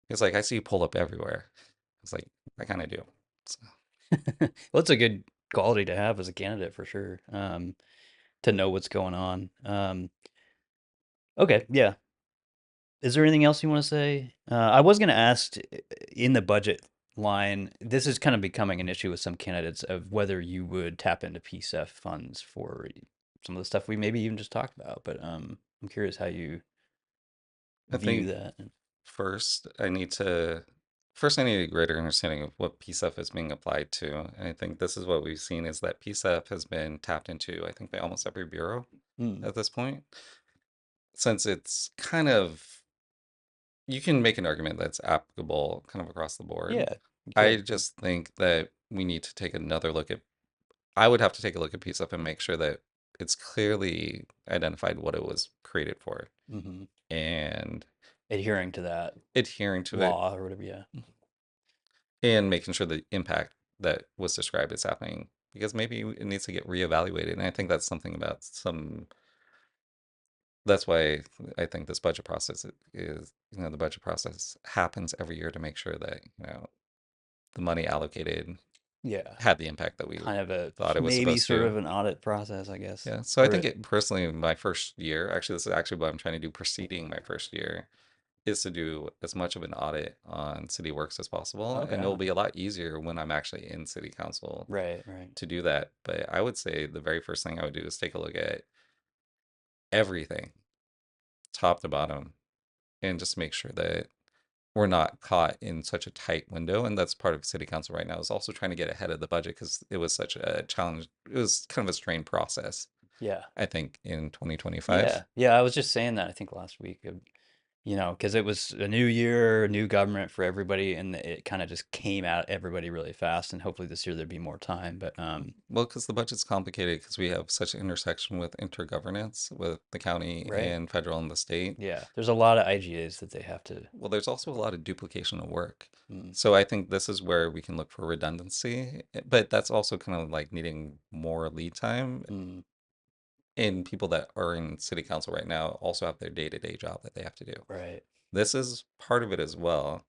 [SPEAKER 2] He was like, I see you pull up everywhere. I was like, I kind of do. So,
[SPEAKER 1] Well, it's a good quality to have as a candidate for sure. To know what's going on. Okay, yeah. Is there anything else you want to say? I was going to ask in the budget line, this is kind of becoming an issue with some candidates of whether you would tap into PSEF funds for some of the stuff we maybe even just talked about. But I'm curious how you
[SPEAKER 2] I
[SPEAKER 1] view
[SPEAKER 2] think
[SPEAKER 1] that.
[SPEAKER 2] first I need to first I need a greater understanding of what PSEF is being applied to. And I think this is what we've seen is that PSEF has been tapped into, I think, by almost every bureau
[SPEAKER 1] Mm,
[SPEAKER 2] at this point. Since it's kind of you can make an argument that's applicable kind of across the board.
[SPEAKER 1] yeah, you
[SPEAKER 2] I
[SPEAKER 1] could. Yeah.
[SPEAKER 2] just think that we need to take another look at I would have to take a look at PSEF and make sure that it's clearly identified what it was created for
[SPEAKER 1] Hmm.
[SPEAKER 2] and
[SPEAKER 1] Adhering to that
[SPEAKER 2] adhering to it
[SPEAKER 1] law or whatever. Yeah.
[SPEAKER 2] and making sure the impact that was described is happening because maybe it needs to get reevaluated. And I think that's something about that's why I think this budget process is, the budget process happens every year to make sure that, the money allocated
[SPEAKER 1] Yeah.
[SPEAKER 2] had the impact that we
[SPEAKER 1] Kind of a
[SPEAKER 2] thought it was
[SPEAKER 1] maybe
[SPEAKER 2] supposed
[SPEAKER 1] sort
[SPEAKER 2] to.
[SPEAKER 1] of an audit process, I guess.
[SPEAKER 2] Yeah. So I
[SPEAKER 1] Or
[SPEAKER 2] think it personally, my first year, actually, this is actually what I'm trying to do preceding my first year, is to do as much of an audit on city works as possible.
[SPEAKER 1] okay,
[SPEAKER 2] And it'll be
[SPEAKER 1] okay.
[SPEAKER 2] a lot easier when I'm actually in city council
[SPEAKER 1] Right, right.
[SPEAKER 2] to do that. But I would say the very first thing I would do is take a look at everything, top to bottom, and just make sure that we're not caught in such a tight window. And that's part of city council right now is also trying to get ahead of the budget because it was such a challenge. It was kind of a strained process,
[SPEAKER 1] Yeah.
[SPEAKER 2] I think, in 2025.
[SPEAKER 1] Yeah. Yeah. I was just saying that I think last week. Because it was a new year, a new government for everybody, and it kind of just came at everybody really fast. And hopefully this year there'd be more time. But
[SPEAKER 2] Well, because the budget's complicated because we have such an intersection with intergovernance with the county
[SPEAKER 1] right,
[SPEAKER 2] and federal and the state.
[SPEAKER 1] yeah, there's a lot of IGAs that they have to.
[SPEAKER 2] Well, there's also a lot of duplication of work.
[SPEAKER 1] Mm,
[SPEAKER 2] So I think this is where we can look for redundancy, but that's also kind of like needing more lead time.
[SPEAKER 1] mm,
[SPEAKER 2] And people that are in city council right now also have their day-to-day job that they have to do.
[SPEAKER 1] right.
[SPEAKER 2] This is part of it as well.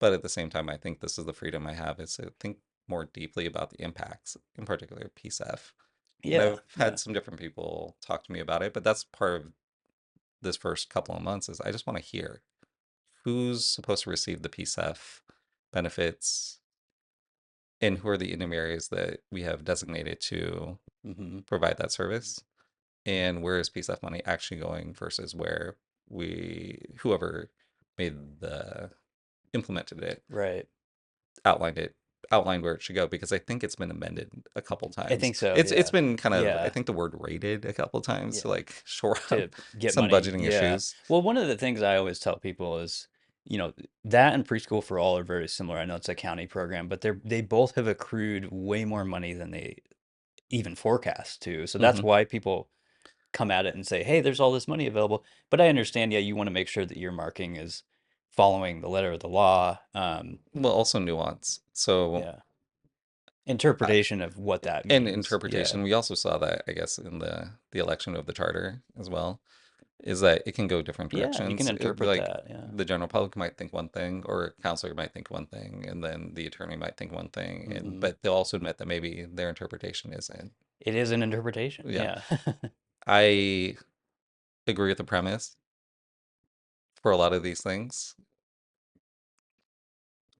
[SPEAKER 2] But at the same time, I think this is the freedom I have is to think more deeply about the impacts, in particular PSEF. And
[SPEAKER 1] Yeah,
[SPEAKER 2] I've had
[SPEAKER 1] yeah.
[SPEAKER 2] some different people talk to me about it, but that's part of this first couple of months is I just want to hear who's supposed to receive the PSEF benefits and who are the intermediaries that we have designated to
[SPEAKER 1] Hmm.
[SPEAKER 2] provide that service, and where is PSEF money actually going versus where whoever made the implemented it
[SPEAKER 1] Right.
[SPEAKER 2] outlined it outlined where it should go, because I think it's been amended a couple
[SPEAKER 1] I
[SPEAKER 2] times.
[SPEAKER 1] think so.
[SPEAKER 2] It's
[SPEAKER 1] Yeah.
[SPEAKER 2] been kind of, I
[SPEAKER 1] Yeah.
[SPEAKER 2] think the word rated a couple times to
[SPEAKER 1] Yeah.
[SPEAKER 2] like shore
[SPEAKER 1] To
[SPEAKER 2] up
[SPEAKER 1] get
[SPEAKER 2] some
[SPEAKER 1] money.
[SPEAKER 2] budgeting
[SPEAKER 1] Yeah.
[SPEAKER 2] issues.
[SPEAKER 1] Well, one of the things I always tell people is, you know, that and preschool for all are very similar. I know it's a county program, but they both have accrued way more money than they even forecast to. So that's
[SPEAKER 2] Hmm.
[SPEAKER 1] why people come at it and say, "Hey, there's all this money available." But I understand, yeah, you want to make sure that your marking is following the letter of the law.
[SPEAKER 2] Well, also nuance. So,
[SPEAKER 1] Yeah.
[SPEAKER 2] uh,
[SPEAKER 1] Interpretation of what that
[SPEAKER 2] and
[SPEAKER 1] means. Yeah.
[SPEAKER 2] interpretation. We also saw that, I guess, in the election of the charter as well, is that it can go different
[SPEAKER 1] Yeah, you can
[SPEAKER 2] directions. It'd be
[SPEAKER 1] interpret
[SPEAKER 2] like
[SPEAKER 1] that. Yeah.
[SPEAKER 2] the general public might think one thing, or a counselor might think one thing, and then the attorney might think one thing, and
[SPEAKER 1] Hmm.
[SPEAKER 2] but they'll also admit that maybe their interpretation isn't.
[SPEAKER 1] It is an interpretation.
[SPEAKER 2] Yeah,
[SPEAKER 1] Yeah.
[SPEAKER 2] I agree with the premise for a lot of these things,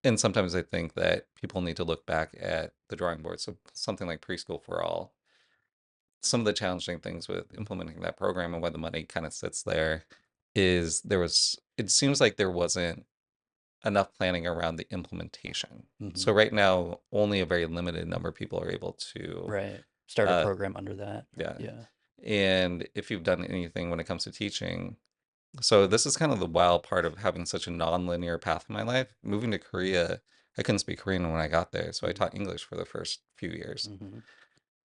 [SPEAKER 2] and sometimes I think that people need to look back at the drawing board. So something like preschool for all, some of the challenging things with implementing that program and why the money kind of sits there is it seems like there wasn't enough planning around the implementation. So
[SPEAKER 1] Hmm.
[SPEAKER 2] right now, only a very limited number of people are able to,
[SPEAKER 1] Right. Start a
[SPEAKER 2] uh,
[SPEAKER 1] program under that.
[SPEAKER 2] yeah.
[SPEAKER 1] Yeah.
[SPEAKER 2] And if you've done anything when it comes to teaching, so this is kind of the wild part of having such a non-linear path in my life. Moving to Korea, I couldn't speak Korean when I got there, so I taught English for the first few years.
[SPEAKER 1] Mm-hmm.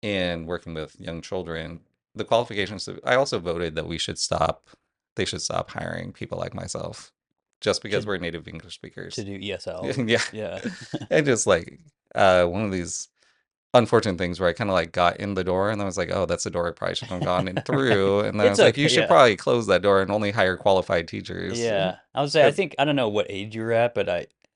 [SPEAKER 2] And working with young children, the qualifications, I also voted that they should stop hiring people like myself just because
[SPEAKER 1] To
[SPEAKER 2] we're native English speakers.
[SPEAKER 1] do ESL.
[SPEAKER 2] Yeah.
[SPEAKER 1] Yeah.
[SPEAKER 2] And just like one of these unfortunate things where I kind of like got in the door and I was like, oh, that's a door I probably shouldn't have gone in
[SPEAKER 1] Right.
[SPEAKER 2] through. And then I
[SPEAKER 1] It's
[SPEAKER 2] was like, you
[SPEAKER 1] okay.
[SPEAKER 2] should
[SPEAKER 1] Yeah.
[SPEAKER 2] probably close that door and only hire qualified teachers.
[SPEAKER 1] Yeah. I would say I
[SPEAKER 2] Because,
[SPEAKER 1] think I don't know what age you were at, but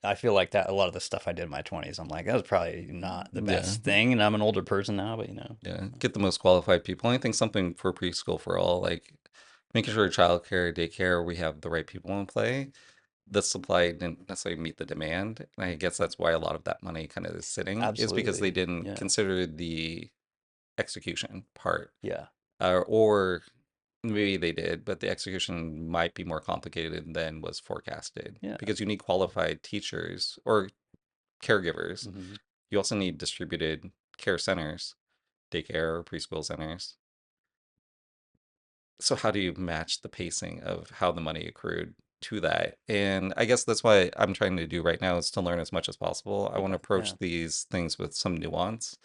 [SPEAKER 1] I feel like that a lot of the stuff I did in my 20s, I'm like, that was probably not the
[SPEAKER 2] yeah,
[SPEAKER 1] best thing. And I'm an older person now, but
[SPEAKER 2] yeah, get the most qualified people. I think something for preschool for all, like making sure childcare, daycare, we have the right people in play. The supply didn't necessarily meet the demand. And I guess that's why a lot of that money kind of is sitting, is because they
[SPEAKER 1] absolutely.
[SPEAKER 2] didn't
[SPEAKER 1] Yeah.
[SPEAKER 2] consider the execution part.
[SPEAKER 1] Yeah.
[SPEAKER 2] Or maybe they did, but the execution might be more complicated than was forecasted
[SPEAKER 1] Yeah.
[SPEAKER 2] because you need qualified teachers or caregivers.
[SPEAKER 1] Hmm.
[SPEAKER 2] You also need distributed care centers, daycare or preschool centers. So how do you match the pacing of how the money accrued to that? And I guess that's why I'm trying to do right now is to learn as much as possible. I want to
[SPEAKER 1] Yeah. Yeah.
[SPEAKER 2] approach these things with some nuance,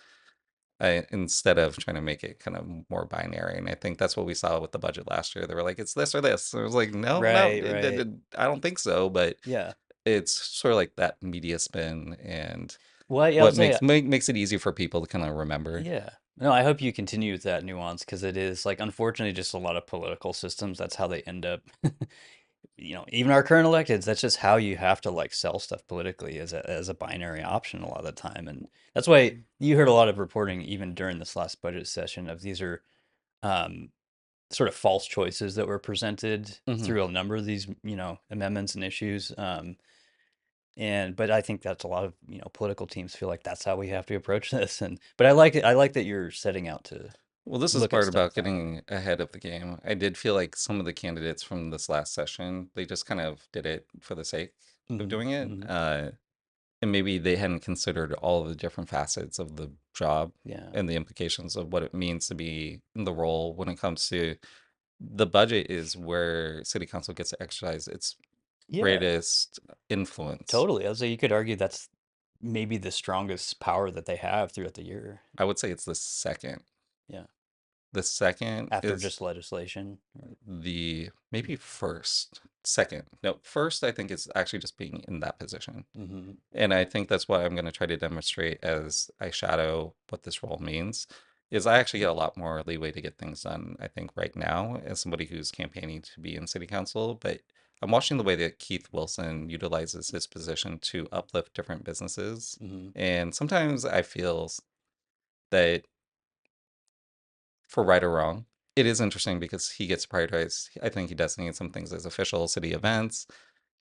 [SPEAKER 2] instead of trying to make it kind of more binary. And I think that's what we saw with the budget last year. They were like, it's this or this. And I was like, no, no,
[SPEAKER 1] Right. Right.
[SPEAKER 2] I don't think so. But
[SPEAKER 1] Yeah.
[SPEAKER 2] it's sort of like that media spin and
[SPEAKER 1] Well, yeah, I would
[SPEAKER 2] what
[SPEAKER 1] say,
[SPEAKER 2] makes it easy for people to kind of remember.
[SPEAKER 1] yeah. No, I hope you continue with that nuance because it is like, unfortunately, just a lot of political systems. That's how they end up. Even our current electeds, that's just how you have to like sell stuff politically as a binary option a lot of the time. And that's why you heard a lot of reporting even during this last budget session of these are um, sort of false choices that were presented
[SPEAKER 2] Hmm.
[SPEAKER 1] through a number of these, amendments and issues. But I think that's a lot of, political teams feel like that's how we have to approach this. But I like it. I like that you're setting out to
[SPEAKER 2] Well, this is
[SPEAKER 1] look at
[SPEAKER 2] part
[SPEAKER 1] stuff
[SPEAKER 2] about
[SPEAKER 1] that way.
[SPEAKER 2] getting ahead of the game. I did feel like some of the candidates from this last session, they just kind of did it for the sake of
[SPEAKER 1] Hmm.
[SPEAKER 2] doing it.
[SPEAKER 1] Hmm.
[SPEAKER 2] And maybe they hadn't considered all of the different facets of the job
[SPEAKER 1] Yeah.
[SPEAKER 2] and the implications of what it means to be in the role when it comes to the budget is where city council gets to exercise its
[SPEAKER 1] Yeah.
[SPEAKER 2] greatest influence.
[SPEAKER 1] Totally. I was say you could argue that's maybe the strongest power that they have throughout the year.
[SPEAKER 2] I would say it's the second.
[SPEAKER 1] Yeah.
[SPEAKER 2] The second
[SPEAKER 1] After
[SPEAKER 2] is
[SPEAKER 1] just legislation. Right.
[SPEAKER 2] the maybe first. Second. No, first I think is actually just being in that position.
[SPEAKER 1] Hmm.
[SPEAKER 2] And I think that's what I'm going to try to demonstrate as I shadow what this role means is I actually get a lot more leeway to get things done, I think, right now as somebody who's campaigning to be in city council. But I'm watching the way that Keith Wilson utilizes his position to uplift different businesses.
[SPEAKER 1] Hmm.
[SPEAKER 2] And sometimes I feel that for right or wrong. It is interesting because he gets prioritized. I think he designates some things as official city events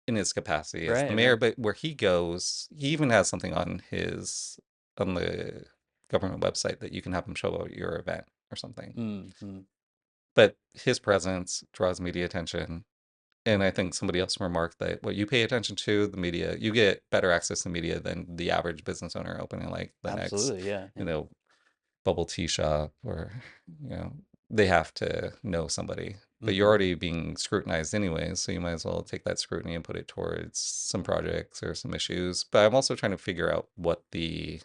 [SPEAKER 2] in his capacity as the
[SPEAKER 1] Right,
[SPEAKER 2] mayor,
[SPEAKER 1] right.
[SPEAKER 2] but where he goes, he even has something on the government website that you can have him show up at your event or something.
[SPEAKER 1] Mm-hmm.
[SPEAKER 2] But his presence draws media attention. And I think somebody else remarked that what you pay attention to, the media, you get better access to media than the average business owner opening like the next,
[SPEAKER 1] Absolutely, yeah,
[SPEAKER 2] you
[SPEAKER 1] yeah.
[SPEAKER 2] know, bubble tea shop or, you know, they have to know somebody. But you're
[SPEAKER 1] Mm-hmm.
[SPEAKER 2] already being scrutinized anyways, so you might as well take that scrutiny and put it towards some projects or some issues. But I'm also trying to figure out what the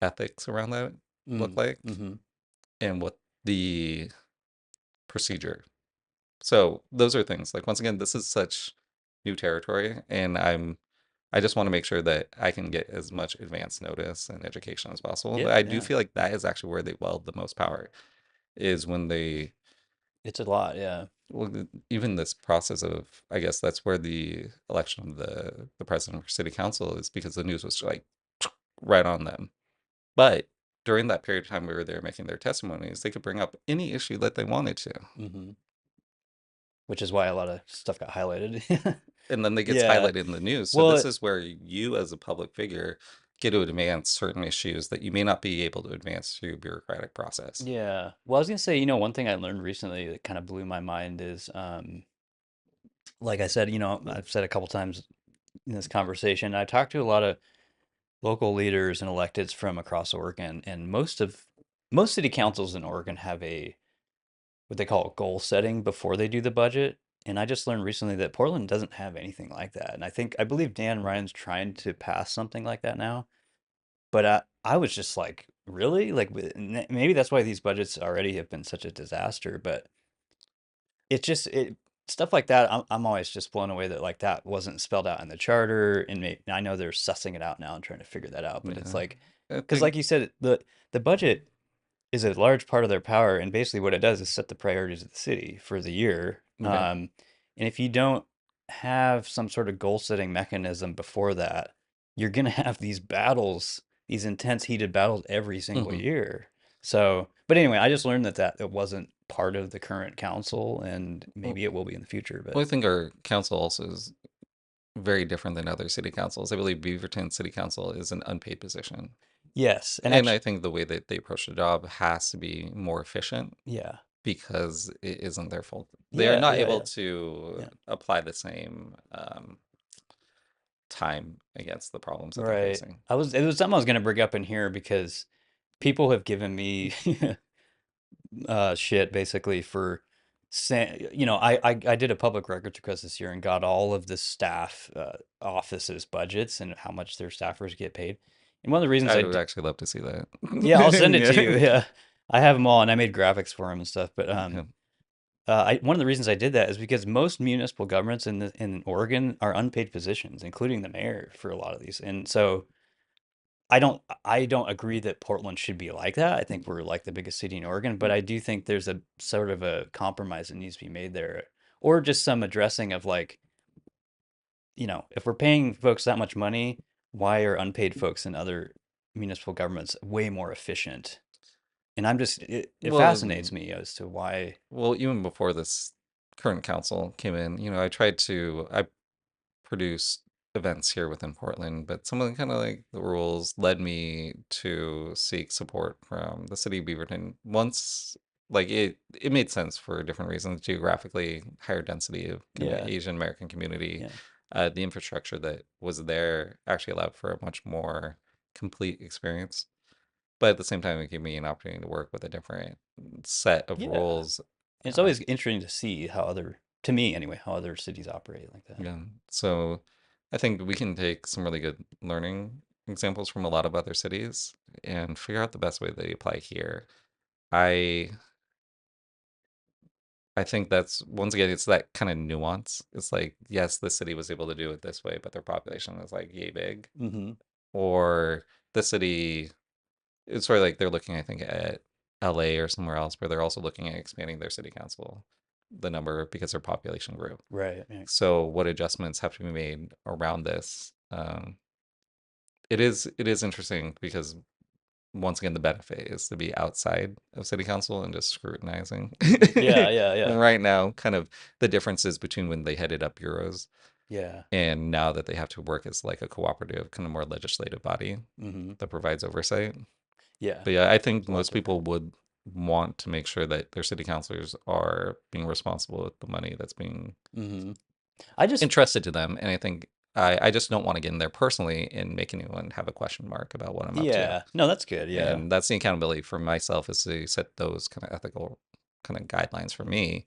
[SPEAKER 2] ethics around that look
[SPEAKER 1] Mm,
[SPEAKER 2] like
[SPEAKER 1] mm-hmm.
[SPEAKER 2] and what the procedure. So those are things like once again, this is such new territory, and I just want to make sure that I can get as much advance notice and education as possible. But
[SPEAKER 1] Yeah,
[SPEAKER 2] I do
[SPEAKER 1] yeah.
[SPEAKER 2] feel like that is actually where they wield the most power is when they
[SPEAKER 1] It's a lot, yeah.
[SPEAKER 2] well even this process of I guess that's where the election of the president for city council is because the news was like right on them. But during that period of time where they were making their testimonies, they could bring up any issue that they wanted to.
[SPEAKER 1] Mm-hmm. Which is why a lot of stuff got highlighted.
[SPEAKER 2] And then they gets
[SPEAKER 1] Yeah.
[SPEAKER 2] highlighted in the news. So
[SPEAKER 1] Well,
[SPEAKER 2] this is where you as a public figure get to advance certain issues that you may not be able to advance through bureaucratic process.
[SPEAKER 1] yeah. Well, I was gonna say, one thing I learned recently that kind of blew my mind is, like I said, I've said a couple times in this conversation, I talked to a lot of local leaders and electeds from across Oregon, and most city councils in Oregon have a what they call goal setting before they do the budget. And I just learned recently that Portland doesn't have anything like that. And I believe Dan Ryan's trying to pass something like that now. But I was just like, really? Like, maybe that's why these budgets already have been such a disaster. But it's just stuff like that. I'm always just blown away that like that wasn't spelled out in the charter. And I know they're sussing it out now and trying to figure that out. But it's
[SPEAKER 2] Yeah.
[SPEAKER 1] like,
[SPEAKER 2] I
[SPEAKER 1] because
[SPEAKER 2] think
[SPEAKER 1] like you said, the budget is a large part of their power, and basically what it does is set the priorities of the city for the year.
[SPEAKER 2] yeah.
[SPEAKER 1] And if you don't have some sort of goal setting mechanism before that, you're gonna have these battles, these intense, heated battles every single
[SPEAKER 2] Hmm.
[SPEAKER 1] year. So, but anyway, I just learned that it wasn't part of the current council, and
[SPEAKER 2] Well,
[SPEAKER 1] maybe it will be in the future. But
[SPEAKER 2] I think our council also is very different than other city councils. I believe Beaverton City Council is an unpaid position.
[SPEAKER 1] yes, and
[SPEAKER 2] And I
[SPEAKER 1] actually,
[SPEAKER 2] think the way that they approach the job has to be more efficient
[SPEAKER 1] yeah,
[SPEAKER 2] because it isn't their fault. They are
[SPEAKER 1] yeah,
[SPEAKER 2] not
[SPEAKER 1] yeah,
[SPEAKER 2] able
[SPEAKER 1] yeah,
[SPEAKER 2] to
[SPEAKER 1] yeah.
[SPEAKER 2] apply the same time against the problems that they're
[SPEAKER 1] Right.
[SPEAKER 2] facing.
[SPEAKER 1] It was something I was gonna bring up in here because people have given me shit basically for saying, I did a public records request this year and got all of the staff offices budgets and how much their staffers get paid. And one of the reasons
[SPEAKER 2] I
[SPEAKER 1] I
[SPEAKER 2] would
[SPEAKER 1] did,
[SPEAKER 2] actually love to see that.
[SPEAKER 1] yeah, I'll send it to you.
[SPEAKER 2] Yeah.
[SPEAKER 1] Yeah, I have them all and I made graphics for them and stuff. But
[SPEAKER 2] Yeah.
[SPEAKER 1] one of the reasons I did that is because most municipal governments in Oregon are unpaid positions, including the mayor for a lot of these. And so I don't agree that Portland should be like that. I think we're like the biggest city in Oregon, but I do think there's a sort of a compromise that needs to be made there, or just some addressing of like, if we're paying folks that much money, why are unpaid folks in other municipal governments way more efficient? And it
[SPEAKER 2] Well,
[SPEAKER 1] fascinates me as to why.
[SPEAKER 2] even before this current council came in, I produced events here within Portland, but some of the kind of like the rules led me to seek support from the city of Beaverton. Once, like it made sense for different reasons, geographically, higher density of kind of
[SPEAKER 1] Yeah,
[SPEAKER 2] Asian American community.
[SPEAKER 1] yeah,
[SPEAKER 2] The infrastructure that was there actually allowed for a much more complete experience. But at the same time, it gave me an opportunity to work with a different set of
[SPEAKER 1] yeah.
[SPEAKER 2] rules.
[SPEAKER 1] It's
[SPEAKER 2] Uh,
[SPEAKER 1] always interesting to see to me anyway, how other cities operate like that.
[SPEAKER 2] yeah. So I think we can take some really good learning examples from a lot of other cities and figure out the best way they apply here. I I think that's once again it's that kind of nuance. It's like, yes, the city was able to do it this way, but their population is like yay big.
[SPEAKER 1] Mm-hmm.
[SPEAKER 2] Or the city it's sort of like they're looking, I think, at LA or somewhere else where they're also looking at expanding their city council, the number because their population grew.
[SPEAKER 1] Right. Right.
[SPEAKER 2] So what adjustments have to be made around this? It is interesting because once again, the benefit is to be outside of city council and just scrutinizing.
[SPEAKER 1] Yeah, yeah, yeah,
[SPEAKER 2] Right now, kind of the differences between when they headed up bureaus
[SPEAKER 1] yeah.
[SPEAKER 2] and now that they have to work as like a cooperative, kind of more legislative body
[SPEAKER 1] Hmm.
[SPEAKER 2] that provides oversight.
[SPEAKER 1] Yeah,
[SPEAKER 2] But yeah, I
[SPEAKER 1] it's
[SPEAKER 2] think
[SPEAKER 1] a lot
[SPEAKER 2] most
[SPEAKER 1] different.
[SPEAKER 2] people would want to make sure that their city councilors are being responsible with the money that's being
[SPEAKER 1] Hmm. I just,
[SPEAKER 2] entrusted to them. And I think I just don't want to get in there personally and make anyone have a question mark about what I'm up to.
[SPEAKER 1] yeah. No, that's good. Yeah,
[SPEAKER 2] And that's the accountability for myself is to set those kind of ethical kind of guidelines for me.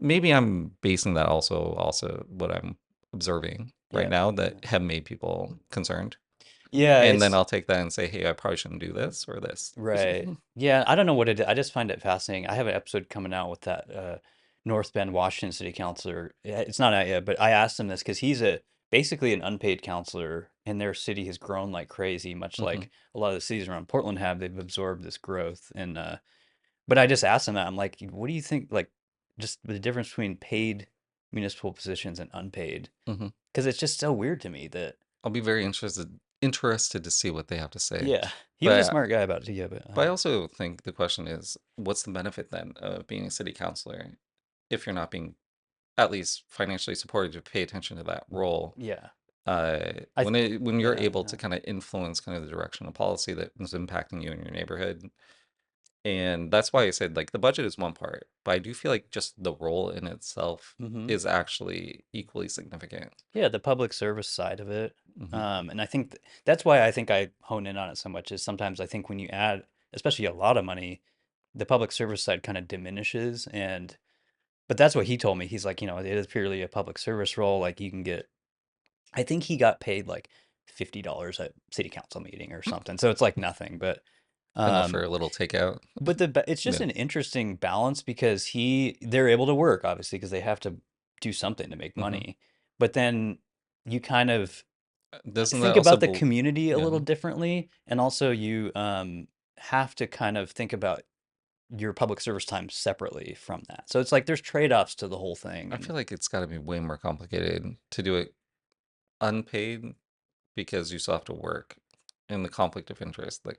[SPEAKER 2] Maybe I'm basing that also what I'm observing right
[SPEAKER 1] yeah,
[SPEAKER 2] now
[SPEAKER 1] yeah.
[SPEAKER 2] that have made people concerned.
[SPEAKER 1] Yeah,
[SPEAKER 2] And then
[SPEAKER 1] it's
[SPEAKER 2] I'll take that and say, hey, I probably shouldn't do this or this.
[SPEAKER 1] right. Yeah, I don't know what it is. I just find it fascinating. I have an episode coming out with that North Bend, Washington city councilor. It's not out yet, but I asked him this because he's a basically an unpaid counselor, and their city has grown like crazy, much
[SPEAKER 2] Hmm.
[SPEAKER 1] like a lot of the cities around Portland have. They've absorbed this growth, and but I just asked him that. I'm like, what do you think? Like, just the difference between paid municipal positions and unpaid?
[SPEAKER 2] Hmm.
[SPEAKER 1] Because it's just so weird to me that
[SPEAKER 2] I'll be very interested to see what they have to say.
[SPEAKER 1] yeah, he was a
[SPEAKER 2] But
[SPEAKER 1] smart guy about it. Yeah, but
[SPEAKER 2] but I also think the question is, what's the benefit then of being a city councilor if you're not being at least financially supported to pay attention to that role?
[SPEAKER 1] yeah, I
[SPEAKER 2] When you're
[SPEAKER 1] yeah,
[SPEAKER 2] able
[SPEAKER 1] yeah.
[SPEAKER 2] to kind of influence kind of the direction of policy that is impacting you in your neighborhood. And that's why I said like the budget is one part, but I do feel like just the role in itself
[SPEAKER 1] Hmm.
[SPEAKER 2] is actually equally significant.
[SPEAKER 1] Yeah, the public service side of it.
[SPEAKER 2] Hmm.
[SPEAKER 1] And I think that's why I think I hone in on it so much is sometimes I think when you add, especially a lot of money, the public service side kind of diminishes. And, but that's what he told me. He's like, it is purely a public service role. Like you can get, I think he got paid like $50 at city council meeting or something. So it's like nothing,
[SPEAKER 2] Enough
[SPEAKER 1] um,
[SPEAKER 2] for a little takeout.
[SPEAKER 1] it's just
[SPEAKER 2] Yeah.
[SPEAKER 1] an interesting balance because they're able to work obviously because they have to do something to make
[SPEAKER 2] Hmm.
[SPEAKER 1] money. But then you kind of
[SPEAKER 2] Doesn't that
[SPEAKER 1] think
[SPEAKER 2] also,
[SPEAKER 1] about the community a
[SPEAKER 2] yeah,
[SPEAKER 1] little differently, and also you have to kind of think about your public service time separately from that. So it's like there's trade-offs to the whole thing,
[SPEAKER 2] I
[SPEAKER 1] and
[SPEAKER 2] feel like it's got to be way more complicated to do it unpaid because you still have to work and the conflict of interest that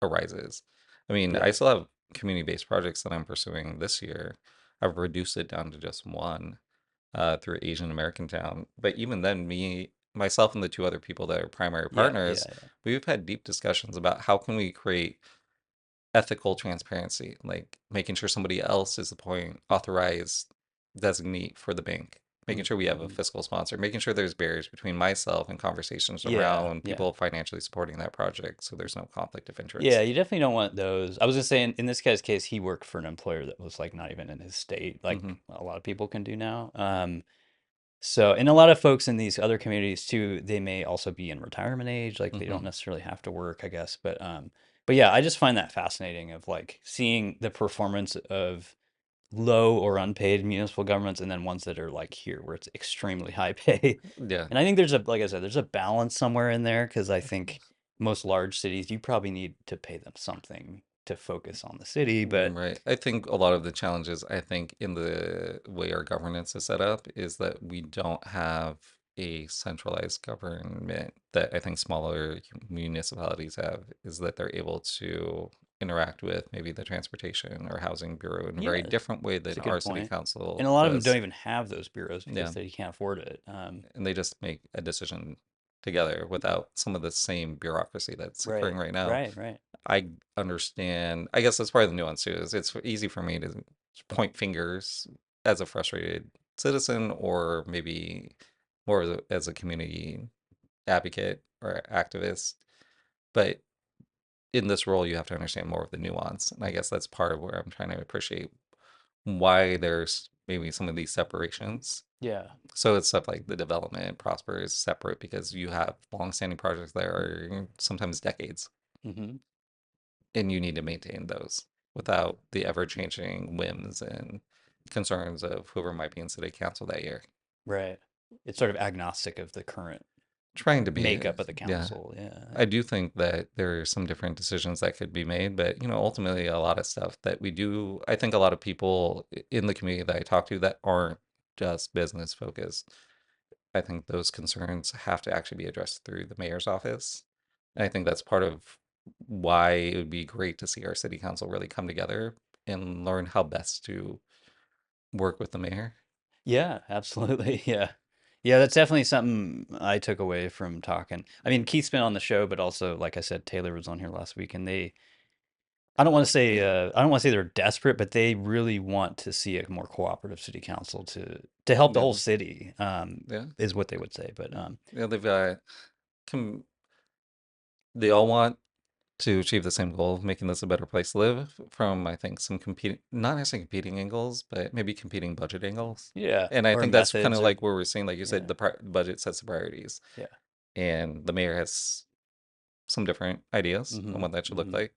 [SPEAKER 2] arises. I mean, I
[SPEAKER 1] yeah,
[SPEAKER 2] still have community-based projects that I'm pursuing this year. I've reduced it down to just one through Asian American Town. But even then, myself, and the two other people that are primary
[SPEAKER 1] yeah, yeah,
[SPEAKER 2] partners,
[SPEAKER 1] yeah,
[SPEAKER 2] we've had deep discussions about how can we create ethical transparency, like making sure somebody else is the point authorized designee for the bank, making sure we have a
[SPEAKER 1] mm-hmm.
[SPEAKER 2] fiscal sponsor, making sure there's barriers between myself and conversations
[SPEAKER 1] Yeah,
[SPEAKER 2] around
[SPEAKER 1] yeah.
[SPEAKER 2] people financially supporting that project so there's no conflict of
[SPEAKER 1] Yeah,
[SPEAKER 2] interest.
[SPEAKER 1] you definitely don't want those. I was just saying, in this guy's case, he worked for an employer that was like not even in his state,
[SPEAKER 2] Hmm.
[SPEAKER 1] like a lot of people can do now. So, and a lot of folks in these other communities too, they may also be in retirement age, like they don't
[SPEAKER 2] Hmm.
[SPEAKER 1] necessarily have to work, I guess. But yeah, I just find that fascinating of like seeing the performance of low or unpaid municipal governments and then ones that are like here where it's extremely high pay.
[SPEAKER 2] Yeah.
[SPEAKER 1] And I think like I said, there's a balance somewhere in there because I think most large cities, you probably need to pay them something to focus on the city, but
[SPEAKER 2] Right. I think a lot of the challenges, I think, in the way our governance is set up is that we don't have a centralized government that I think smaller municipalities have, is that they're able to interact with maybe the transportation or housing bureau in a very
[SPEAKER 1] yeah,
[SPEAKER 2] different way
[SPEAKER 1] it's
[SPEAKER 2] than
[SPEAKER 1] a
[SPEAKER 2] our
[SPEAKER 1] good
[SPEAKER 2] city
[SPEAKER 1] point.
[SPEAKER 2] council
[SPEAKER 1] And a lot of them don't
[SPEAKER 2] does.
[SPEAKER 1] even have those bureaus because
[SPEAKER 2] Yeah.
[SPEAKER 1] they can't afford it.
[SPEAKER 2] And they just make a decision together without some of the same bureaucracy that's occurring
[SPEAKER 1] Right,
[SPEAKER 2] right now.
[SPEAKER 1] right, right.
[SPEAKER 2] I understand. I guess that's part of the nuance too. Is it's easy for me to point fingers as a frustrated citizen, or maybe more as a community advocate or activist. But in this role, you have to understand more of the nuance, and I guess that's part of where I'm trying to appreciate why there's maybe some of these separations.
[SPEAKER 1] Yeah.
[SPEAKER 2] So it's stuff like the development and prosper is separate because you have long-standing projects that are sometimes decades
[SPEAKER 1] Hmm.
[SPEAKER 2] and you need to maintain those without the ever-changing whims and concerns of whoever might be in city council that year.
[SPEAKER 1] Right. It's sort of agnostic of the current
[SPEAKER 2] Trying to be,
[SPEAKER 1] makeup of the
[SPEAKER 2] yeah.
[SPEAKER 1] council. Yeah.
[SPEAKER 2] I do think that there are some different decisions that could be made, but ultimately a lot of stuff that we do, I think a lot of people in the community that I talk to that aren't just business focused, I think those concerns have to actually be addressed through the mayor's office. And I think that's part of why it would be great to see our city council really come together and learn how best to work with the mayor.
[SPEAKER 1] Yeah, absolutely. Yeah. Yeah, that's definitely something I took away from talking. I mean, Keith's been on the show, but also, like I said, Taylor was on here last week, and I don't want to say they're desperate, but they really want to see a more cooperative city council to help the whole
[SPEAKER 2] Yeah,
[SPEAKER 1] city,
[SPEAKER 2] yeah,
[SPEAKER 1] is what they would say. But
[SPEAKER 2] yeah. They've got com they all want to achieve the same goal of making this a better place to live from, I think, some competing, not necessarily competing angles, but maybe competing budget angles.
[SPEAKER 1] yeah,
[SPEAKER 2] And I
[SPEAKER 1] or
[SPEAKER 2] think that's kind
[SPEAKER 1] methods,
[SPEAKER 2] of
[SPEAKER 1] or
[SPEAKER 2] like where we're seeing, like you said,
[SPEAKER 1] yeah,
[SPEAKER 2] the budget sets the priorities,
[SPEAKER 1] yeah,
[SPEAKER 2] and the mayor has some different ideas on
[SPEAKER 1] mm-hmm,
[SPEAKER 2] what that should look
[SPEAKER 1] mm-hmm,
[SPEAKER 2] like,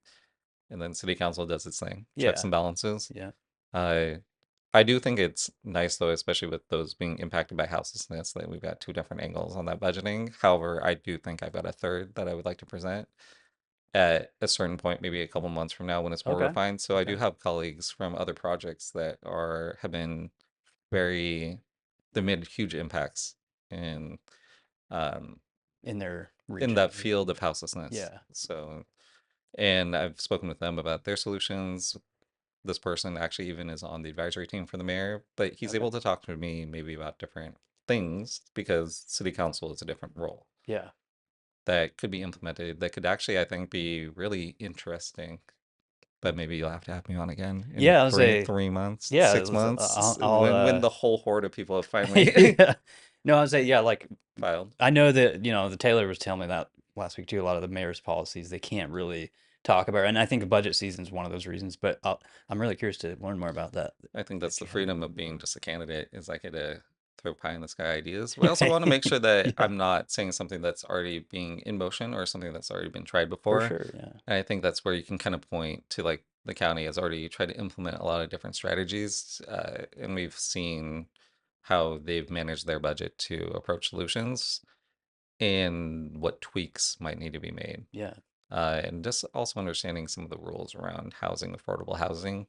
[SPEAKER 2] and then city council does its thing, checks
[SPEAKER 1] yeah,
[SPEAKER 2] and balances.
[SPEAKER 1] yeah,
[SPEAKER 2] I I do think it's nice though, especially with those being impacted by houselessness, that we've got two different angles on that budgeting. However, I do think I've got a third that I would like to present at a certain point, maybe a couple months from now when it's more
[SPEAKER 1] okay,
[SPEAKER 2] refined. So I
[SPEAKER 1] okay,
[SPEAKER 2] do have colleagues from other projects that have been very they made huge impacts in um
[SPEAKER 1] in their
[SPEAKER 2] in that
[SPEAKER 1] region,
[SPEAKER 2] field of houselessness.
[SPEAKER 1] yeah,
[SPEAKER 2] So and I've spoken with them about their solutions. This person actually even is on the advisory team for the mayor, but he's
[SPEAKER 1] okay,
[SPEAKER 2] able to talk to me maybe about different things because city council is a different role
[SPEAKER 1] yeah.
[SPEAKER 2] that could be implemented that could actually, I think, be really interesting. But maybe you'll have to have me on again in
[SPEAKER 1] Yeah, I would say,
[SPEAKER 2] 3 months,
[SPEAKER 1] yeah,
[SPEAKER 2] 6 months,
[SPEAKER 1] I'll
[SPEAKER 2] when the whole horde of people have finally
[SPEAKER 1] yeah. No, I would say, yeah, like
[SPEAKER 2] filed.
[SPEAKER 1] I know that, the Taylor was telling me that last week too. A lot of the mayor's policies they can't really talk about, and I think budget season is one of those reasons. But I'm really curious to learn more about that
[SPEAKER 2] I think that's
[SPEAKER 1] if
[SPEAKER 2] the
[SPEAKER 1] you have.
[SPEAKER 2] freedom of being just a candidate is I get to throw pie in the sky ideas. But I also
[SPEAKER 1] Yeah,
[SPEAKER 2] want to make sure that
[SPEAKER 1] yeah,
[SPEAKER 2] I'm not saying something that's already being in motion or something that's already been tried
[SPEAKER 1] for
[SPEAKER 2] before.
[SPEAKER 1] sure. Yeah,
[SPEAKER 2] And I think that's where you can kind of point to like the county has already tried to implement a lot of different strategies. And we've seen how they've managed their budget to approach solutions and what tweaks might need to be made.
[SPEAKER 1] yeah,
[SPEAKER 2] And just also understanding some of the rules around housing, affordable housing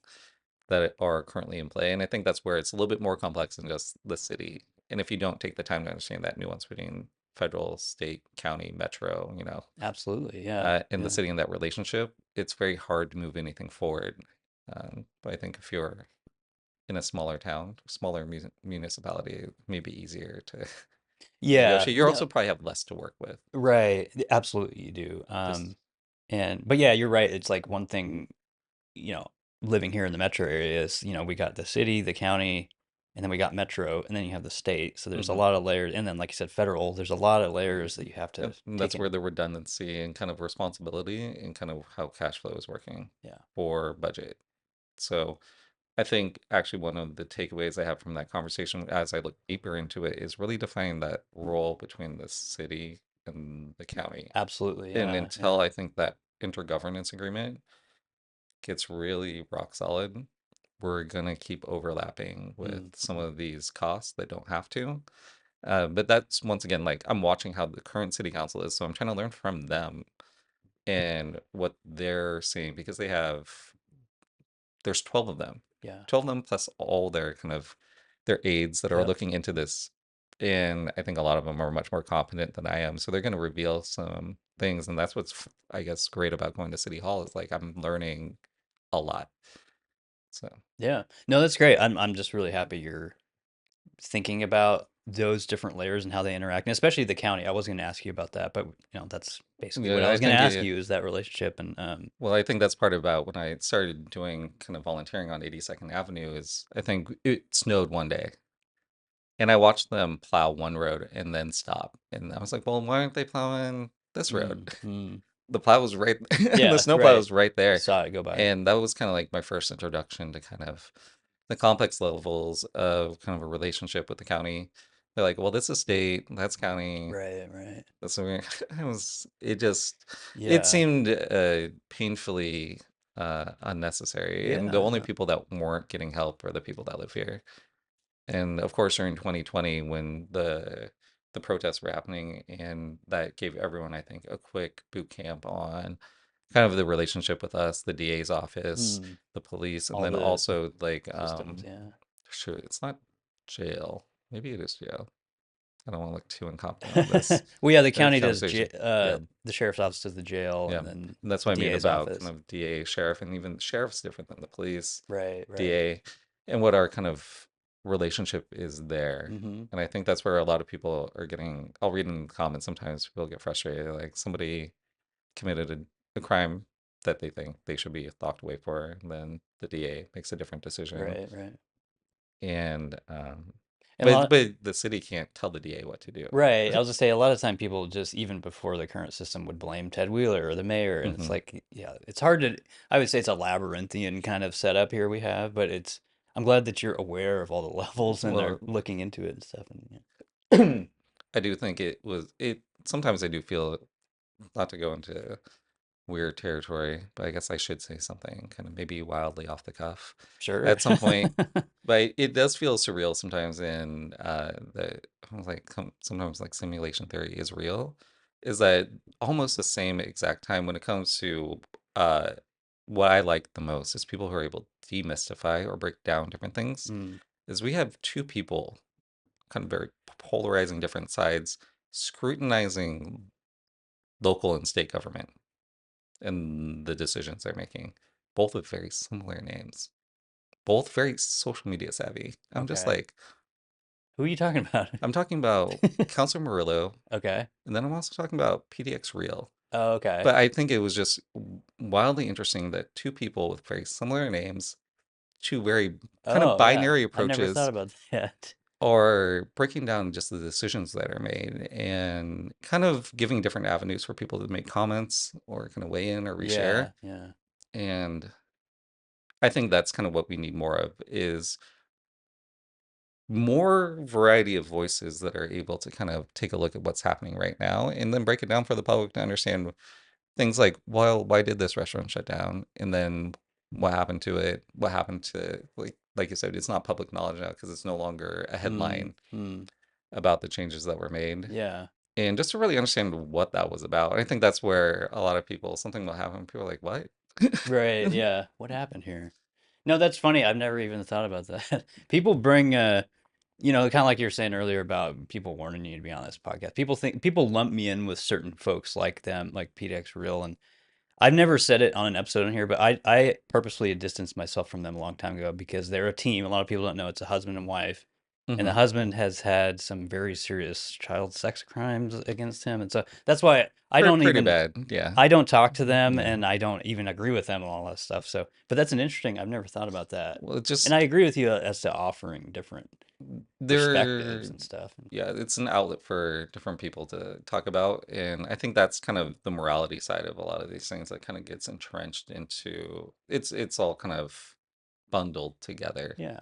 [SPEAKER 2] that are currently in play. And I think that's where it's a little bit more complex than just the city. And if you don't take the time to understand that nuance between federal, state, county, metro,
[SPEAKER 1] absolutely. Yeah,
[SPEAKER 2] in the
[SPEAKER 1] yeah,
[SPEAKER 2] city and that relationship, it's very hard to move anything forward. But I think if you're in a smaller town, smaller municipality, it may be easier to
[SPEAKER 1] yeah.
[SPEAKER 2] negotiate. You
[SPEAKER 1] No,
[SPEAKER 2] also probably have less to work with.
[SPEAKER 1] right. Absolutely, you do.
[SPEAKER 2] Just
[SPEAKER 1] But yeah, you're right. It's like one thing. you know, Living here in the metro area is, we got the city, the county, and then we got metro, and then you have the state. So there's a
[SPEAKER 2] mhm.
[SPEAKER 1] lot of layers. And then, like you said, federal, there's a lot of layers that you have to
[SPEAKER 2] And
[SPEAKER 1] take
[SPEAKER 2] that's where
[SPEAKER 1] in.
[SPEAKER 2] the redundancy and kind of responsibility and kind of how cash flow is working
[SPEAKER 1] Yeah,
[SPEAKER 2] for budget. So I think actually one of the takeaways I have from that conversation as I look deeper into it is really defining that role between the city and the county.
[SPEAKER 1] absolutely.
[SPEAKER 2] And
[SPEAKER 1] Yeah,
[SPEAKER 2] until
[SPEAKER 1] yeah.
[SPEAKER 2] I think that intergovernance agreement gets really rock solid, we're gonna keep overlapping with some
[SPEAKER 1] Mm-hmm.
[SPEAKER 2] of these costs that don't have to. But that's once again like I'm watching how the current city council is, so I'm trying to learn from them and what they're seeing because there's 12 of them.
[SPEAKER 1] Yeah,
[SPEAKER 2] 12 of them plus all their kind of their aides that are
[SPEAKER 1] yeah.
[SPEAKER 2] looking into this. And I think a lot of them are much more competent than I am. So they're going to reveal some things. And that's what's, I guess, great about going to City Hall is like I'm learning a lot. So
[SPEAKER 1] Yeah. No, that's great. I'm just really happy you're thinking about those different layers and how they interact, and especially the county. I was going to ask you about that, but that's basically what I
[SPEAKER 2] yeah, I
[SPEAKER 1] was going to
[SPEAKER 2] think
[SPEAKER 1] ask you is that relationship and
[SPEAKER 2] well, I think that's part about when I started doing kind of volunteering on 82nd Avenue is I think it snowed one day and I watched them plow one road and then stop. And I was like, well, why aren't they plowing this road?
[SPEAKER 1] mm, mm.
[SPEAKER 2] The plow was right, the
[SPEAKER 1] Yeah,
[SPEAKER 2] snow plow
[SPEAKER 1] right.
[SPEAKER 2] was right
[SPEAKER 1] You
[SPEAKER 2] there.
[SPEAKER 1] saw it go by.
[SPEAKER 2] And that was kind of like my first introduction to kind of the complex levels of kind of a relationship with the county. They're like, well, this is state, that's county.
[SPEAKER 1] Right, right.
[SPEAKER 2] That's where it
[SPEAKER 1] Yeah.
[SPEAKER 2] seemed painfully unnecessary. And the only
[SPEAKER 1] Yeah.
[SPEAKER 2] people that weren't getting help are the people that live here. And of course, during 2020, when the protests were happening, and that gave everyone, I think, a quick boot camp on kind of the relationship with us, the DA's office,
[SPEAKER 1] Mm.
[SPEAKER 2] the police, and
[SPEAKER 1] All
[SPEAKER 2] then
[SPEAKER 1] the
[SPEAKER 2] also like
[SPEAKER 1] systems, yeah.
[SPEAKER 2] sure, it's not jail. Maybe it is jail. I don't want to look too incompetent on this.
[SPEAKER 1] Well, yeah, the county does
[SPEAKER 2] Conversation. Yeah.
[SPEAKER 1] the sheriff's office does the jail,
[SPEAKER 2] Yeah.
[SPEAKER 1] and then
[SPEAKER 2] And that's
[SPEAKER 1] the
[SPEAKER 2] what I mean
[SPEAKER 1] DA's
[SPEAKER 2] about kind
[SPEAKER 1] office.
[SPEAKER 2] of DA, sheriff, and even sheriff's different than the police,
[SPEAKER 1] Right, right.
[SPEAKER 2] DA, and what our kind of relationship is there.
[SPEAKER 1] Mm-hmm.
[SPEAKER 2] And I think that's where a lot of people are getting, I'll read in the comments sometimes people get frustrated. Like somebody committed a crime that they think they should be locked away for, and then the DA makes a different decision.
[SPEAKER 1] Right, right.
[SPEAKER 2] And,
[SPEAKER 1] And a lot,
[SPEAKER 2] but the city can't tell the DA what to do.
[SPEAKER 1] right. I was just say a lot of time people just even before the current system would blame Ted Wheeler or the mayor, and it's
[SPEAKER 2] Hmm.
[SPEAKER 1] like, yeah, it's hard to. I would say it's a labyrinthian kind of setup here we have, but it's. I'm glad that you're aware of all the levels and are
[SPEAKER 2] Well,
[SPEAKER 1] looking into it and stuff. And yeah.
[SPEAKER 2] I do think it sometimes I do feel, not to go into weird territory, but I guess I should say something kind of maybe wildly off the cuff
[SPEAKER 1] Sure.
[SPEAKER 2] at some point. But it does feel surreal sometimes in sometimes like simulation theory is real, is that almost the same exact time when it comes to uh what I like the most is people who are able to demystify or break down different things,
[SPEAKER 1] Mm,
[SPEAKER 2] is we have two people kind of very polarizing different sides scrutinizing local and state government and the decisions they're making, both with very similar names, both very social media savvy. I'm just
[SPEAKER 1] okay.
[SPEAKER 2] like,
[SPEAKER 1] Who are you talking about?
[SPEAKER 2] I'm talking about Councilor Murillo,
[SPEAKER 1] Okay.
[SPEAKER 2] and then I'm also talking about PDX Real.
[SPEAKER 1] Oh, okay.
[SPEAKER 2] But I think it was just wildly interesting that two people with very similar names, two very kind of
[SPEAKER 1] Oh, yeah.
[SPEAKER 2] binary
[SPEAKER 1] I never thought
[SPEAKER 2] approaches,
[SPEAKER 1] about that.
[SPEAKER 2] are breaking down just the decisions that are made and kind of giving different avenues for people to make comments or kind of weigh in or reshare.
[SPEAKER 1] Yeah, yeah.
[SPEAKER 2] And I think that's kind of what we need more of, is more variety of voices that are able to kind of take a look at what's happening right now and then break it down for the public to understand things like, well, why did this restaurant shut down? And then what happened to it? What happened to, like you said, it's not public knowledge now because it's no longer a
[SPEAKER 1] Mm,
[SPEAKER 2] headline
[SPEAKER 1] mm.
[SPEAKER 2] about the changes that were made.
[SPEAKER 1] Yeah.
[SPEAKER 2] And just to really understand what that was about. And I think that's where a lot of people, something will happen. People are like, what?
[SPEAKER 1] Right, yeah. What happened here? No, that's funny. I've never even thought about that. People bring kind of like you were saying earlier about people warning you to be on this podcast. People lump me in with certain folks like them, like PDX Real, and I've never said it on an episode in here, but I purposely distanced myself from them a long time ago because they're a team. A lot of people don't know it's a husband and wife, and the
[SPEAKER 2] Hmm.
[SPEAKER 1] husband has had some very serious child sex crimes against him, and so that's why
[SPEAKER 2] Pretty bad. Yeah.
[SPEAKER 1] I don't talk to them,
[SPEAKER 2] Yeah.
[SPEAKER 1] and I don't even agree with them and all that stuff. So, but that's an interesting. I've never thought about that,
[SPEAKER 2] Well, it
[SPEAKER 1] and I
[SPEAKER 2] just,
[SPEAKER 1] agree with you as to offering different perspectives
[SPEAKER 2] there,
[SPEAKER 1] and stuff.
[SPEAKER 2] yeah, it's an outlet for different people to talk about. And I think that's kind of the morality side of a lot of these things that kind of gets entrenched into, it's all kind of bundled together.
[SPEAKER 1] Yeah,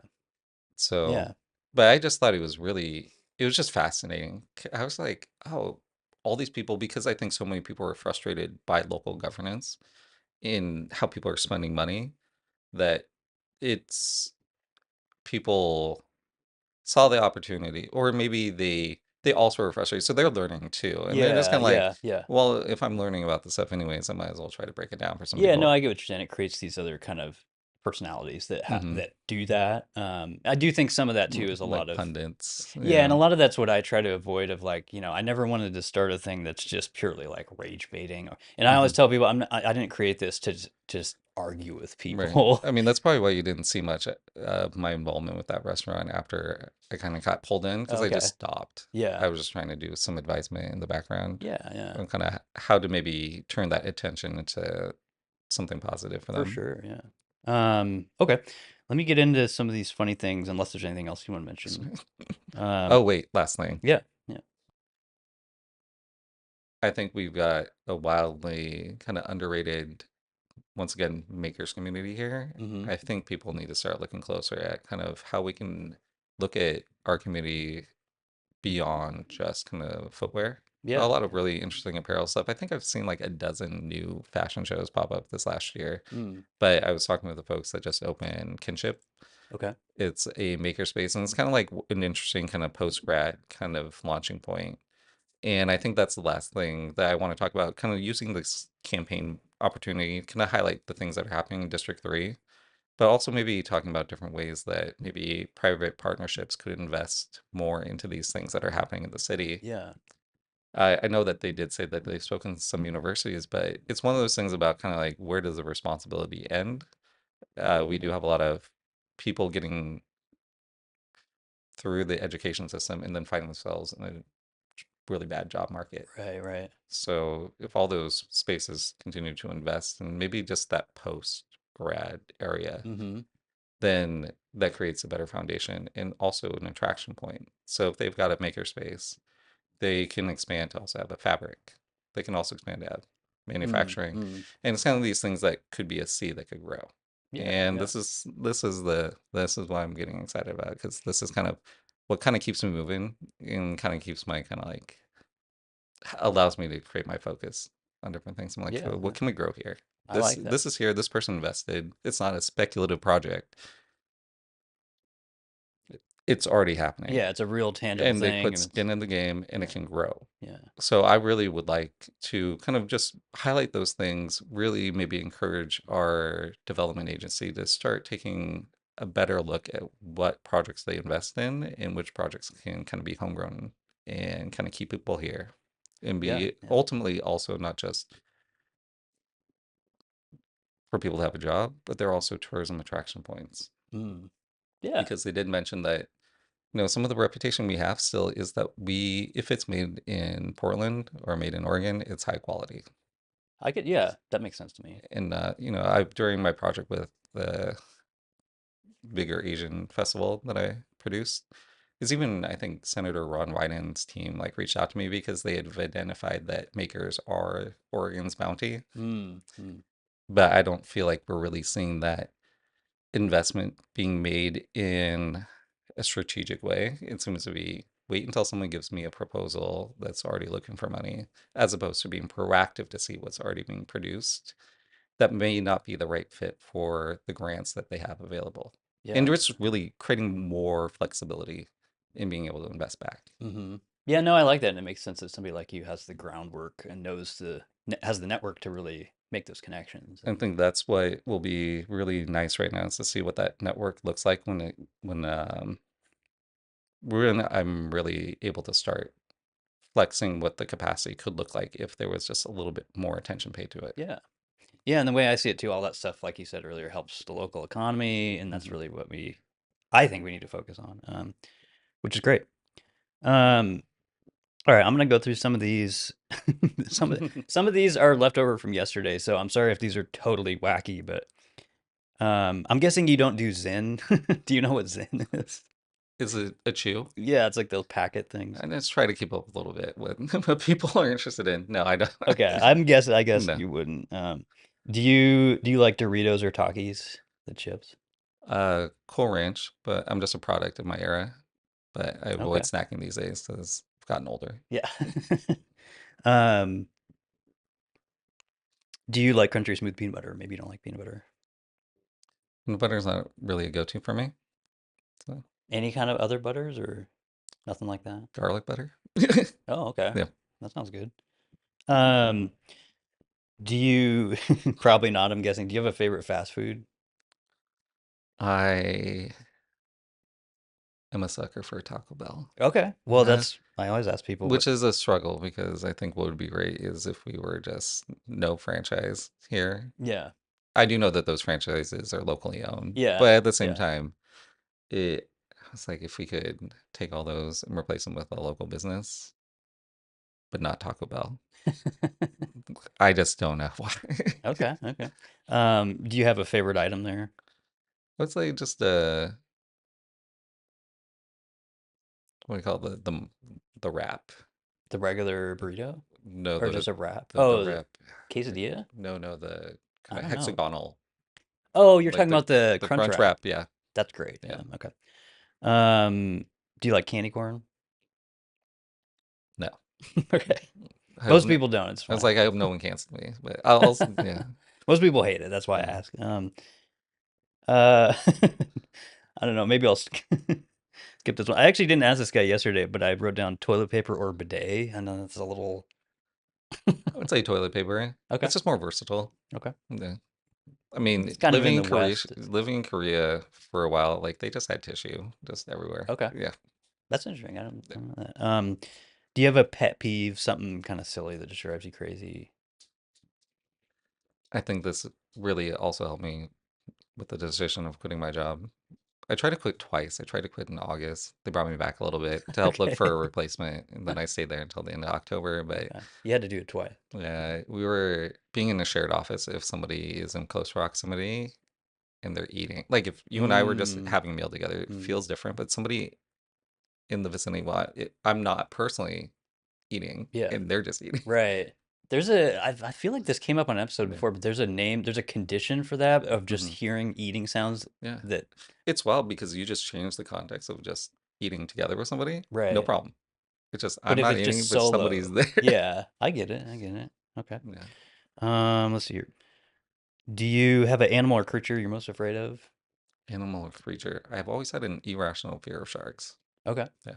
[SPEAKER 2] So,
[SPEAKER 1] yeah,
[SPEAKER 2] but I just thought it was just fascinating. I was like, oh, all these people, because I think so many people are frustrated by local governance in how people are spending money, that it's people saw the opportunity, or maybe they also are frustrated, so they're learning too, and they're just
[SPEAKER 1] yeah,
[SPEAKER 2] kind of like,
[SPEAKER 1] yeah, yeah.
[SPEAKER 2] well, if I'm learning about this stuff anyways, I might as well try to break it down for some
[SPEAKER 1] Yeah, no,
[SPEAKER 2] people.
[SPEAKER 1] I get what you're saying. It creates these other kind of personalities
[SPEAKER 2] Hmm.
[SPEAKER 1] that do that. I do think some of that too is a lot
[SPEAKER 2] Like
[SPEAKER 1] of
[SPEAKER 2] pundits,
[SPEAKER 1] yeah, and a
[SPEAKER 2] yeah.
[SPEAKER 1] lot of that's what I try to avoid of like, I never wanted to start a thing that's just purely like rage baiting. And I always
[SPEAKER 2] Hmm.
[SPEAKER 1] tell people I didn't create this to just argue with
[SPEAKER 2] Right.
[SPEAKER 1] people.
[SPEAKER 2] I mean, that's probably why you didn't see much of my involvement with that restaurant after I kind of got pulled in, because I just
[SPEAKER 1] Okay.
[SPEAKER 2] stopped.
[SPEAKER 1] Yeah.
[SPEAKER 2] I was just trying to do some advisement in the background
[SPEAKER 1] Yeah, yeah.
[SPEAKER 2] on kind of how to maybe turn that attention into something positive for
[SPEAKER 1] For
[SPEAKER 2] them.
[SPEAKER 1] sure, yeah. Okay. Let me get into some of these funny things unless there's anything else you want to mention.
[SPEAKER 2] Oh,
[SPEAKER 1] Um,
[SPEAKER 2] wait, last thing.
[SPEAKER 1] yeah. Yeah.
[SPEAKER 2] I think we've got a wildly kind of underrated, once again, makers community here.
[SPEAKER 1] Mm-hmm.
[SPEAKER 2] I think people need to start looking closer at kind of how we can look at our community beyond just kind of footwear. A
[SPEAKER 1] Yeah.
[SPEAKER 2] lot of really interesting apparel stuff. I think I've seen like a dozen new fashion shows pop up this last year.
[SPEAKER 1] Mm.
[SPEAKER 2] But I was talking with the folks that just opened Kinship.
[SPEAKER 1] Okay.
[SPEAKER 2] It's a makerspace, and it's kind of like an interesting kind of post grad kind of launching point. And I think that's the last thing that I want to talk about, kind of using this campaign opportunity, kind of highlight the things that are happening in District 3. but also maybe talking about different ways that maybe private partnerships could invest more into these things that are happening in the city.
[SPEAKER 1] Yeah.
[SPEAKER 2] I know that they did say that they've spoken to some universities, but it's one of those things about kind of like where does the responsibility end? We do have a lot of people getting through the education system and then finding themselves in a really bad job market.
[SPEAKER 1] Right, right.
[SPEAKER 2] So if all those spaces continue to invest in maybe just that post grad area,
[SPEAKER 1] Mm-hmm.
[SPEAKER 2] then that creates a better foundation and also an attraction point. So if they've got a makerspace, they can expand to also have a fabric. They can also expand to have manufacturing.
[SPEAKER 1] Mm-hmm.
[SPEAKER 2] And it's kind of these things that could be a seed that could grow.
[SPEAKER 1] Yeah,
[SPEAKER 2] And
[SPEAKER 1] yeah.
[SPEAKER 2] this is why I'm getting excited about it, because this is kind of what kind of keeps me moving and kind of keeps my kind of like allows me to create my focus on different things. I'm like,
[SPEAKER 1] Yeah,
[SPEAKER 2] what can we grow here?
[SPEAKER 1] I
[SPEAKER 2] This
[SPEAKER 1] like that.
[SPEAKER 2] this is here. This person invested. It's not a speculative project. It's already happening,
[SPEAKER 1] Yeah, it's a real tangible
[SPEAKER 2] and they
[SPEAKER 1] thing
[SPEAKER 2] put
[SPEAKER 1] and it's
[SPEAKER 2] skin in the game, and it
[SPEAKER 1] yeah,
[SPEAKER 2] can grow.
[SPEAKER 1] yeah.
[SPEAKER 2] So I really would like to kind of just highlight those things, really maybe encourage our development agency to start taking a better look at what projects they invest in and which projects can kind of be homegrown and kind of keep people here and
[SPEAKER 1] Yeah,
[SPEAKER 2] be
[SPEAKER 1] yeah.
[SPEAKER 2] ultimately also not just for people to have a job, but they're also tourism attraction points.
[SPEAKER 1] Mm. Yeah.
[SPEAKER 2] Because they did mention that, some of the reputation we have still is that if it's made in Portland or made in Oregon, it's high quality.
[SPEAKER 1] I could yeah, that makes sense to me.
[SPEAKER 2] And, I during my project with the bigger Asian festival that I produced, is even I think Senator Ron Wyden's team like reached out to me because they had identified that makers are Oregon's bounty,
[SPEAKER 1] Mm, mm.
[SPEAKER 2] but I don't feel like we're really seeing that investment being made in a strategic way. It seems to be wait until someone gives me a proposal that's already looking for money, as opposed to being proactive to see what's already being produced that may not be the right fit for the grants that they have available. And
[SPEAKER 1] Yeah.
[SPEAKER 2] just really creating more flexibility in being able to invest back.
[SPEAKER 1] Mm-hmm. Yeah, no, I like that and it makes sense that somebody like you has the groundwork and has the network to really make those connections
[SPEAKER 2] I
[SPEAKER 1] and
[SPEAKER 2] think that's what will be really nice right now is to see what that network looks like when I'm really able to start flexing what the capacity could look like if there was just a little bit more attention paid to it.
[SPEAKER 1] yeah. Yeah, and the way I see it too, all that stuff, like you said earlier, helps the local economy, and that's
[SPEAKER 2] Mhm.
[SPEAKER 1] really I think we need to focus on, which is great. Um, all right, I'm gonna go through some of these. Some of these are left over from yesterday, so I'm sorry if these are totally wacky, but I'm guessing you don't do Zen. Do you know what Zen is?
[SPEAKER 2] Is it a chew?
[SPEAKER 1] Yeah, it's like those packet things.
[SPEAKER 2] I just try to keep up a little bit with what people are interested in. No, I don't.
[SPEAKER 1] Okay, I'm guessing. I guess
[SPEAKER 2] No.
[SPEAKER 1] you wouldn't. Do you like Doritos or Takis, the chips?
[SPEAKER 2] Cool Ranch, but I'm just a product of my era. But I avoid
[SPEAKER 1] Okay,
[SPEAKER 2] snacking these days because I've gotten older.
[SPEAKER 1] yeah. Um, do you like Country Smooth peanut butter? Maybe you don't like peanut butter.
[SPEAKER 2] Peanut butter's not really a go-to for me. So
[SPEAKER 1] Any kind of other butters or nothing like that?
[SPEAKER 2] garlic butter.
[SPEAKER 1] Oh, okay.
[SPEAKER 2] Yeah.
[SPEAKER 1] That sounds good. Um, do you probably not, I'm guessing. Do you have a favorite fast food?
[SPEAKER 2] I am a sucker for Taco Bell.
[SPEAKER 1] Okay. Well,
[SPEAKER 2] Uh,
[SPEAKER 1] I always ask people what,
[SPEAKER 2] which is a struggle because I think what would be great is if we were just no franchise here.
[SPEAKER 1] yeah.
[SPEAKER 2] I do know that those franchises are locally owned,
[SPEAKER 1] Yeah.
[SPEAKER 2] but at the same
[SPEAKER 1] Yeah.
[SPEAKER 2] time, it it's like if we could take all those and replace them with a local business, but not Taco Bell. I just don't know why.
[SPEAKER 1] Okay. Okay. Do you have a favorite item there?
[SPEAKER 2] Let's say just what do you call the wrap?
[SPEAKER 1] The regular burrito?
[SPEAKER 2] No,
[SPEAKER 1] Or just a wrap?
[SPEAKER 2] the
[SPEAKER 1] Oh, is it
[SPEAKER 2] wrap.
[SPEAKER 1] quesadilla?
[SPEAKER 2] No, no, the
[SPEAKER 1] I
[SPEAKER 2] kind of
[SPEAKER 1] don't know.
[SPEAKER 2] hexagonal,
[SPEAKER 1] Oh, you're
[SPEAKER 2] like
[SPEAKER 1] talking about the
[SPEAKER 2] the
[SPEAKER 1] crunch
[SPEAKER 2] crunch
[SPEAKER 1] wrap.
[SPEAKER 2] wrap. Yeah,
[SPEAKER 1] That's great.
[SPEAKER 2] yeah.
[SPEAKER 1] Yeah. Okay. Um, do you like candy corn?
[SPEAKER 2] No,
[SPEAKER 1] Okay.
[SPEAKER 2] I hope
[SPEAKER 1] Most
[SPEAKER 2] no,
[SPEAKER 1] people don't. It's
[SPEAKER 2] I was
[SPEAKER 1] fine.
[SPEAKER 2] like, I hope no one cancels me, but yeah,
[SPEAKER 1] Most people hate it. That's why I
[SPEAKER 2] yeah.
[SPEAKER 1] ask. I don't know. Maybe I'll skip this one. I actually didn't ask this guy yesterday, but I wrote down toilet paper or bidet. I know that's a little
[SPEAKER 2] I would say toilet paper.
[SPEAKER 1] okay.
[SPEAKER 2] It's just more versatile.
[SPEAKER 1] Okay.
[SPEAKER 2] Yeah. I mean,
[SPEAKER 1] It's kind of in the West. It's
[SPEAKER 2] living in Korea for a while, like they just had tissue just everywhere.
[SPEAKER 1] okay.
[SPEAKER 2] Yeah.
[SPEAKER 1] That's interesting. I don't know that. Do you have a pet peeve, something kind of silly that just drives you crazy?
[SPEAKER 2] I think this really also helped me with the decision of quitting my job. I tried to quit twice. I tried to quit in August. They brought me back a little bit to help look
[SPEAKER 1] Okay.
[SPEAKER 2] for a replacement, and then I stayed there until the end of October. But
[SPEAKER 1] Okay. You had to do it twice.
[SPEAKER 2] we were being in a shared office. If somebody is in close proximity and they're eating, like if you and I were just
[SPEAKER 1] Mm,
[SPEAKER 2] having a meal together, it
[SPEAKER 1] mm,
[SPEAKER 2] feels different. But somebody in the vicinity, I'm not personally eating,
[SPEAKER 1] yeah.
[SPEAKER 2] and they're just eating.
[SPEAKER 1] Right. I feel like this came up on an episode
[SPEAKER 2] Yeah.
[SPEAKER 1] before, but there's a name, there's a condition for that of just
[SPEAKER 2] Hmm.
[SPEAKER 1] hearing eating sounds
[SPEAKER 2] Yeah.
[SPEAKER 1] that,
[SPEAKER 2] It's wild because you just change the context of just eating together with somebody. No
[SPEAKER 1] right.
[SPEAKER 2] problem. It's just
[SPEAKER 1] But
[SPEAKER 2] I'm
[SPEAKER 1] if
[SPEAKER 2] not
[SPEAKER 1] it's
[SPEAKER 2] eating,
[SPEAKER 1] just
[SPEAKER 2] but somebody's
[SPEAKER 1] solo,
[SPEAKER 2] there.
[SPEAKER 1] yeah, I get it. I get it. Okay.
[SPEAKER 2] Yeah.
[SPEAKER 1] Let's see here. Do you have an animal or creature you're most afraid of?
[SPEAKER 2] Animal or creature. I have always had an irrational fear of sharks.
[SPEAKER 1] Okay.
[SPEAKER 2] Yeah.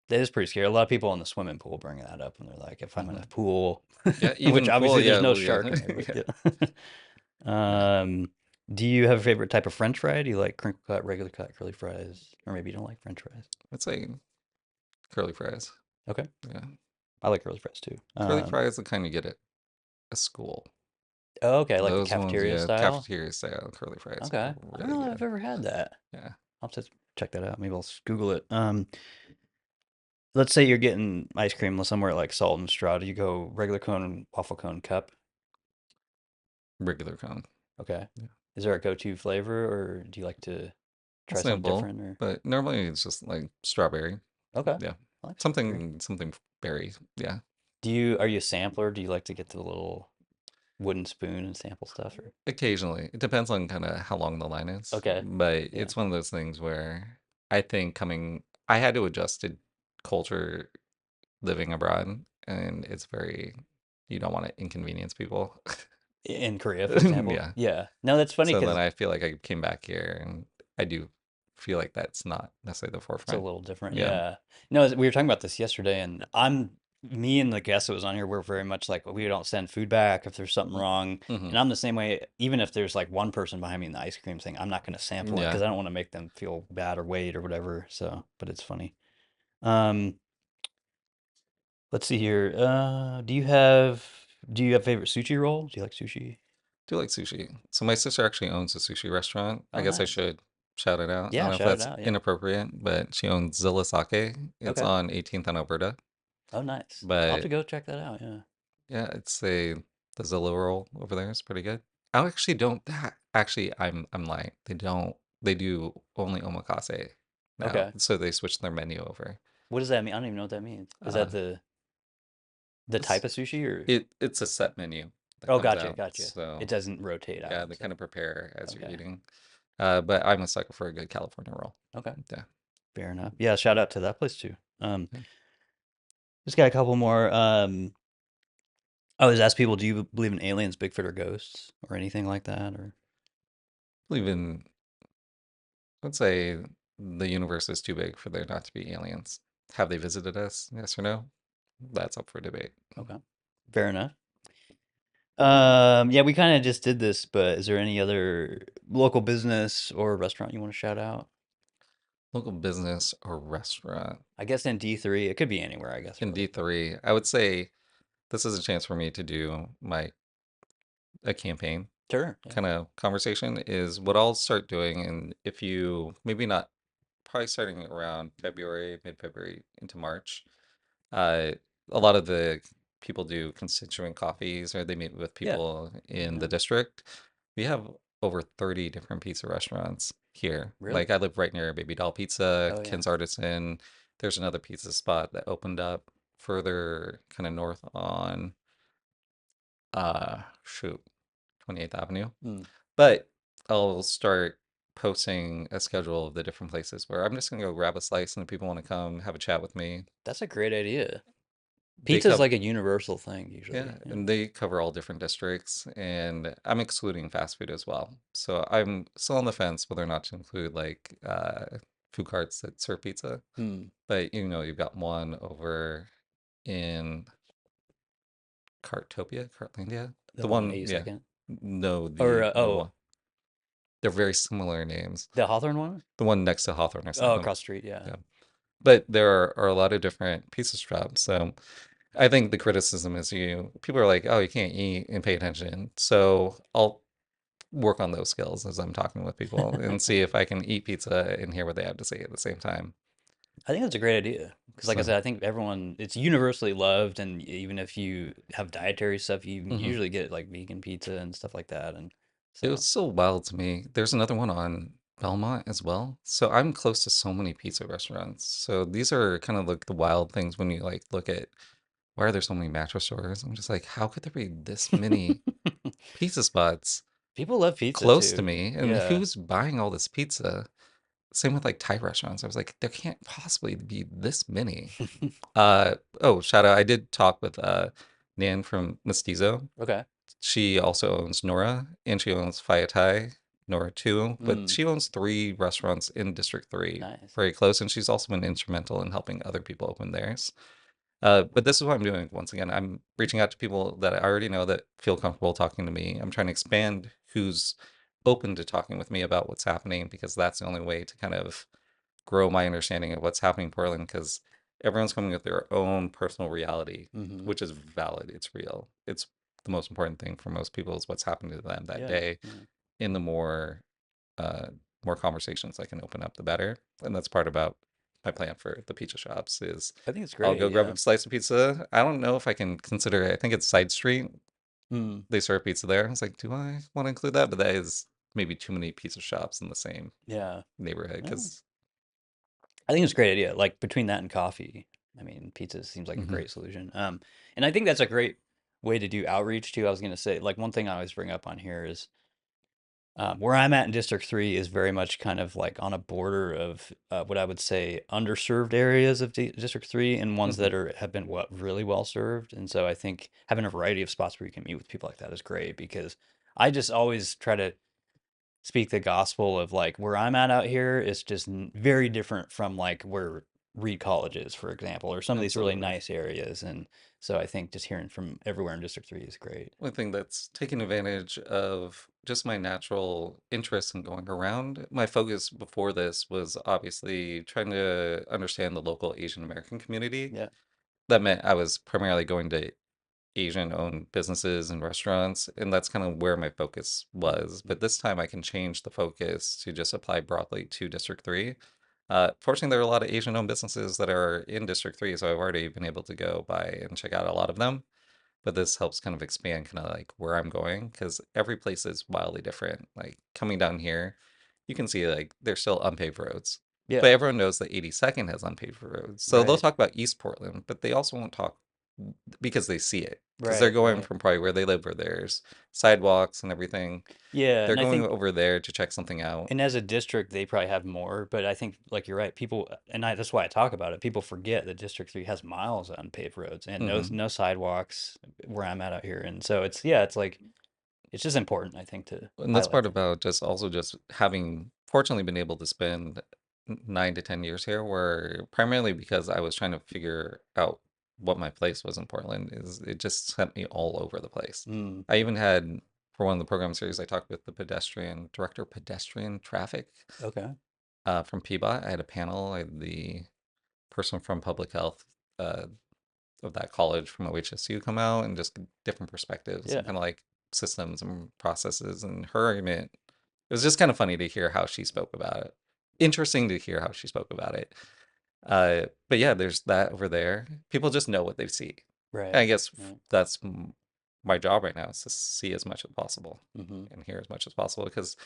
[SPEAKER 1] That is pretty scary. A lot of people in the swimming pool bring that up when they're like, if I'm in a
[SPEAKER 2] Hmm.
[SPEAKER 1] pool,
[SPEAKER 2] Yeah.
[SPEAKER 1] which
[SPEAKER 2] Even pool.
[SPEAKER 1] obviously there's
[SPEAKER 2] Yeah.
[SPEAKER 1] no
[SPEAKER 2] Well, yeah.
[SPEAKER 1] shark in there, but
[SPEAKER 2] Yeah.
[SPEAKER 1] yeah.
[SPEAKER 2] Yeah.
[SPEAKER 1] Do you have a favorite type of French fry? Do you like crinkle cut, regular cut, curly fries? Or maybe you don't like French fries?
[SPEAKER 2] I'd say curly fries.
[SPEAKER 1] Okay.
[SPEAKER 2] Yeah.
[SPEAKER 1] I like curly fries too.
[SPEAKER 2] Curly fries, the kind you get at a school.
[SPEAKER 1] Oh, okay, like the
[SPEAKER 2] Those ones,
[SPEAKER 1] cafeteria
[SPEAKER 2] yeah.
[SPEAKER 1] style.
[SPEAKER 2] Cafeteria style curly fries
[SPEAKER 1] Okay.
[SPEAKER 2] are
[SPEAKER 1] I don't
[SPEAKER 2] really
[SPEAKER 1] know if I've
[SPEAKER 2] good.
[SPEAKER 1] ever had that.
[SPEAKER 2] Yeah.
[SPEAKER 1] I'll have to check that out. Maybe I'll Google it. Let's say you're getting ice cream somewhere like Salt and Straw. Do you go regular cone, waffle cone, cup?
[SPEAKER 2] Regular cone.
[SPEAKER 1] Okay.
[SPEAKER 2] Yeah.
[SPEAKER 1] Is there a go-to flavor, or do you like to try something
[SPEAKER 2] Simple,
[SPEAKER 1] different? Or
[SPEAKER 2] but normally it's just like strawberry.
[SPEAKER 1] okay,
[SPEAKER 2] Yeah.
[SPEAKER 1] I like strawberry.
[SPEAKER 2] Something berry. Yeah.
[SPEAKER 1] Are you a sampler? Do you like to get the little wooden spoon and sample stuff? Or
[SPEAKER 2] Occasionally. It depends on kind of how long the line is.
[SPEAKER 1] okay,
[SPEAKER 2] But
[SPEAKER 1] yeah,
[SPEAKER 2] it's one of those things where I had to adjust to culture living abroad. And it's you don't want to inconvenience people.
[SPEAKER 1] in Korea, for example.
[SPEAKER 2] Yeah.
[SPEAKER 1] Yeah, no, that's funny
[SPEAKER 2] So then
[SPEAKER 1] because
[SPEAKER 2] I feel like I came back here and I do feel like that's not necessarily the
[SPEAKER 1] it's a
[SPEAKER 2] forefront.
[SPEAKER 1] little different.
[SPEAKER 2] Yeah.
[SPEAKER 1] Yeah, no, we were talking about this yesterday, and me and the guest that was on here, we're very much like we don't send food back if there's something wrong,
[SPEAKER 2] Hmm.
[SPEAKER 1] and I'm the same way. Even if there's like one person behind me in the ice cream thing, I'm not going to sample it
[SPEAKER 2] Yeah.
[SPEAKER 1] because I don't want to make them feel bad or wait or whatever. So, but it's funny. Um, let's see here. Do you have favorite sushi roll? Do you like sushi?
[SPEAKER 2] Do like sushi. So my sister actually owns a sushi restaurant. I
[SPEAKER 1] Oh,
[SPEAKER 2] guess I
[SPEAKER 1] nice.
[SPEAKER 2] should shout it out. I don't
[SPEAKER 1] Yeah,
[SPEAKER 2] know if
[SPEAKER 1] shout it
[SPEAKER 2] that's
[SPEAKER 1] out. Yeah.
[SPEAKER 2] inappropriate, but she owns Zilla Sake. It's
[SPEAKER 1] Okay.
[SPEAKER 2] on 18th and Alberta.
[SPEAKER 1] Oh, nice. I'll have to
[SPEAKER 2] But
[SPEAKER 1] go check that out. Yeah.
[SPEAKER 2] yeah, the Zilla roll over there is pretty good. I actually don't actually I'm lying. They do only omakase now.
[SPEAKER 1] Okay.
[SPEAKER 2] So they switched their menu over.
[SPEAKER 1] What does that mean? I don't even know what that means. Is
[SPEAKER 2] Uh
[SPEAKER 1] that the
[SPEAKER 2] it's
[SPEAKER 1] type of sushi or?
[SPEAKER 2] it's a set menu that
[SPEAKER 1] Oh,
[SPEAKER 2] comes
[SPEAKER 1] gotcha,
[SPEAKER 2] out.
[SPEAKER 1] gotcha. It
[SPEAKER 2] So
[SPEAKER 1] doesn't rotate
[SPEAKER 2] yeah,
[SPEAKER 1] out.
[SPEAKER 2] they
[SPEAKER 1] So,
[SPEAKER 2] kind of prepare as you're
[SPEAKER 1] okay.
[SPEAKER 2] eating. But I'm a sucker for a good California roll.
[SPEAKER 1] Okay.
[SPEAKER 2] Yeah.
[SPEAKER 1] Fair enough. Yeah, shout out to that place too.
[SPEAKER 2] Yeah.
[SPEAKER 1] Just got a couple more. I always ask people, do you believe in aliens, Bigfoot, or ghosts, or anything like that? Or
[SPEAKER 2] Believe in, let's say the universe is too big for there not to be aliens. Have they visited us? Yes or no? That's up for debate.
[SPEAKER 1] okay, fair enough. Yeah, we kind of just did this, but is there any other local business or restaurant you want to shout out?
[SPEAKER 2] Local business or restaurant.
[SPEAKER 1] I guess in D3, it could be anywhere, I guess,
[SPEAKER 2] In
[SPEAKER 1] really.
[SPEAKER 2] D3, I would say this is a chance for me to do a campaign
[SPEAKER 1] Sure. Yeah.
[SPEAKER 2] kind of conversation is what I'll start doing. And if you maybe not probably starting around February, mid-February into March, Uh, a lot of the people do constituent coffees or they meet with
[SPEAKER 1] Yeah.
[SPEAKER 2] people in
[SPEAKER 1] Yeah.
[SPEAKER 2] the district. We have over 30 different pizza restaurants here.
[SPEAKER 1] Really?
[SPEAKER 2] Like I live right near Baby Doll Pizza,
[SPEAKER 1] Oh, yeah.
[SPEAKER 2] Ken's Artisan. There's another pizza spot that opened up further kind of north on shoot, 28th Avenue.
[SPEAKER 1] Mm,
[SPEAKER 2] But I'll start posting a schedule of the different places where I'm just gonna go grab a slice and if people want to come have a chat with me.
[SPEAKER 1] that's a great idea.
[SPEAKER 2] They
[SPEAKER 1] Pizza's
[SPEAKER 2] cover
[SPEAKER 1] like a universal thing
[SPEAKER 2] Yeah,
[SPEAKER 1] usually. Yeah.
[SPEAKER 2] and they cover all different districts, and I'm excluding fast food as well. So I'm still on the fence whether or not to include like food carts that serve pizza.
[SPEAKER 1] Hmm.
[SPEAKER 2] But you've got one over in Cartopia, Cartlandia.
[SPEAKER 1] The
[SPEAKER 2] The
[SPEAKER 1] one on
[SPEAKER 2] one, yeah.
[SPEAKER 1] 82nd.
[SPEAKER 2] No,
[SPEAKER 1] Or
[SPEAKER 2] the one. They're very similar names.
[SPEAKER 1] The Hawthorne one?
[SPEAKER 2] The one next to Hawthorne or
[SPEAKER 1] Oh,
[SPEAKER 2] something.
[SPEAKER 1] across the street. Yeah.
[SPEAKER 2] Yeah. But there are a lot of different pizza shops. So I think the criticism is people are like, oh, you can't eat and pay attention. So I'll work on those skills as I'm talking with people and see if I can eat pizza and hear what they have to say at the same time.
[SPEAKER 1] I think that's a great idea because, like I
[SPEAKER 2] So
[SPEAKER 1] said, I think everyone it's universally loved, and even if you have dietary stuff, you
[SPEAKER 2] mhm.
[SPEAKER 1] usually get like vegan pizza and stuff like that. And
[SPEAKER 2] It
[SPEAKER 1] so
[SPEAKER 2] was so wild to me. There's another one on Belmont as well. So I'm close to so many pizza restaurants. So these are kind of like the wild things when you like look at why are there so many mattress stores? I'm just like, how could there be this many pizza spots
[SPEAKER 1] people love pizza
[SPEAKER 2] close to
[SPEAKER 1] too.
[SPEAKER 2] me? And
[SPEAKER 1] Yeah.
[SPEAKER 2] who's buying all this pizza? Same with like Thai restaurants. I was like, there can't possibly be this many. Oh, shout out. I did talk with Nan from Mestizo.
[SPEAKER 1] Okay.
[SPEAKER 2] She also owns Nora and she owns Fayatai, Nora too, but
[SPEAKER 1] Mm,
[SPEAKER 2] she owns three restaurants in District 3,
[SPEAKER 1] nice.
[SPEAKER 2] very close, and she's also been instrumental in helping other people open theirs. But this is what I'm doing once again. I'm reaching out to people that I already know that feel comfortable talking to me. I'm trying to expand who's open to talking with me about what's happening because that's the only way to kind of grow my understanding of what's happening in Portland because everyone's coming with their own personal reality,
[SPEAKER 1] Hmm.
[SPEAKER 2] which is valid. It's real. It's the most important thing for most people is what's happened to them that
[SPEAKER 1] Yeah.
[SPEAKER 2] day.
[SPEAKER 1] Yeah.
[SPEAKER 2] In the uh, more conversations I can open up, the better. And that's part about my plan for the pizza shops is
[SPEAKER 1] I think it's
[SPEAKER 2] I'll
[SPEAKER 1] great.
[SPEAKER 2] go grab
[SPEAKER 1] Yeah.
[SPEAKER 2] a slice of pizza. I don't know if I can consider it. I think it's side street.
[SPEAKER 1] Mm,
[SPEAKER 2] They serve pizza there. I was like, do I want to include that? But that is maybe too many pizza shops in the same
[SPEAKER 1] yeah.
[SPEAKER 2] neighborhood
[SPEAKER 1] Well,
[SPEAKER 2] because
[SPEAKER 1] I think it's a great idea. Like between that and coffee, I mean, pizza seems like a
[SPEAKER 2] hmm
[SPEAKER 1] great solution. And I think that's a great way to do outreach too. I was gonna say, like one thing I always bring up on here is where I'm at in District 3 is very much kind of like on a border of what I would say underserved areas of District 3 and ones
[SPEAKER 2] hmm
[SPEAKER 1] that are have been really well served. And so I think having a variety of spots where you can meet with people like that is great because I just always try to speak the gospel of like where I'm at out here is just very different from like where Reed College is, for example, or some of these really
[SPEAKER 2] absolutely.
[SPEAKER 1] nice areas. And so I think just hearing from everywhere in District 3 is great.
[SPEAKER 2] One thing that's taken advantage of just my natural interest in going around. My focus before this was obviously trying to understand the local Asian American community.
[SPEAKER 1] Yeah.
[SPEAKER 2] That meant I was primarily going to Asian owned businesses and restaurants, and that's kind of where my focus was.
[SPEAKER 1] Mm-hmm.
[SPEAKER 2] But this time I can change the focus to just apply broadly to District 3. Fortunately, there are a lot of Asian owned businesses that are in District 3, so I've already been able to go by and check out a lot of them. But this helps kind of expand kind of like where I'm going because every place is wildly different. Like coming down here, you can see like there's still unpaved roads,
[SPEAKER 1] Yeah.
[SPEAKER 2] but everyone knows that 82nd has unpaved roads. So they'll
[SPEAKER 1] Right.
[SPEAKER 2] talk about East Portland, but they also won't talk because they see it because they're
[SPEAKER 1] Right.
[SPEAKER 2] going
[SPEAKER 1] Right.
[SPEAKER 2] from probably where they live where there's sidewalks and everything.
[SPEAKER 1] Yeah.
[SPEAKER 2] They're
[SPEAKER 1] And I
[SPEAKER 2] going
[SPEAKER 1] think
[SPEAKER 2] over there to check something out.
[SPEAKER 1] and as a district, they probably have more, but I think, like you're right, people, and that's why I talk about it. People forget that District 3 has miles of unpaved roads and
[SPEAKER 2] hmm
[SPEAKER 1] no sidewalks where I'm at out here. And so it's, yeah, it's like, it's just important, I think, to
[SPEAKER 2] And that's
[SPEAKER 1] highlight
[SPEAKER 2] part
[SPEAKER 1] that.
[SPEAKER 2] about just also just having fortunately been able to spend 9 to 10 years here, where primarily because I was trying to figure out what my place was in Portland, is it just sent me all over the place.
[SPEAKER 1] Mm,
[SPEAKER 2] I even had for one of the program series I talked with the pedestrian director of pedestrian traffic
[SPEAKER 1] okay.
[SPEAKER 2] from PBOT. I had a panel. I had the person from public health uh, of that college from OHSU come out and just different perspectives and
[SPEAKER 1] Yeah.
[SPEAKER 2] kind of like systems and processes. And her argument, it was just kind of funny to hear how she spoke about it. Interesting to hear how she spoke about it. But yeah, there's that over there. People just know what they see. And
[SPEAKER 1] Right.
[SPEAKER 2] I guess
[SPEAKER 1] Right.
[SPEAKER 2] that's my job right now is to see as much as possible
[SPEAKER 1] Mm-hmm.
[SPEAKER 2] and hear as much as possible because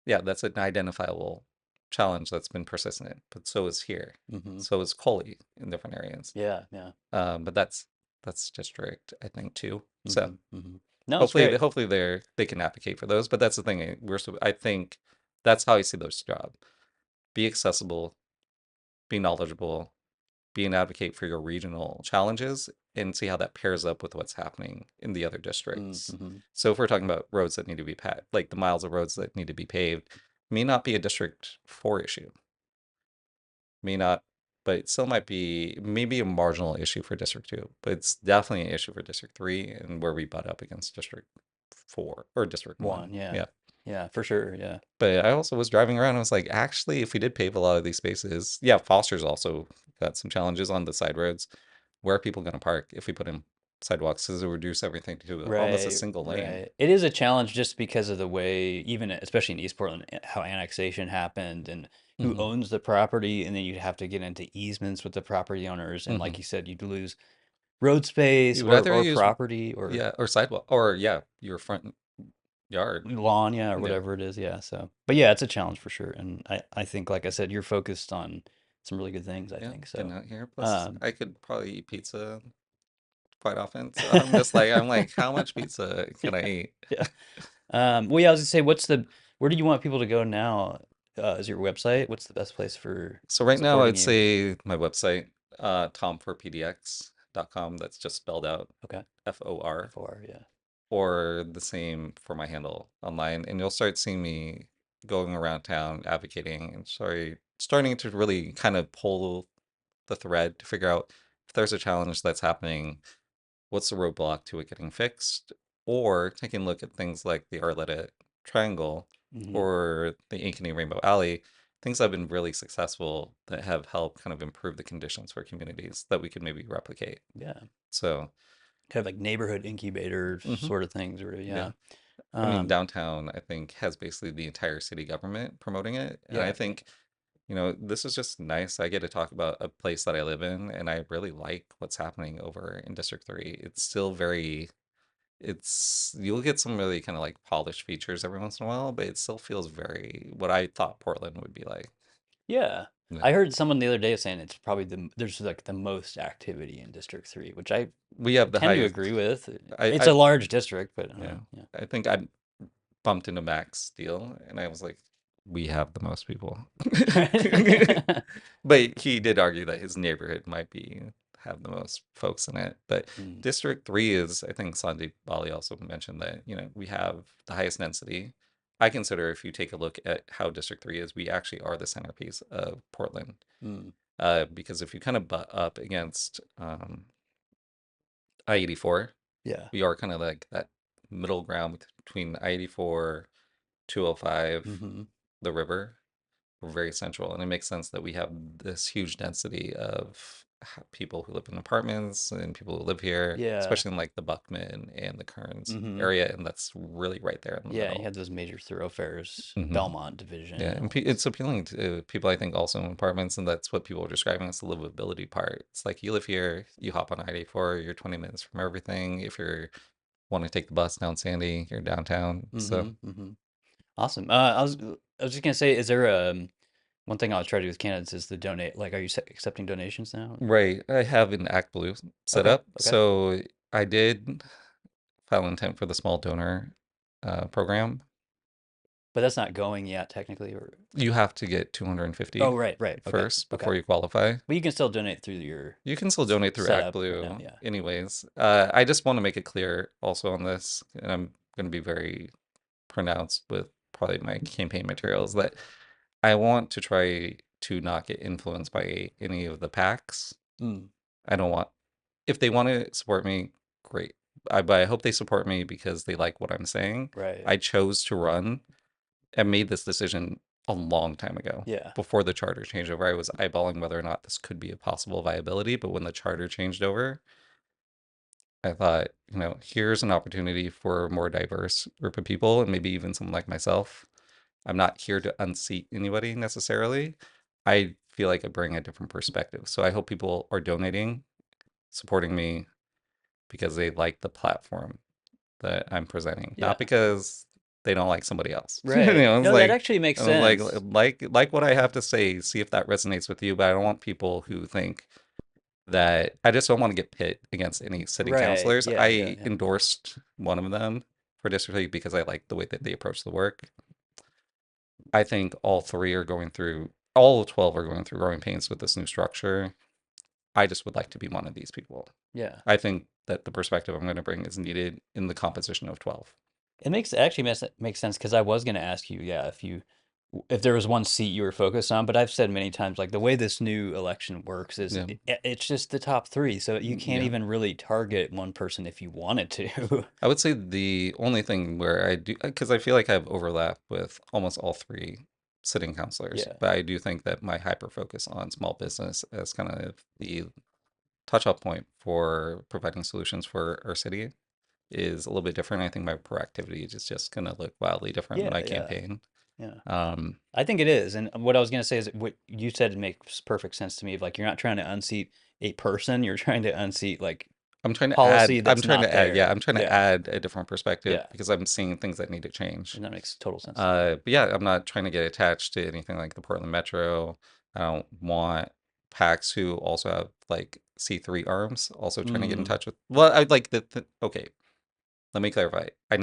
[SPEAKER 2] yeah, that's an identifiable challenge that's been persistent. But so is here.
[SPEAKER 1] Mm-hmm.
[SPEAKER 2] So is Coley in different areas.
[SPEAKER 1] Yeah. Yeah.
[SPEAKER 2] But that's district, I think, too. So
[SPEAKER 1] Mm-hmm. Mm-hmm. No, it's
[SPEAKER 2] hopefully,
[SPEAKER 1] great.
[SPEAKER 2] hopefully they can advocate for those. But that's the thing. I think that's how I see those job. Be accessible, be knowledgeable, be an advocate for your regional challenges, and see how that pairs up with what's happening in the other districts.
[SPEAKER 1] Mm-hmm.
[SPEAKER 2] So if we're talking about roads that need to be paved, like the miles of roads that need to be paved, may not be a District 4 issue. May not, but it still might be maybe a marginal issue for District 2, but it's definitely an issue for District 3 and where we butt up against District 4 or District 1.
[SPEAKER 1] One. Yeah.
[SPEAKER 2] Yeah.
[SPEAKER 1] Yeah, for sure. Yeah.
[SPEAKER 2] But I also was driving around and I was like, actually, if we did pave a lot of these spaces, yeah, Foster's also got some challenges on the side roads. Where are people going to park if we put in sidewalks? Does it reduce everything to almost a
[SPEAKER 1] Right,
[SPEAKER 2] single lane?
[SPEAKER 1] right. It is a challenge just because of the way, even especially in East Portland, how annexation happened and who
[SPEAKER 2] Hmm.
[SPEAKER 1] owns the property, and then you'd have to get into easements with the property owners, and
[SPEAKER 2] Hmm.
[SPEAKER 1] like you said, you'd lose road space
[SPEAKER 2] You would either
[SPEAKER 1] or
[SPEAKER 2] use,
[SPEAKER 1] property or
[SPEAKER 2] yeah, or sidewalk, or yeah, your front yard.
[SPEAKER 1] lawn, yeah, or
[SPEAKER 2] Yeah.
[SPEAKER 1] whatever it is, yeah. So, but yeah, it's a challenge for sure, and I think, like I said, you're focused on some really good things, I
[SPEAKER 2] Yeah,
[SPEAKER 1] think.
[SPEAKER 2] getting
[SPEAKER 1] So,
[SPEAKER 2] out here. Plus,
[SPEAKER 1] um,
[SPEAKER 2] I could probably eat pizza quite often. So I'm like, how much pizza can I eat?
[SPEAKER 1] yeah. Well, yeah, I was gonna say, where do you want people to go now? Is your website? What's the best place for
[SPEAKER 2] So right now,
[SPEAKER 1] supporting
[SPEAKER 2] I'd
[SPEAKER 1] you?
[SPEAKER 2] say my website, tomforpdx.com. That's just spelled out
[SPEAKER 1] Okay.
[SPEAKER 2] FOR,
[SPEAKER 1] FOR, yeah.
[SPEAKER 2] or the same for my handle online, and you'll start seeing me going around town advocating and starting to really kind of pull the thread to figure out if there's a challenge that's happening, what's the roadblock to it getting fixed, or taking a look at things like the Arletta Triangle
[SPEAKER 1] Hmm.
[SPEAKER 2] or the Ankeny Rainbow Alley, things that have been really successful that have helped kind of improve the conditions for communities that we could maybe replicate.
[SPEAKER 1] Yeah.
[SPEAKER 2] So,
[SPEAKER 1] Kind of like neighborhood incubators
[SPEAKER 2] mhm,
[SPEAKER 1] sort of things, or
[SPEAKER 2] yeah.
[SPEAKER 1] yeah.
[SPEAKER 2] I mean,
[SPEAKER 1] Um,
[SPEAKER 2] downtown, I think, has basically the entire city government promoting it. And I
[SPEAKER 1] yeah, yeah.
[SPEAKER 2] think, this is just nice. I get to talk about a place that I live in, and I really like what's happening over in District 3. It's still very you'll get some really kind of like polished features every once in a while, but it still feels very what I thought Portland would be like.
[SPEAKER 1] Yeah.
[SPEAKER 2] Yeah.
[SPEAKER 1] I heard someone the other day saying it's probably there's like the most activity in District 3, which I
[SPEAKER 2] We have the
[SPEAKER 1] tend to
[SPEAKER 2] highest.
[SPEAKER 1] agree with. It's
[SPEAKER 2] I
[SPEAKER 1] a large district, but
[SPEAKER 2] Yeah.
[SPEAKER 1] yeah.
[SPEAKER 2] I think I bumped into Max Steele and I was like, we have the most people. But he did argue that his neighborhood might be have the most folks in it. But
[SPEAKER 1] Mm,
[SPEAKER 2] District 3 is, I think Sandeep Bali also mentioned that, we have the highest density. I consider if you take a look at how District 3 is, we actually are the centerpiece of Portland.
[SPEAKER 1] mm,
[SPEAKER 2] Because if you kind of butt up against I-84,
[SPEAKER 1] yeah.
[SPEAKER 2] we are kind of like that middle ground between I-84, 205,
[SPEAKER 1] Hmm.
[SPEAKER 2] the river. We're very central, and it makes sense that we have this huge density of people who live in apartments and people who live here,
[SPEAKER 1] Yeah.
[SPEAKER 2] especially in like the Buckman and the Kearns
[SPEAKER 1] Hmm.
[SPEAKER 2] area, and that's really right there in the
[SPEAKER 1] Yeah, you
[SPEAKER 2] middle.
[SPEAKER 1] had those major thoroughfares,
[SPEAKER 2] Hmm.
[SPEAKER 1] Belmont Division,
[SPEAKER 2] Yeah,
[SPEAKER 1] and
[SPEAKER 2] and
[SPEAKER 1] all those.
[SPEAKER 2] it's appealing to people, I think, also in apartments, and that's what people are describing as the livability part. It's like you live here, you hop on I-84, you're 20 minutes from everything. If you want to take the bus down Sandy, you're downtown. So,
[SPEAKER 1] Hmm. Hmm. Awesome. I was just gonna say, is there one thing I'll try to do with candidates is to donate. Like, are you accepting donations now?
[SPEAKER 2] right, I have an Act Blue set
[SPEAKER 1] Okay,
[SPEAKER 2] up.
[SPEAKER 1] okay,
[SPEAKER 2] So I did file intent for the small donor program.
[SPEAKER 1] but that's not going yet technically. Or
[SPEAKER 2] You have to get 250
[SPEAKER 1] oh, right, right. Okay,
[SPEAKER 2] first
[SPEAKER 1] okay.
[SPEAKER 2] before you qualify.
[SPEAKER 1] But you can still donate through your
[SPEAKER 2] You can still donate through
[SPEAKER 1] setup right now.
[SPEAKER 2] ActBlue
[SPEAKER 1] Yeah.
[SPEAKER 2] anyways. I just want to make it clear also on this, and I'm going to be very pronounced with probably my campaign materials, that I want to try to not get influenced by any of the PACs.
[SPEAKER 1] Mm,
[SPEAKER 2] I don't want, if they want to support me, great. But I hope they support me because they like what I'm saying.
[SPEAKER 1] right.
[SPEAKER 2] I chose to run and made this decision a long time ago.
[SPEAKER 1] Yeah.
[SPEAKER 2] Before the charter changed over, I was eyeballing whether or not this could be a possible viability. But when the charter changed over, I thought, here's an opportunity for a more diverse group of people and maybe even someone like myself. I'm not here to unseat anybody necessarily. I feel like I bring a different perspective. So I hope people are donating, supporting me because they like the platform that I'm presenting,
[SPEAKER 1] Yeah.
[SPEAKER 2] not because they don't like somebody else.
[SPEAKER 1] Right.
[SPEAKER 2] It's
[SPEAKER 1] No, that
[SPEAKER 2] like,
[SPEAKER 1] actually makes
[SPEAKER 2] I was like,
[SPEAKER 1] sense.
[SPEAKER 2] like what I have to say, see if that resonates with you. But I don't want people who think that I just don't want to get pit against any city
[SPEAKER 1] Right.
[SPEAKER 2] councilors.
[SPEAKER 1] Yeah, yeah,
[SPEAKER 2] I
[SPEAKER 1] yeah.
[SPEAKER 2] endorsed one of them for district league because I like the way that they approach the work. I think all 12 are going through growing pains with this new structure. I just would like to be one of these people.
[SPEAKER 1] Yeah.
[SPEAKER 2] I think that the perspective I'm going to bring is needed in the composition of 12.
[SPEAKER 1] It makes actually makes sense because I was going to ask you, yeah, if you if there was one seat you were focused on, but I've said many times, like the way this new election works is
[SPEAKER 2] Yeah.
[SPEAKER 1] it's just the top three. So you can't
[SPEAKER 2] Yeah.
[SPEAKER 1] even really target one person if you wanted to.
[SPEAKER 2] I would say the only thing where I do, because I feel like I have overlap with almost all three sitting councilors,
[SPEAKER 1] Yeah.
[SPEAKER 2] but I do think that my hyper focus on small business as kind of the touch off point for providing solutions for our city is a little bit different. I think my proactivity is just going to look wildly different when
[SPEAKER 1] Yeah.
[SPEAKER 2] I
[SPEAKER 1] Yeah.
[SPEAKER 2] campaign.
[SPEAKER 1] Yeah.
[SPEAKER 2] Um,
[SPEAKER 1] I think it is. And what I was going to say is what you said makes perfect sense to me. Like you're not trying to unseat a person, you're trying to unseat like policy
[SPEAKER 2] I'm
[SPEAKER 1] that's
[SPEAKER 2] trying
[SPEAKER 1] not
[SPEAKER 2] to add, yeah,
[SPEAKER 1] there.
[SPEAKER 2] I'm trying to
[SPEAKER 1] Yeah.
[SPEAKER 2] add a different perspective
[SPEAKER 1] Yeah.
[SPEAKER 2] because I'm seeing things that need to change.
[SPEAKER 1] And that makes total sense to me.
[SPEAKER 2] But yeah, I'm not trying to get attached to anything like the Portland Metro. I don't want PACs who also have like C3 arms also trying to get in
[SPEAKER 1] Mm,
[SPEAKER 2] touch with. Well, I'd like okay, let me clarify. I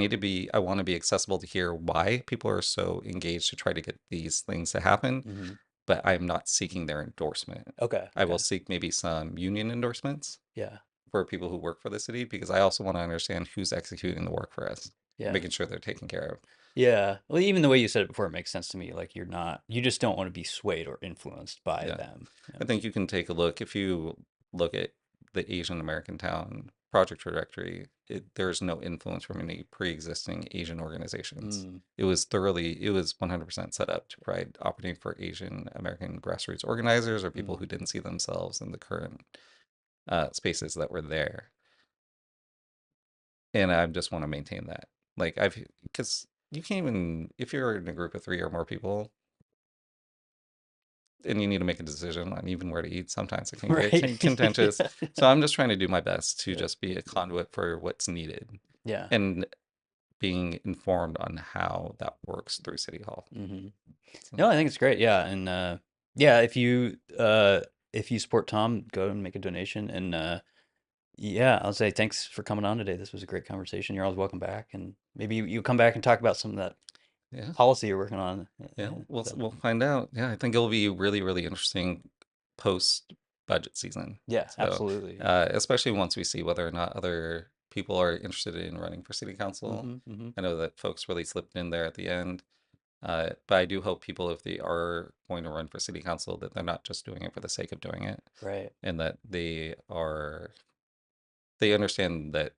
[SPEAKER 2] want to be accessible to hear why people are so engaged to try to get these things to happen,
[SPEAKER 1] hmm.
[SPEAKER 2] but I'm not seeking their endorsement.
[SPEAKER 1] Okay.
[SPEAKER 2] I will
[SPEAKER 1] Okay.
[SPEAKER 2] seek maybe some union endorsements
[SPEAKER 1] Yeah.
[SPEAKER 2] for people who work for the city because I also want to understand who's executing the work for us,
[SPEAKER 1] Yeah.
[SPEAKER 2] making sure they're taken care of.
[SPEAKER 1] Yeah. Well, even the way you said it before, it makes sense to me. Like you just don't want to be swayed or influenced by
[SPEAKER 2] Yeah.
[SPEAKER 1] them. Yeah.
[SPEAKER 2] I think you can take a look if you look at the Asian American Town project trajectory. There's no influence from any pre-existing Asian organizations.
[SPEAKER 1] Mm,
[SPEAKER 2] It was 100% set up to provide opportunity for Asian American grassroots organizers or people
[SPEAKER 1] mm.
[SPEAKER 2] who didn't see themselves in the current spaces that were there. And I just want to maintain that. Because you can't even, if you're in a group of three or more people, and you need to make a decision on even where to eat. Sometimes it can get
[SPEAKER 1] Right.
[SPEAKER 2] contentious. So I'm just trying to do my best to
[SPEAKER 1] Yeah.
[SPEAKER 2] just be a conduit for what's needed
[SPEAKER 1] Yeah.
[SPEAKER 2] and being informed on how that works through City Hall.
[SPEAKER 1] Hmm.
[SPEAKER 2] So,
[SPEAKER 1] No, I think it's great. Yeah. And yeah, if you support Tom, go and make a donation. And yeah, I'll say thanks for coming on today. This was a great conversation. You're always welcome back. And maybe you come back and talk about some of that
[SPEAKER 2] yeah,
[SPEAKER 1] policy you're working on.
[SPEAKER 2] yeah,
[SPEAKER 1] So
[SPEAKER 2] we'll find out. Yeah, I think it'll be really, really interesting post budget season.
[SPEAKER 1] yeah,
[SPEAKER 2] So,
[SPEAKER 1] absolutely.
[SPEAKER 2] especially once we see whether or not other people are interested in running for city council.
[SPEAKER 1] Hmm. Hmm.
[SPEAKER 2] I know that folks really slipped in there at the end. But I do hope people, if they are going to run for city council, that they're not just doing it for the sake of doing it,
[SPEAKER 1] Right.
[SPEAKER 2] and that they understand that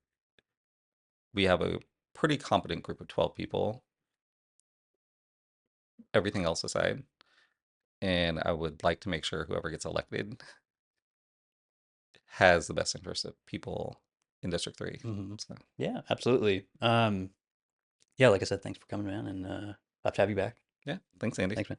[SPEAKER 2] we have a pretty competent group of 12 people, everything else aside, and I would like to make sure whoever gets elected has the best interest of people in District 3.
[SPEAKER 1] Hmm.
[SPEAKER 2] So,
[SPEAKER 1] Yeah, absolutely. Yeah, like I said, thanks for coming, man, and I'll have to have you back.
[SPEAKER 2] yeah, thanks, Andy.
[SPEAKER 1] Thanks, man.